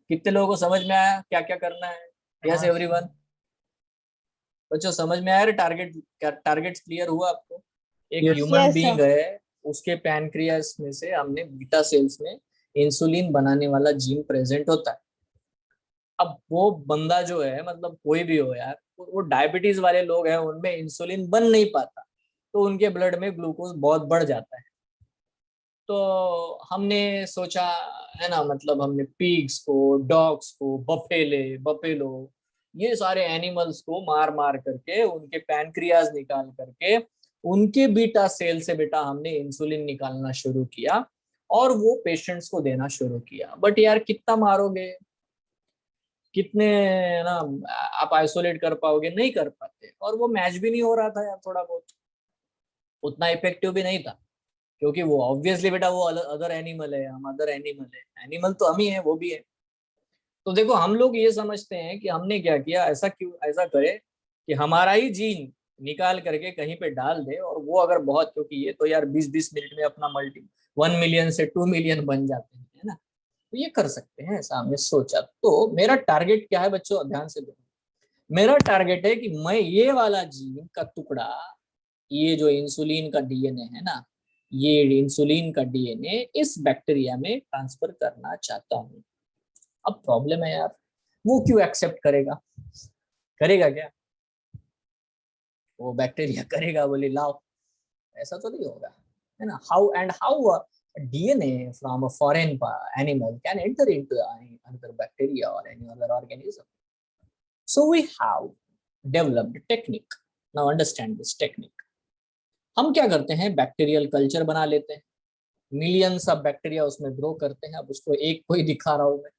कितने लोगों को समझ में आया क्या क्या करना है? यस एवरीवन, बच्चों समझ में आया? टारगेट क्लियर हुआ आपको? एक Yes. Human Yes, being sir. है, उसके पैनक्रियास में से हमने बीटा सेल्स में इंसुलिन बनाने वाला जीन प्रेजेंट होता है। अब वो बंदा जो है, मतलब कोई भी हो यार, वो डायबिटीज वाले लोग हैं, उनमें इंसुलिन बन नहीं पाता, तो उनके ब्लड में ग्लूकोज बहुत बढ़ जाता है। तो हमने सोचा है ना, मतलब हमने पिग्स को, डॉग्स को, बफेलो ये सारे एनिमल्स को मार मार करके उनके पैनक्रियाज निकाल करके उनके बीटा सेल से बेटा हमने इंसुलिन निकालना शुरू किया और वो पेशेंट्स को देना शुरू किया। बट यार कितना मारोगे, कितने ना आप आइसोलेट कर पाओगे? नहीं कर पाते। और वो मैच भी नहीं हो रहा था यार, थोड़ा बहुत उतना इफेक्टिव भी नहीं था, क्योंकि वो ऑब्वियसली बेटा वो अदर एनिमल है, हम अदर एनिमल है, एनिमल तो हम ही है, वो भी है। तो देखो हम लोग ये समझते हैं कि हमने क्या किया, ऐसा क्यों ऐसा करे कि हमारा ही जीन निकाल करके कहीं पे डाल दे और वो अगर बहुत, क्योंकि ये तो यार 20-20 मिनट में अपना 1 मिलियन से 2 मिलियन बन जाते हैं, है ना? तो ये कर सकते हैं, ऐसा हमने सोचा। तो मेरा टारगेट क्या है बच्चों, ध्यान से देखो। मेरा टारगेट है कि मैं ये वाला जीन का टुकड़ा, ये जो इंसुलिन का डीएनए है ना, ये इंसुलिन का डीएनए इस बैक्टीरिया में ट्रांसफर करना चाहता हूँ। अब प्रॉब्लम है यार, वो क्यों एक्सेप्ट करेगा? करेगा क्या वो बैक्टीरिया? करेगा, बोले लाओ, ऐसा तो नहीं होगा, है ना? How DNA from a foreign animal can enter into another bacteria or any other organism? So we have developed a technique. Now understand this technique. हम क्या करते हैं, बैक्टीरियल कल्चर बना लेते हैं, मिलियंस ऑफ बैक्टीरिया उसमें ग्रो करते हैं। अब उसको एक कोई दिखा रहा हूं मैं।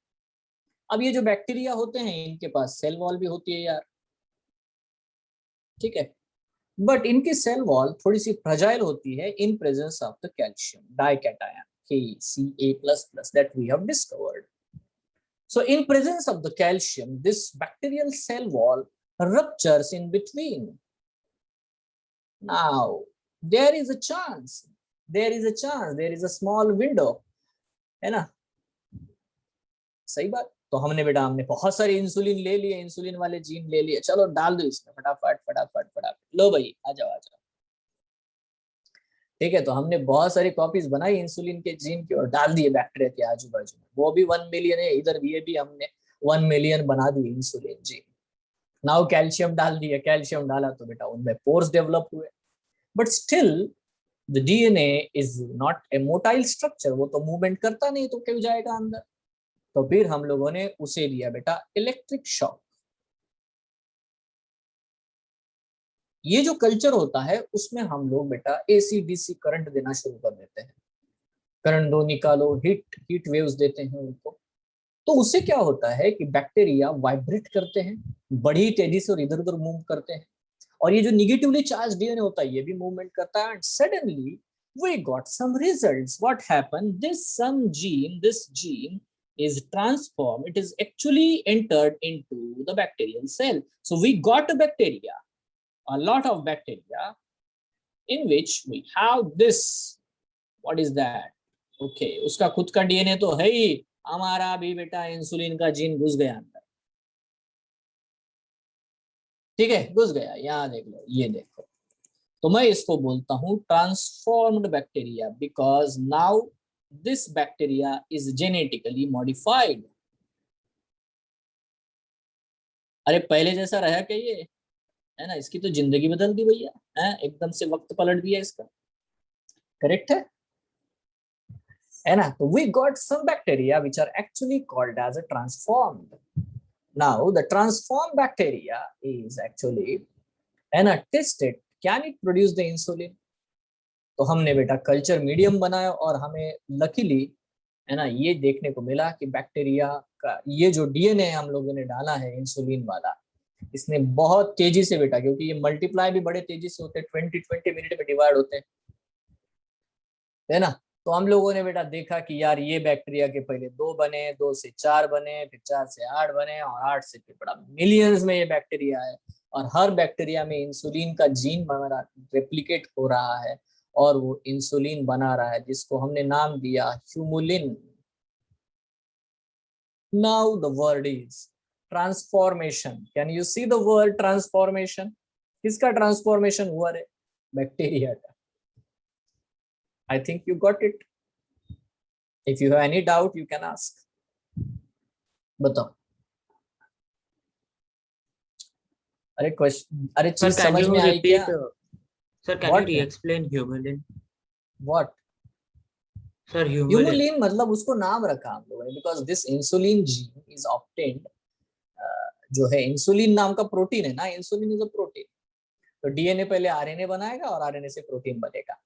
अब ये जो बैक्टीरिया होते हैं इनके पास सेल वॉल भी होती है यार, ठीक है? बट इनकी सेल वॉल थोड़ी सी फ्रजाइल होती है in presence of the calcium dication Ka++ that we have discovered. So in presence of the calcium, this bacterial cell wall ruptures in between. Now there is a chance, there is a small window, है ना? सही बात। तो हमने बेटा हमने बहुत सारे इंसुलिन ले लिए, इंसुलिन वाले जीन ले लिए, चलो डाल दो इसमें फटाफट फटाफट फटाफट, लो भाई आ जाओ। ठीक है, तो हमने बहुत सारी कॉपीज बनाई इंसुलिन के जीन की और डाल दिए बैक्टीरिया के आजू बाजू में। वो भी 1 मिलियन है, इधर भी हमने 1 मिलियन बना दी इंसुलिन जीन। नाउ कैल्शियम डाल दिया, कैल्शियम डाला तो बेटा उनमें पोर्स डेवलप हुए। But still the DNA is not a motile structure, वो तो मूवमेंट करता नहीं, तो क्यों जाएगा अंदर? तो फिर हम लोगों ने उसे दिया बेटा इलेक्ट्रिक शॉक। ये जो कल्चर होता है उसमें हम लोग बेटा AC DC करंट देना शुरू कर देते हैं। करंट दो, निकालो, हीट वेव्स देते हैं उनको। तो उससे क्या होता है कि बैक्टीरिया वाइब्रेट करते हैं बड़ी तेजी से और इधर उधर मूव करते हैं, और ये जो निगेटिवली चार्ज डीएनए होता है ये भी मूवमेंट करता है। And suddenly we got some results. What happened? This gene is transformed. It is actually entered into the bacterial cell. So we got a lot of bacteria in which we have this. What is that? Okay, उसका खुद का DNA तो है ही, हमारा भी बेटा insulin का gene घुस गया अंदर। ठीक है, घुस गया। यहाँ देख लो, ये देखो। तो मैं इसको बोलता हूँ transformed bacteria, because now this bacteria is genetically modified. अरे पहले जैसा रहा क्या ये, है ना? इसकी तो जिंदगी बदल दी भैया, है एकदम से वक्त पलट दिया इसका। करेक्ट है ना? तो we got some bacteria which are actually called as a transformed. Now the transformed bacteria is actually, है ना, tested, can it produce the insulin? तो हमने बेटा कल्चर मीडियम बनाया और हमें लकीली, है ना, ये देखने को मिला कि बैक्टीरिया का ये जो डीएनए हम लोगों ने डाला है इंसुलिन वाला, इसने बहुत तेजी से बेटा, क्योंकि ये मल्टीप्लाई भी बड़े तेजी से होते हैं, 20 मिनट में डिवाइड होते हैं, है ना? तो हम लोगों ने बेटा देखा कि यार ये बैक्टीरिया के पहले 2 बने, 2 से 4 बने, फिर 4 से 8 बने और 8 से फिर बड़ा मिलियंस में ये बैक्टीरिया है। और हर बैक्टीरिया में इंसुलिन का जीन बन रहा, रेप्लिकेट हो रहा है और वो इंसुलिन बना रहा है, जिसको हमने नाम दिया Humulin. Now the word is transformation. Can you see the word transformation? किसका ट्रांसफॉर्मेशन हुआ है? बैक्टीरिया का। I think you got it. If you have any doubt, you can ask. बताओ। अरे क्वेश्चन, अरे चीज समझ में आई क्या? Sir, can What? you re-explain humulin? What? Sir, humulin. Humulin मतलब उसको नाम रखा हम लोगों ने because this insulin gene is obtained, जो है इंसुलिन नाम का प्रोटीन है ना, इंसुलिन इज अ प्रोटीन। तो डीएनए पहले आरएनए बनाएगा और आरएनए से प्रोटीन बनेगा।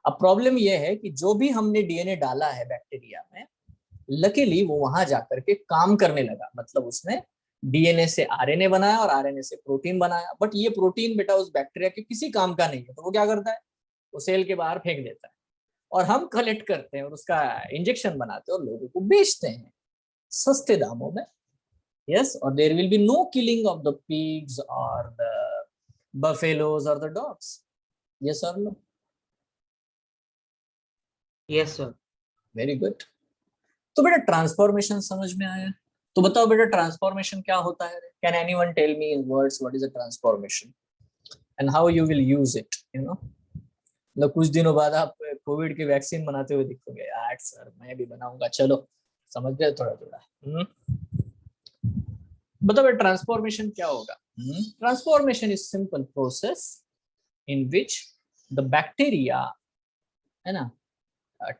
अब प्रॉब्लम यह है कि जो भी हमने डीएनए डाला है बैक्टीरिया में, लकीली वो वहां जाकर के काम करने लगा। मतलब उसने डीएनए से आरएनए बनाया और आरएनए से प्रोटीन बनाया, बट ये प्रोटीन बेटा उस बैक्टीरिया के किसी काम का नहीं है। तो वो क्या करता है? वो सेल के बाहर फेंक देता है और हम कलेक्ट करते हैं और उसका इंजेक्शन बनाते हैं और लोगों को बेचते हैं सस्ते दामों में। यस, और there will be no killing of the pigs और द बफेलोज और द डॉग्स। यस और no? Yes, sir. Very good. तो बेटा ट्रांसफॉर्मेशन समझ में आया? तो बताओ बेटा ट्रांसफॉर्मेशन क्या होता है? Can anyone tell me in words what is a transformation and how you will use it? You know, मतलब कुछ दिनों बाद आप कोविड की वैक्सीन बनाते हुए दिखोगे। यार सर मैं भी बनाऊंगा, चलो समझ गए थोड़ा थोड़ा। बताओ बेटा ट्रांसफॉर्मेशन क्या होगा? Transformation is simple process in which the bacteria, है ना,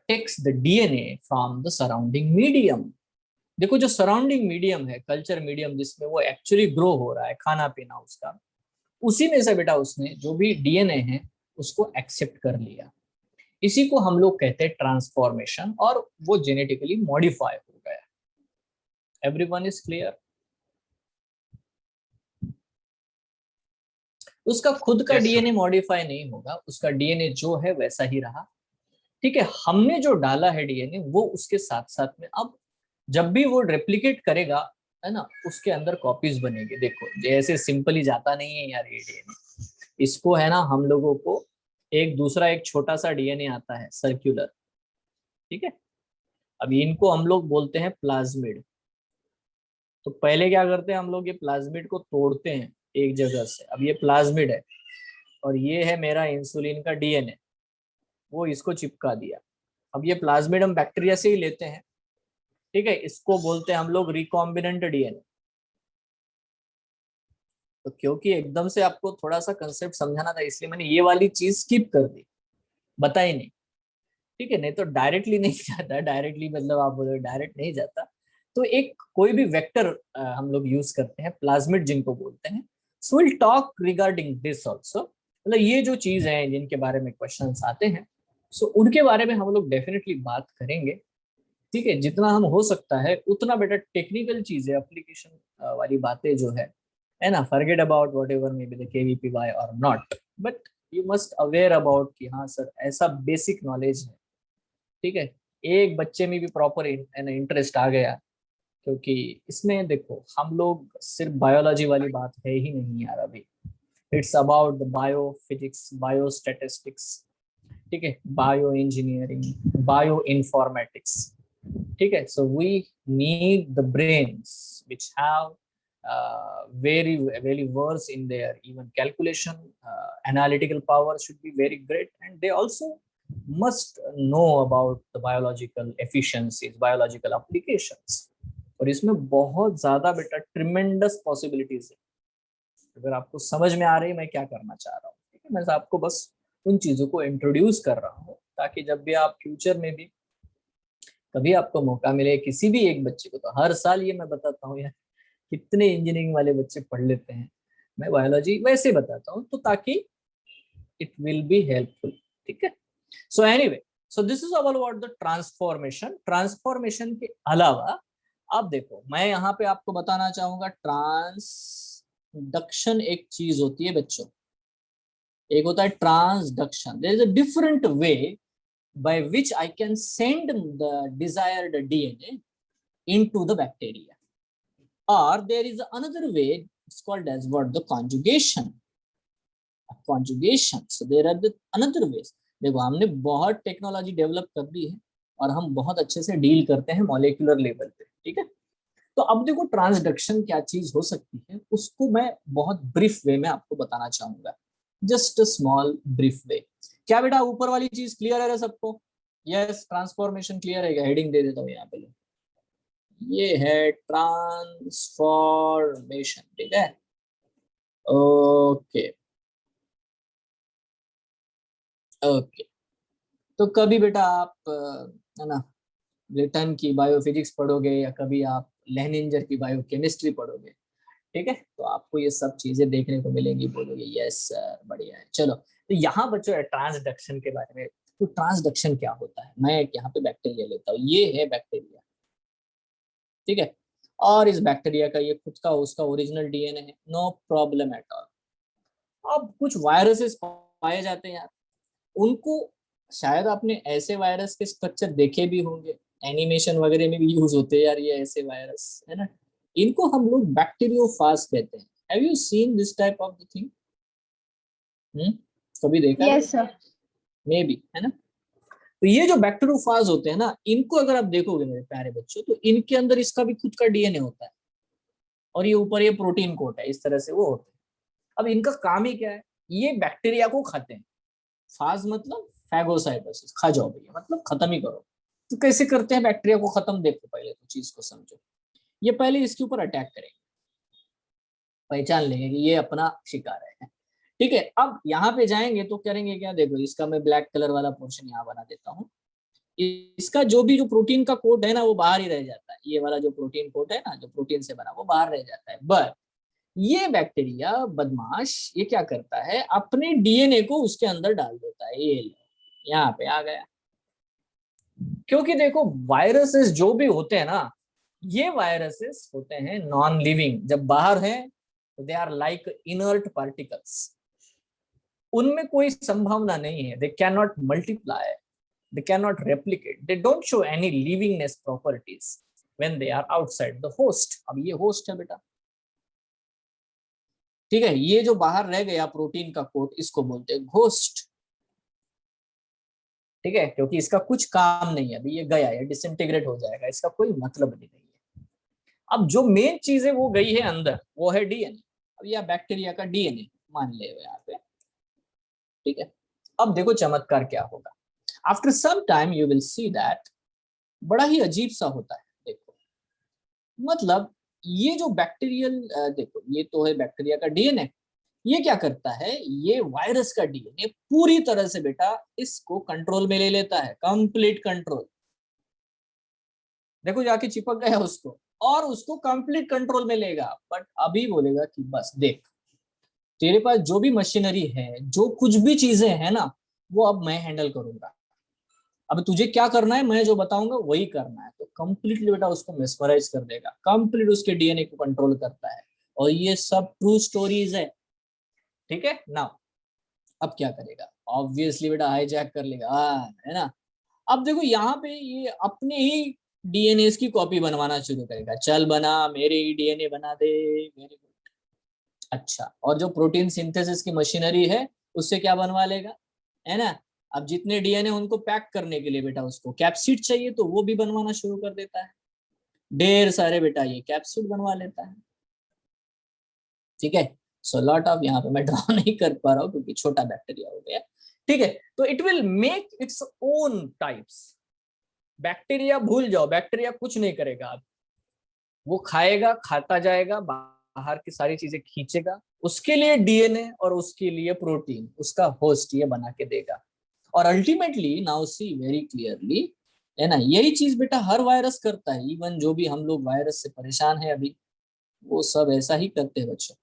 takes the DNA from the surrounding medium। देखो जो सराउंडिंग मीडियम है, कल्चर मीडियम, जिसमें वो एक्चुअली ग्रो हो रहा है, खाना पीना उसका, उसी में से बेटा उसने जो भी डीएनए है उसको एक्सेप्ट कर लिया। इसी को हम लोग कहते हैं ट्रांसफॉर्मेशन, और वो जेनेटिकली मॉडिफाई हो गया। Everyone is clear? उसका खुद का Yes, sir. डीएनए मॉडिफाई नहीं होगा, उसका डीएनए जो है वैसा ही रहा। ठीक है, हमने जो डाला है डीएनए वो उसके साथ साथ में अब जब भी वो रेप्लिकेट करेगा, है ना, उसके अंदर कॉपीज बनेगी। देखो जैसे सिंपली जाता नहीं है यार ये डीएनए, इसको है ना हम लोगों को एक दूसरा एक छोटा सा डीएनए आता है सर्कुलर। ठीक है, अब इनको हम लोग बोलते हैं प्लाज्मिड। तो पहले क्या करते हैं हम लोग, ये प्लाज्मिड को तोड़ते हैं एक जगह से। अब ये प्लाज्मिड है और ये है मेरा इंसुलिन का डीएनए, वो इसको चिपका दिया। अब ये प्लाज्मिड हम बैक्टीरिया से ही लेते हैं। ठीक है, इसको बोलते हैं हम लोग रिकॉम्बिनेंट डीएनए। तो क्योंकि एकदम से आपको थोड़ा सा कंसेप्ट समझाना था, इसलिए मैंने ये वाली चीज स्किप कर दी, बताई नहीं। ठीक है, नहीं तो डायरेक्टली नहीं जाता। डायरेक्टली मतलब आप बोलो डायरेक्ट नहीं जाता। तो एक कोई भी वेक्टर हम लोग यूज करते हैं, प्लाज्मिड जिनको बोलते हैं। So will talk regarding this also. मतलब ये जो चीज है जिनके बारे में क्वेश्चंस आते हैं, सो उनके बारे में हम लोग डेफिनेटली बात करेंगे। ठीक है, जितना हम हो सकता है उतना बेटा टेक्निकल चीजें, एप्लीकेशन वाली बातें जो है ना, forget about whatever may be the KVPY और not, but you must aware about कि हाँ सर ऐसा बेसिक नॉलेज है। ठीक है, एक बच्चे में भी प्रॉपर इंटरेस्ट आ गया, क्योंकि इसमें देखो हम लोग सिर्फ बायोलॉजी वाली बात है ही नहीं यार अभी। It's about the bio physics, bio statistics, ठीक है, बायो इंजीनियरिंग, बायो इन्फॉर्मेटिक्स। ठीक है, so we need the brains which have very very verse in their even calculation, analytical power should be very great, and they also must know about the biological efficiencies, biological applications। और इसमें बहुत ज्यादा बेटा tremendous possibilities है। अगर आपको समझ में आ रही है मैं क्या करना चाह रहा हूँ। ठीक है, मैं आपको बस उन चीजों को इंट्रोड्यूस कर रहा हूँ ताकि जब भी आप फ्यूचर में भी कभी आपको मौका मिले किसी भी एक बच्चे को, तो हर साल ये मैं बताता हूँ यार कितने इंजीनियरिंग वाले बच्चे पढ़ लेते हैं, मैं बायोलॉजी वैसे बताता हूँ, तो ताकि इट विल बी हेल्पफुल। ठीक है, so anyway, so this is all about the transformation. Transformation के अलावा अब देखो मैं यहाँ पे आपको बताना चाहूंगा, ट्रांसडक्शन एक चीज होती है बच्चों, एक होता है transduction. There is a different way by which I can send the desired DNA into the bacteria. Or there is another way, it's called as what? The conjugation. Conjugation. So there are the another ways. देखो हमने बहुत technology develop कर दी है और हम बहुत अच्छे से डील करते हैं मॉलिक्यूलर लेवल पे, ठीक है। तो अब देखो ट्रांसडक्शन क्या चीज हो सकती है, उसको मैं बहुत ब्रीफ वे में आपको बताना चाहूंगा, जस्ट अ स्मॉल ब्रीफ वे। क्या बेटा ऊपर वाली चीज क्लियर है सबको? यस, ट्रांसफॉर्मेशन क्लियर है क्या? हेडिंग दे देता हूँ यहाँ पे, ये है ट्रांसफॉर्मेशन, ठीक है। ओके ओके, तो कभी बेटा आप है ना रिटर्न की बायोफिजिक्स पढ़ोगे या कभी आप लेहनिंजर की बायोकेमिस्ट्री पढ़ोगे, ठीक है, तो आपको ये सब चीजें देखने को मिलेंगी, बोलोगे यस सर बढ़िया है। चलो, तो यहाँ बच्चों है ट्रांसडक्शन के बारे में। तो ट्रांसडक्शन क्या होता है, मैं यहाँ पे बैक्टीरिया लेता हूँ, ये है बैक्टीरिया, ठीक है, और इस बैक्टीरिया का ये खुद का उसका ओरिजिनल डीएनए है, नो प्रॉब्लम एट ऑल। अब कुछ वायरसेस पाए जाते हैं यार, उनको शायद आपने ऐसे वायरस के स्ट्रक्चर देखे भी होंगे, एनिमेशन वगैरह में भी यूज होते हैं यार ये ऐसे वायरस, है ना। इनको हम लोग बैक्टीरियोफाज कहते हैं। Have you seen this type of the thing? कभी देखा? Yes, sir. मे बी, है ना। तो ये जो बैक्टीरियोफाज होते हैं ना, इनको अगर आप देखोगे मेरे प्यारे बच्चों, तो इनके अंदर इसका भी खुद का डीएनए होता है और ये ऊपर ये प्रोटीन कोट है, इस तरह से वो होते हैं। अब इनका काम ही क्या है, ये बैक्टीरिया को खाते हैं। फाज मतलब फैगोसाइटोसिस, खा जाओ भैया, मतलब खत्म ही करो। तो कैसे करते हैं बैक्टीरिया को खत्म, देखो पहले तो चीज को समझो। ये पहले इसके ऊपर अटैक करेंगे, पहचान लेंगे कि ये अपना शिकार है, ठीक है। अब यहाँ पे जाएंगे तो करेंगे क्या, देखो इसका मैं ब्लैक कलर वाला पोर्शन यहाँ बना देता हूँ। इसका जो प्रोटीन का कोट है ना, वो बाहर ही रह जाता है। ये वाला जो प्रोटीन कोट है ना, जो प्रोटीन से बना, वो बाहर रह जाता है। बट ये बैक्टीरिया बदमाश ये क्या करता है, अपने डीएनए को उसके अंदर डाल देता है। ये यहाँ पे आ गया, क्योंकि देखो वायरसेस जो भी होते हैं ना, ये वायरसेस होते हैं नॉन लिविंग। जब बाहर हैं तो they are like inert particles, उनमें कोई संभावना नहीं है, they can not multiply, they cannot replicate, they don't show any livingness properties when they are outside the host। अब ये होस्ट है बेटा, ठीक है। ये जो बाहर रह गया प्रोटीन का कोट, इसको बोलते हैं घोस्ट, ठीक है, क्योंकि इसका कुछ काम नहीं है, अभी ये गया, ये डिसइंटीग्रेट हो जाएगा, इसका कोई मतलब नहीं है। अब जो मेन चीज है वो गई है अंदर, वो है डीएनए। अब यह बैक्टीरिया का डीएनए मान ले यहाँ पे, ठीक है। अब देखो चमत्कार क्या होगा, after some time you will see that, बड़ा ही अजीब सा होता है। देखो मतलब ये जो बैक्टीरियल, देखो ये तो है बैक्टीरिया का डीएनए, ये क्या करता है, ये वायरस का डीएनए पूरी तरह से बेटा इसको कंट्रोल में ले लेता है, कंप्लीट कंट्रोल। देखो जाके चिपक गया उसको, और उसको कंप्लीट कंट्रोल में लेगा। बट अभी बोलेगा कि बस देख, तेरे पास जो भी मशीनरी है, जो कुछ भी चीजें हैं ना, वो अब मैं हैंडल करूंगा। अब तुझे क्या करना है, मैं जो बताऊंगा वही करना है। तो कंप्लीटली बेटा उसको मेस्मराइज कर देगा, कंप्लीट उसके डीएनए को कंट्रोल करता है। और ये सब ट्रू स्टोरीज है, ठीक है ना। अब क्या करेगा, ऑब्वियसली बेटा हाईजैक कर लेगा, है ना। अब देखो यहाँ पे ये अपने ही डीएनए की कॉपी बनवाना शुरू करेगा, चल बना मेरे ही डीएनए बना दे, वेरी गुड। अच्छा, और जो प्रोटीन सिंथेसिस की मशीनरी है उससे क्या बनवा लेगा, है ना। अब जितने डीएनए उनको पैक करने के लिए बेटा उसको कैप्सिड चाहिए, तो वो भी बनवाना शुरू कर देता है, ढेर सारे बेटा ये कैप्सिड बनवा लेता है, ठीक है। सो लॉट ऑफ, यहाँ पे मैं ड्रॉ नहीं कर पा रहा हूँ क्योंकि छोटा बैक्टीरिया हो गया, ठीक है। तो it will make its own types. Bacteria भूल जाओ, बैक्टीरिया कुछ नहीं करेगा, अब वो खाएगा, खाता जाएगा, बाहर की सारी चीजें खींचेगा, उसके लिए डीएनए और उसके लिए प्रोटीन उसका होस्ट ये बना के देगा। और ultimately now see very clearly, है ना, यही चीज बेटा हर वायरस करता है। इवन जो भी हम लोग वायरस से परेशान है अभी, वो सब ऐसा ही करते हैं बच्चों।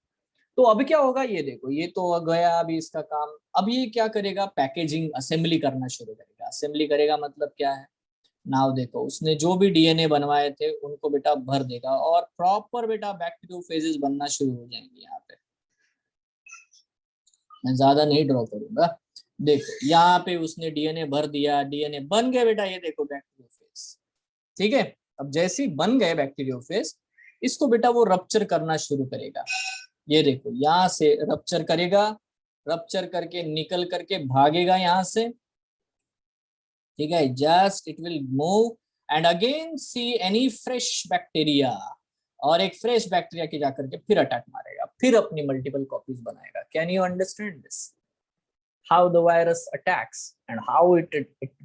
तो अब क्या होगा, ये देखो ये तो गया अभी इसका काम। अब ये क्या करेगा, पैकेजिंग असेंबली करना शुरू करेगा। असेंबली करेगा मतलब क्या है, नाउ देखो उसने जो भी डीएनए बनवाए थे उनको बेटा भर देगा, और प्रॉपर बेटा बैक्टीरियोफेजेस बनना शुरू हो जाएंगे यहाँ पे। मैं ज्यादा नहीं ड्रॉ करूंगा। देखो यहाँ पे उसने डीएनए भर दिया, डीएनए बन गया बेटा, ये देखो बैक्टीरियोफेज। ठीक है, अब जैसे ही बन गए बैक्टीरियोफेज, इसको बेटा वो रप्चर करना शुरू करेगा। ये देखो यहाँ से रप्चर करेगा, रप्चर करके निकल करके भागेगा यहाँ से। ठीक है, just it will move and again see any fresh bacteria, और एक फ्रेश बैक्टीरिया की जाकर के फिर अटैक मारेगा, फिर अपनी मल्टीपल कॉपीज बनाएगा। Can you understand this, how the virus attacks and how it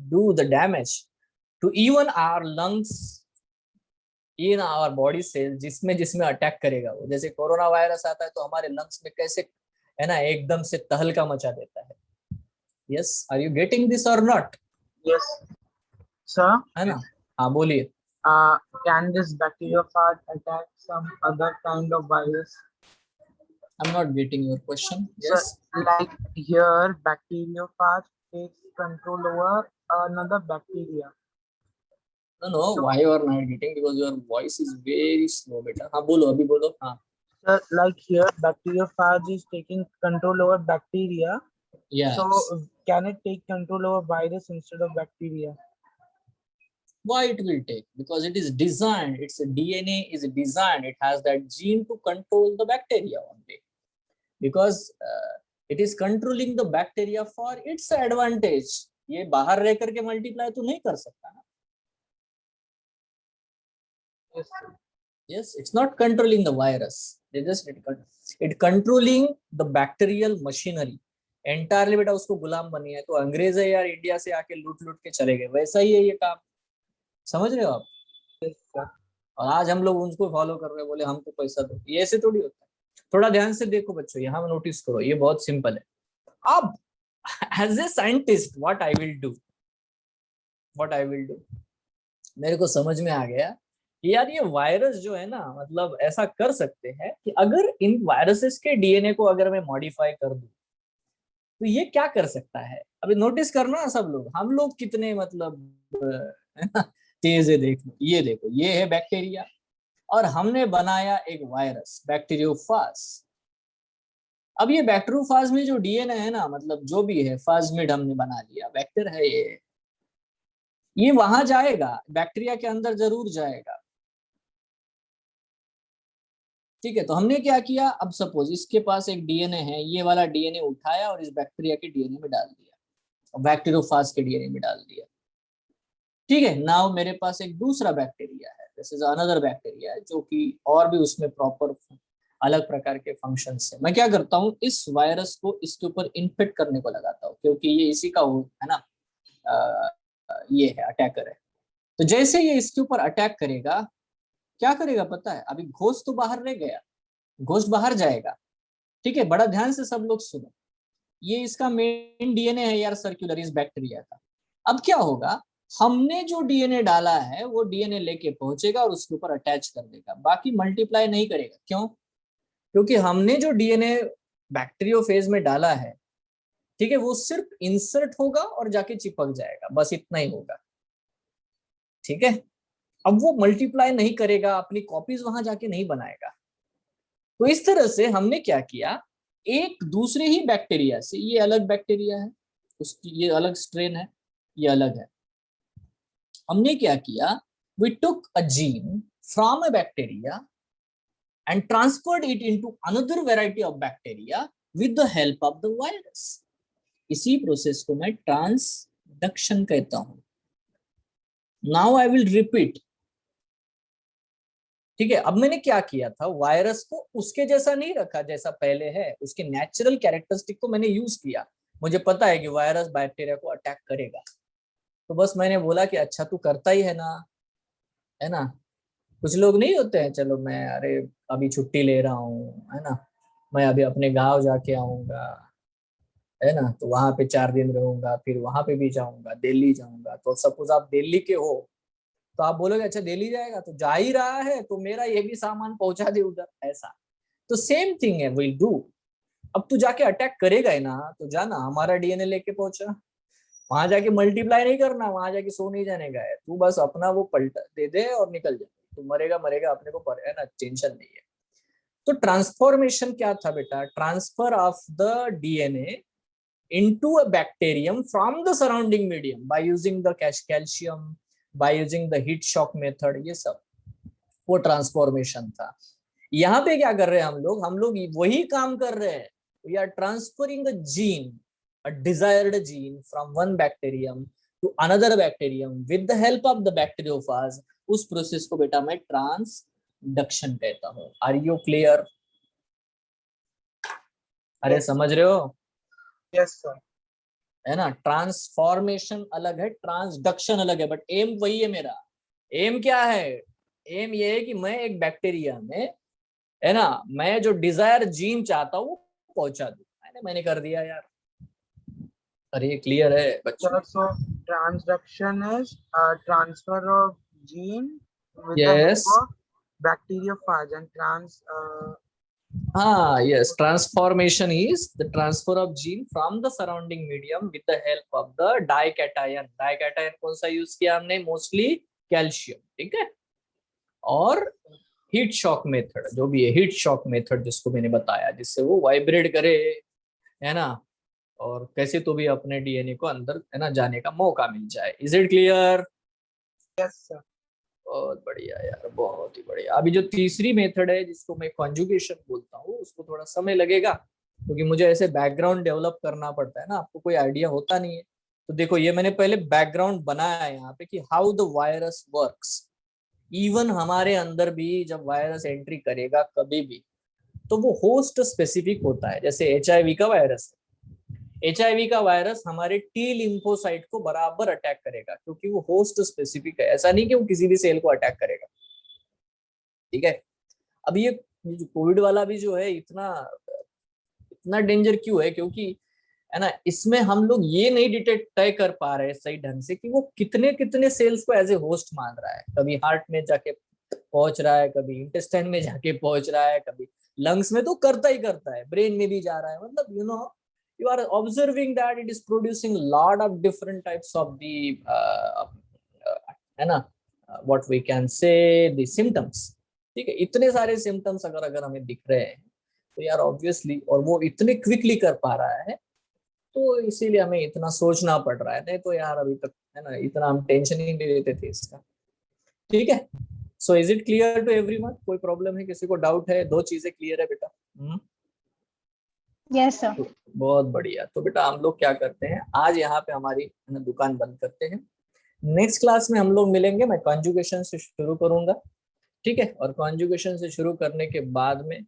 do the damage to even our lungs in our body cell, जिसमें जिसमें अटैक करेगा वो। जैसे कोरोना वायरस आता है तो हमारे लंग्स में कैसे है ना एकदम से तहलका मचा देता है। Yes, are you getting this और नॉट? Yes, sir. है ना, हाँ बोलिए। Can this bacteriophage attack some other kind of virus? I'm not getting your question. Sir, Yes. like here, bacteriophage takes control over another bacteria. No, why you are not getting? Because your voice is very slow, बेटा। हाँ बोलो, अभी बोलो। हाँ। Sir, like here, bacteriophage is taking control over bacteria. Yes. So, can it take control over virus instead of bacteria? Why it will take? Because it is designed. Its DNA is designed. It has that gene to control the bacteria only. Because it is controlling the bacteria for its advantage. ये बाहर रह करके multiply तो नहीं कर सकता ना। Yes, sir. Yes, it's not controlling the virus. It controlling the bacterial machinery. Entirely बेटा उसको गुलाम बनी है। तो अंग्रेज है यार, इंडिया से आके लूट लूट के चले गए, वैसा ही है ये काम। समझ रहे हो आप? Yes, sir. और आज हम लोग उनको फॉलो कर रहे हैं, बोले हमको पैसा दो। ये ऐसे थोड़ी होता है। थोड़ा ध्यान से देखो बच्चों, यहाँ नोटिस करो, ये बहुत सिंपल है। अब as a scientist what I will do, मेरे को समझ में आ गया कि यार ये वायरस जो है ना, मतलब ऐसा कर सकते हैं कि अगर इन वायरसेस के डीएनए को अगर मैं मॉडिफाई कर दूं तो ये क्या कर सकता है। अभी नोटिस करना सब लोग, हम लोग कितने मतलब तेज है। देखो ये देखो, ये है बैक्टीरिया और हमने बनाया एक वायरस बैक्टीरियोफाज। अब ये बैक्टीरियोफाज में जो डीएनए है ना, मतलब जो भी है, फाजमिड हमने बना लिया, वेक्टर है ये वहां जाएगा, बैक्टीरिया के अंदर जरूर जाएगा। ठीक है, तो हमने क्या किया, अब सपोज इसके पास एक डीएनए है, ये वाला डीएनए उठाया और इस बैक्टीरिया के डीएनए में डाल दिया, और बैक्टीरियोफाज के डीएनए में डाल दिया। ठीक है, नाउ मेरे पास एक दूसरा बैक्टीरिया है, दिस इज अनदर बैक्टीरिया है, जो कि और भी उसमें प्रॉपर अलग प्रकार के फंक्शंस है। मैं क्या करता हूँ, इस वायरस को इसके ऊपर इन्फेक्ट करने को लगाता हूँ, क्योंकि ये इसी का वो है ना, ये है अटैकर है। तो जैसे ये इसके ऊपर अटैक करेगा, क्या करेगा पता है, अभी घोस्ट तो बाहर रह गया, घोस्ट बाहर जाएगा। ठीक है, बड़ा ध्यान से सब लोग सुनो, ये इसका मेन डीएनए है यार, सर्कुलर, इस बैक्टीरिया का। अब क्या होगा, हमने जो डीएनए डाला है वो डीएनए लेके पहुंचेगा और उसके ऊपर अटैच कर देगा, बाकी मल्टीप्लाई नहीं करेगा। क्यों? क्योंकि हमने जो डीएनए बैक्टीरियोफेज में डाला है, ठीक है, वो सिर्फ इंसर्ट होगा और जाके चिपक जाएगा, बस इतना ही होगा। ठीक है, अब वो मल्टीप्लाई नहीं करेगा, अपनी कॉपीज वहां जाके नहीं बनाएगा। तो इस तरह से हमने क्या किया, एक दूसरे ही बैक्टीरिया से, ये अलग बैक्टीरिया है, उसकी ये अलग स्ट्रेन है, ये अलग है, हमने क्या किया, we took a gene from a bacteria and transferred it into another variety of bacteria with the help of the virus. इसी प्रोसेस को मैं ट्रांसडक्शन कहता हूं। Now I will repeat. ठीक है, अब मैंने क्या किया था, वायरस को उसके जैसा नहीं रखा जैसा पहले है, उसके नेचुरल कैरेक्टरिस्टिक को मैंने यूज किया। मुझे पता है कि वायरस बैक्टीरिया को अटैक करेगा, तो बस मैंने बोला कि अच्छा तू करता ही है ना। कुछ लोग नहीं होते हैं, चलो मैं अरे अभी छुट्टी ले रहा हूँ, है ना, मैं अभी अपने गांव जाके आऊंगा, है ना, तो वहां पे 4 दिन रहूंगा, फिर वहां पे भी जाऊंगा, दिल्ली जाऊंगा। तो सपोज आप दिल्ली के हो, तो आप बोलोगे अच्छा दिल्ली जाएगा तो जा ही रहा है, तो मेरा ये भी सामान पहुंचा दे उधर, ऐसा। तो सेम थिंग है, विल डू। अब तू जाके अटैक करेगा ही ना, तो जाना हमारा डीएनए लेके पहुंचा, वहां जाके मल्टीप्लाई नहीं करना, वहां जाके सो नहीं जाने का है, तू बस अपना वो पलटा दे दे और निकल जाए। तू मरेगा, अपने को है ना, टेंशन नहीं है। तो ट्रांसफॉर्मेशन क्या था बेटा? Transfer of the DNA into a bacterium from the surrounding medium by using the calcium, by using the heat shock method, ये सब वो ट्रांसफॉर्मेशन था। यहाँ पे क्या कर रहे हैं हम लोग वही काम कर रहे हैं। We are transferring a gene, a desired gene from one bacterium to another bacterium with the help of the bacteriophage। उस प्रोसेस को बेटा मैं ट्रांसडक्शन कहता हूँ। Are you clear? अरे समझ रहे हो? Yes, sir. है ना? ट्रांसफॉर्मेशन अलग है, ट्रांसडक्शन अलग है, बट एम वही है मेरा। एम क्या है? एम ये है कि मैं एक बैक्टीरिया में, है ना, मैं जो डिजायर जीन चाहता हूँ पहुंचा दूं। मैंने कर दिया यार। अरे क्लियर है बच्चों? So transduction is transfer of gene with the Yes. help of bacteriophage and हाँ, yes, transformation is the transfer of gene from the surrounding medium with the help of the dication। dication कौन सा use किया हमने? Mostly calcium, ठीक है। और heat shock method, जो भी है हीट शॉक मेथड जिसको मैंने बताया, जिससे वो वाइब्रेट करे, है ना, और कैसे तो भी अपने डीएनए को अंदर, है ना, जाने का मौका मिल जाए। Is it clear? yes, sir. बहुत बढ़िया यार, बहुत ही बढ़िया। अभी जो तीसरी मेथड है जिसको मैं कॉन्जुगेशन बोलता हूँ, उसको थोड़ा समय लगेगा क्योंकि मुझे ऐसे बैकग्राउंड डेवलप करना पड़ता है ना, आपको कोई आइडिया होता नहीं है। तो देखो ये मैंने पहले बैकग्राउंड बनाया है यहाँ पे कि how the virus works. Even हमारे अंदर भी जब वायरस एंट्री करेगा कभी भी, तो वो होस्ट स्पेसिफिक होता है। जैसे HIV का वायरस है, HIV का वायरस हमारे टी लिम्फोसाइट को बराबर अटैक करेगा क्योंकि वो होस्ट स्पेसिफिक है। ऐसा नहीं कि वो किसी भी सेल को अटैक करेगा, ठीक है। अब ये जो कोविड वाला भी जो है इतना डेंजर क्यों है? क्योंकि, है ना, इसमें हम लोग ये नहीं डिटेक्ट तय कर पा रहे सही ढंग से कि वो कितने कितने सेल्स को एज ए होस्ट मान रहा है। कभी हार्ट में जाके पहुंच रहा है, कभी इंटेस्टाइन में जाके पहुंच रहा है, कभी लंग्स में तो करता ही करता है, ब्रेन में भी जा रहा है। मतलब you are observing that it is producing lot of different types of the है ना, what we can say the symptoms, ठीक है। इतने सारे symptoms अगर हमें दिख रहे हैं तो यार ऑब्वियसली, और वो इतने क्विकली कर पा रहा है, तो इसीलिए हमें इतना सोचना पड़ रहा है। नहीं तो यार अभी तक, है ना, इतना हम टेंशन ही नहीं लेते थे इसका, ठीक है। So is it clear to everyone? कोई प्रॉब्लम है? किसी को डाउट है? दो चीजें क्लियर है बेटा? Yes, sir. बहुत बढ़िया। तो बेटा हम लोग क्या करते हैं, आज यहाँ पे हमारी दुकान बंद करते हैं। नेक्स्ट क्लास में हम लोग मिलेंगे। मैं कॉन्जुगेशन से शुरू करूंगा, ठीक है। और कॉन्जुगेशन से शुरू करने के बाद में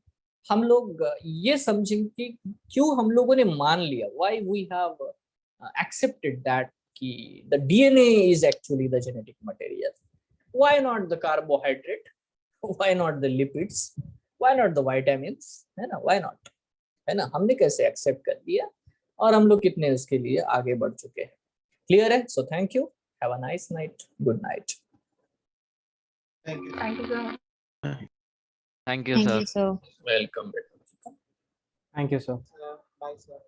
हम लोग ये समझेंगे कि क्यों हम लोगों ने मान लिया, why we have accepted that कि the DNA is actually the genetic material. Why not the carbohydrate, why not the lipids, why not the vitamins, है ना, व्हाई नॉट, है ना। हमने कैसे एक्सेप्ट कर लिया और हम लोग कितने उसके लिए आगे बढ़ चुके हैं। क्लियर है? So thank you, have a nice night, good night. Thank you. Thank you, sir. Thank you, sir. Welcome बेटा। Thank you, sir. Bye, sir.